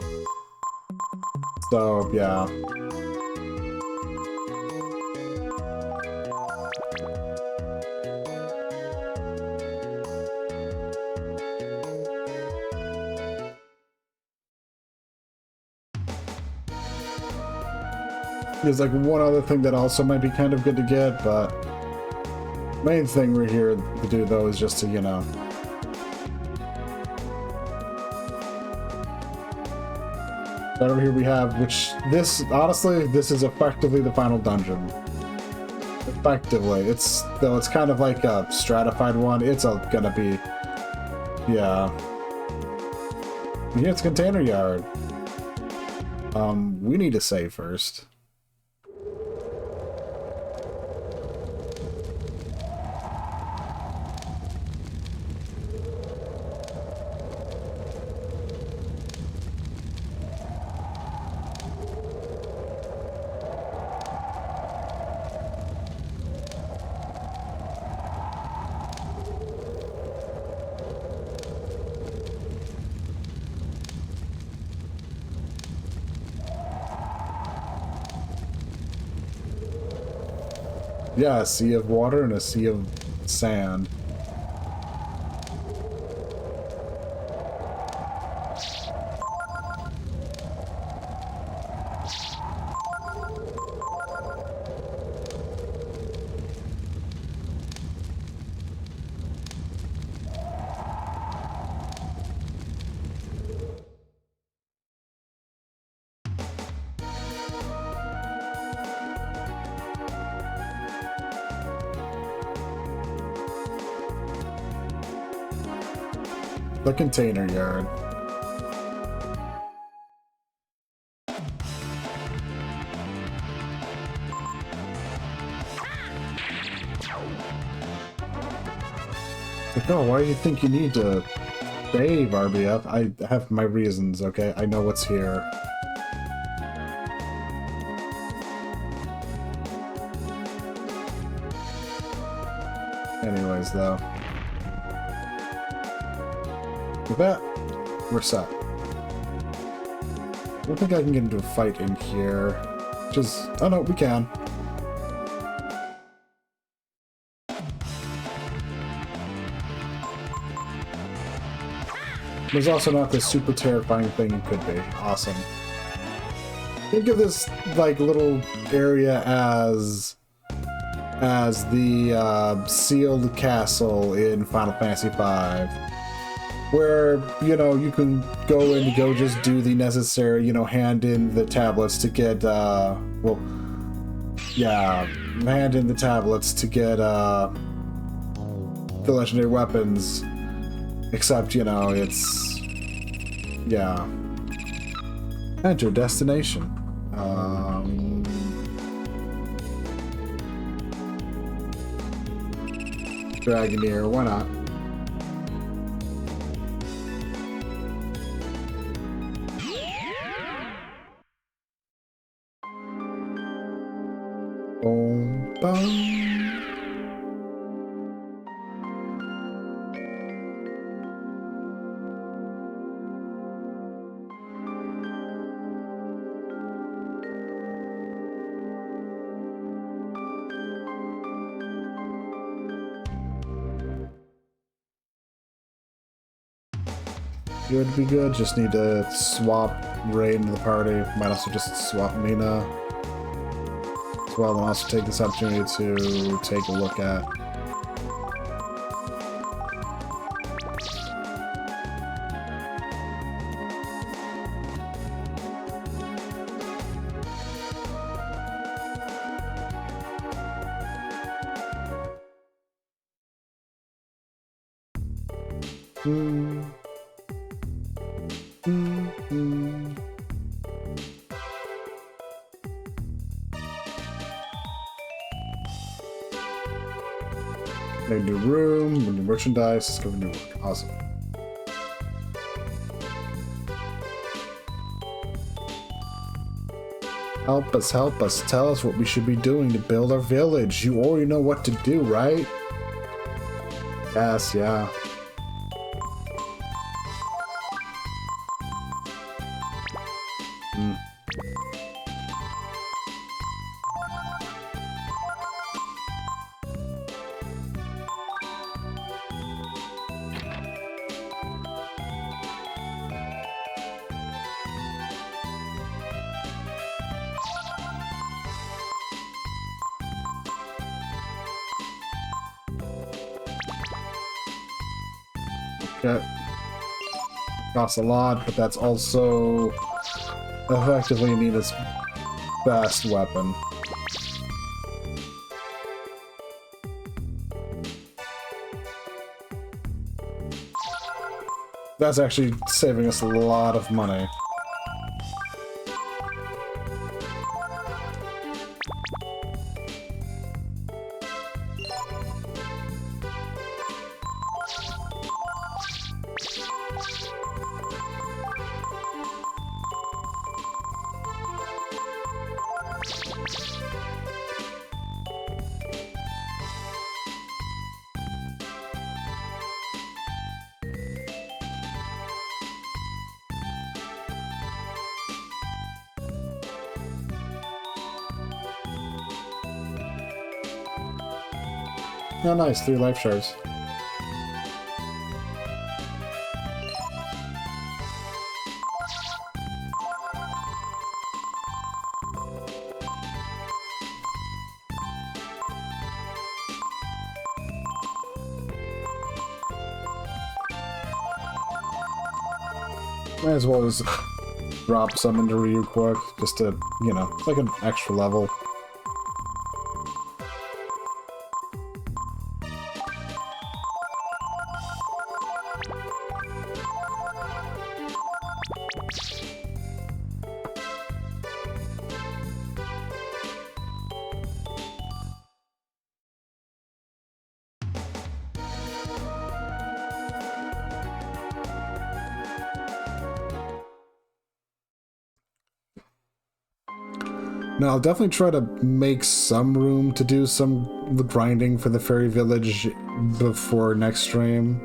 So, yeah. There's like one other thing that also might be kind of good to get, but main thing we're here to do though is just to, you know, right over here we have, which this, honestly, this is effectively the final dungeon. Effectively. It's, though it's kind of like a stratified one, it's gonna be, yeah. Here it's Container Yard. We need to save first. Yeah, a sea of water and a sea of sand. The Container Yard. Like, oh, why do you think you need to save, RBF? I have my reasons, okay? I know what's here. Anyways, though. With that, we're set. I don't think I can get into a fight in here. Which is... oh no, we can. There's also not this super terrifying thing it could be. Awesome. Think of this, like, little area as the sealed castle in Final Fantasy V. Where, you know, you can go in to go just do the necessary, you know, hand in the tablets to get, well, yeah, hand in the tablets to get, the legendary weapons. Except, you know, it's, yeah. Enter destination. Dragoneer, why not? Boom, boom. Good to be good, just need to swap Ray into the party. Might also just swap Mina as well, and also take this opportunity to take a look at a new room, new merchandise, discover new work. Awesome. Help us, tell us what we should be doing to build our village. You already know what to do, right? Yes, yeah. Okay. Costs a lot, but that's also effectively Nina's best weapon. That's actually saving us a lot of money. Oh, nice. 3 life shards. Might as well just drop some into Ryu quick, just to, you know, it's like an extra level. Now, I'll definitely try to make some room to do some grinding for the Fairy Village before next stream.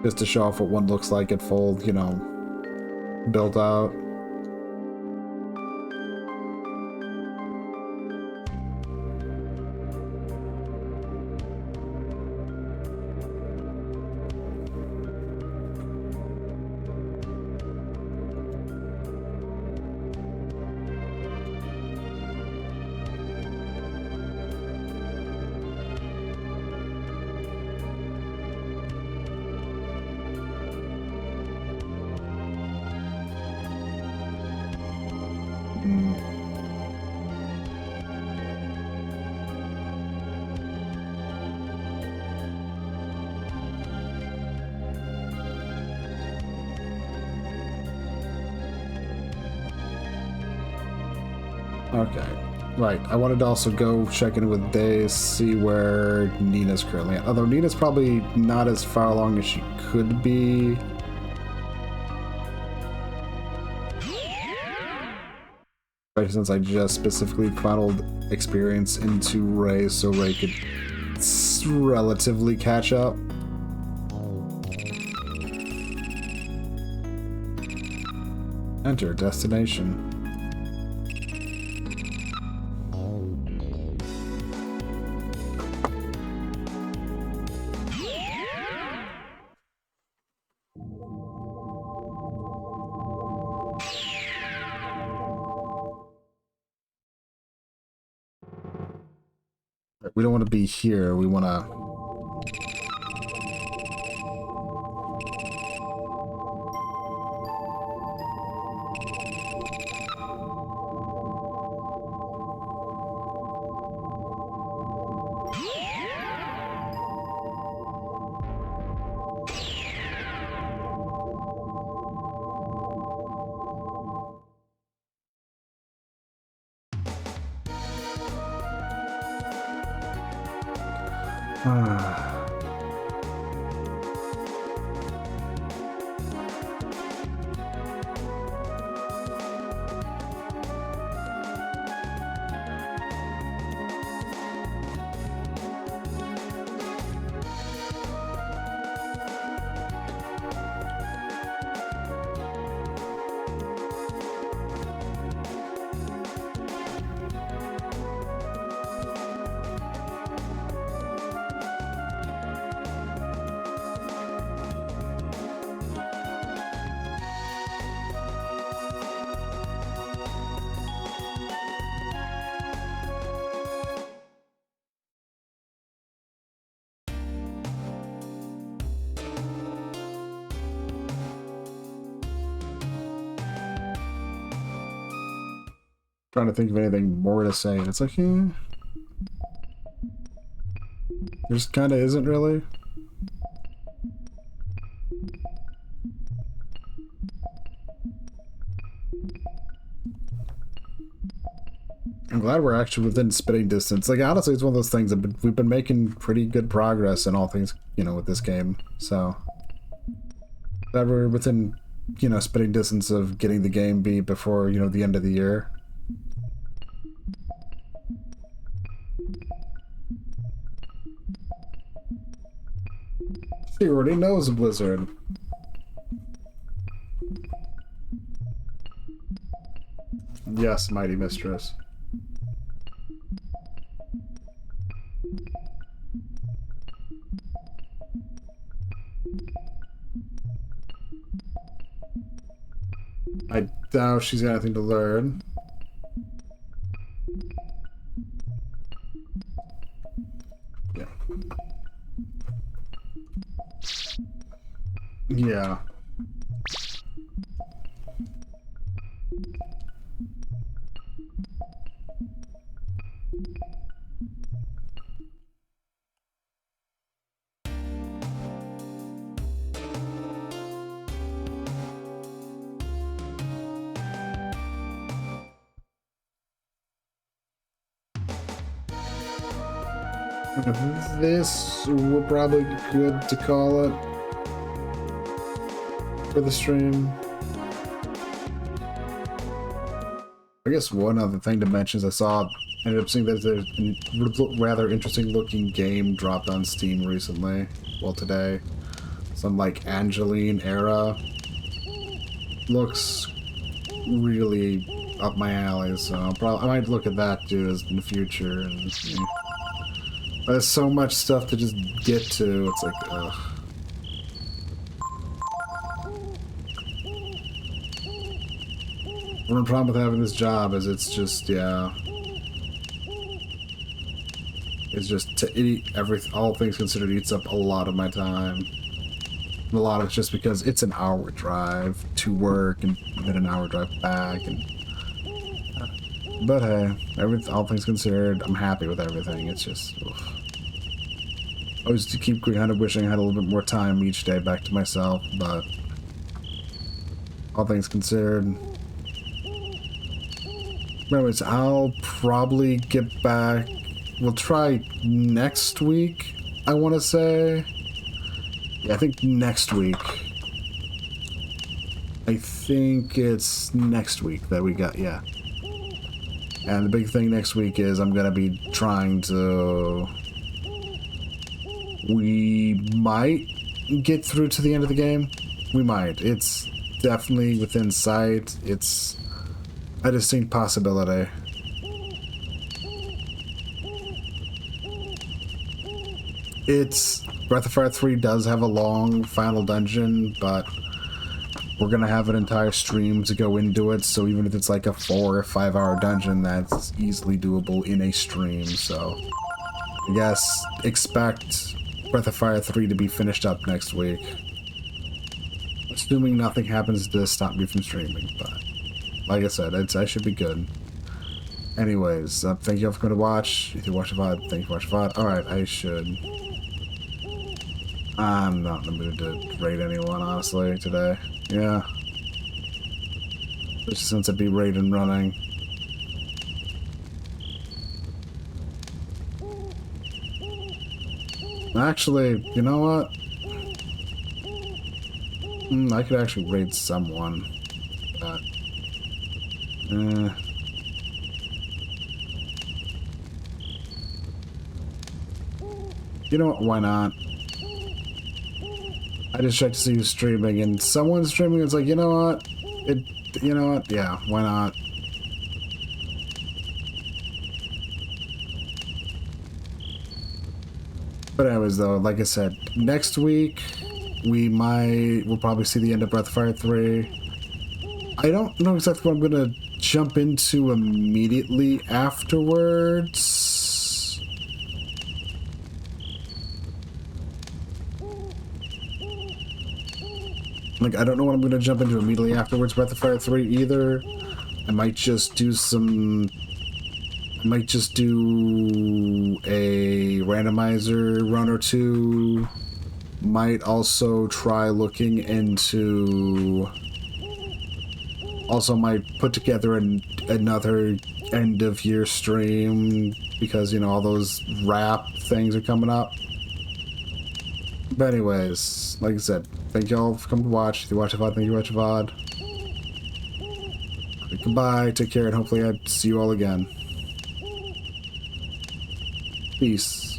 Just to show off what one looks like at full, you know, built out. Okay, right. I wanted to also go check in with Days, see where Nina's currently at. Although Nina's probably not as far along as she could be. Right, since I just specifically funneled experience into Ray so Ray could relatively catch up. Enter destination. We don't want to be here. We want to... Trying to think of anything more to say. It's like, there just kind of isn't really. I'm glad we're actually within spitting distance. Like, honestly, it's one of those things that we've been making pretty good progress in all things, you know, with this game. So, that we're within, you know, spitting distance of getting the game beat before, you know, the end of the year. She already knows Blizzard. Yes, mighty mistress. I doubt she's got anything to learn. Yeah. Yeah. This, we're probably good to call it for the stream. I guess one other thing to mention is ended up seeing that there's a rather interesting looking game dropped on Steam recently. Well, today. Some like Angeline era. Looks really up my alley, so I might look at that too in the future. And, you know. There's so much stuff to just get to, it's like, ugh. One problem with having this job is it's just, yeah. It's just to eat all things considered eats up a lot of my time. And a lot of it's just because it's an hour drive to work and then an hour drive back. And but hey, all things considered, I'm happy with everything. It's just, oof. I always keep kind of wishing I had a little bit more time each day back to myself, but all things considered. Anyways, I'll probably get back. We'll try next week, I want to say. Yeah, I think next week. I think it's next week that we got, yeah. And the big thing next week is I'm going to be trying to... We might get through to the end of the game. We might. It's definitely within sight. It's a distinct possibility. Breath of Fire 3 does have a long final dungeon, but we're gonna have an entire stream to go into it, so even if it's like a 4 or 5 hour dungeon, that's easily doable in a stream, so I guess expect Breath of Fire 3 to be finished up next week. Assuming nothing happens to stop me from streaming, but like I said, I should be good. Anyways, thank you all for coming to watch. If you watch the VOD, thank you for watching the VOD. Alright, I should. I'm not in the mood to raid anyone, honestly, today. Yeah. Especially since I'd be raid and running. Actually, you know what? I could actually raid someone. But... You know what? Why not? I just checked to see who's streaming, and someone's streaming. It's like, you know what? You know what? Yeah, why not? But anyways, though, like I said, next week we'll probably see the end of Breath of Fire 3. I don't know exactly what I'm gonna jump into immediately afterwards. Like, I don't know what I'm going to jump into immediately afterwards Breath of Fire 3 either. I might just do some... I might just do a randomizer run or two. Might also try looking into... Also might put together another end of year stream because, you know, all those rap things are coming up. But anyways, like I said, thank y'all for coming to watch. If you watch a VOD, thank you for watching VOD. Goodbye, take care, and hopefully I see you all again. Peace.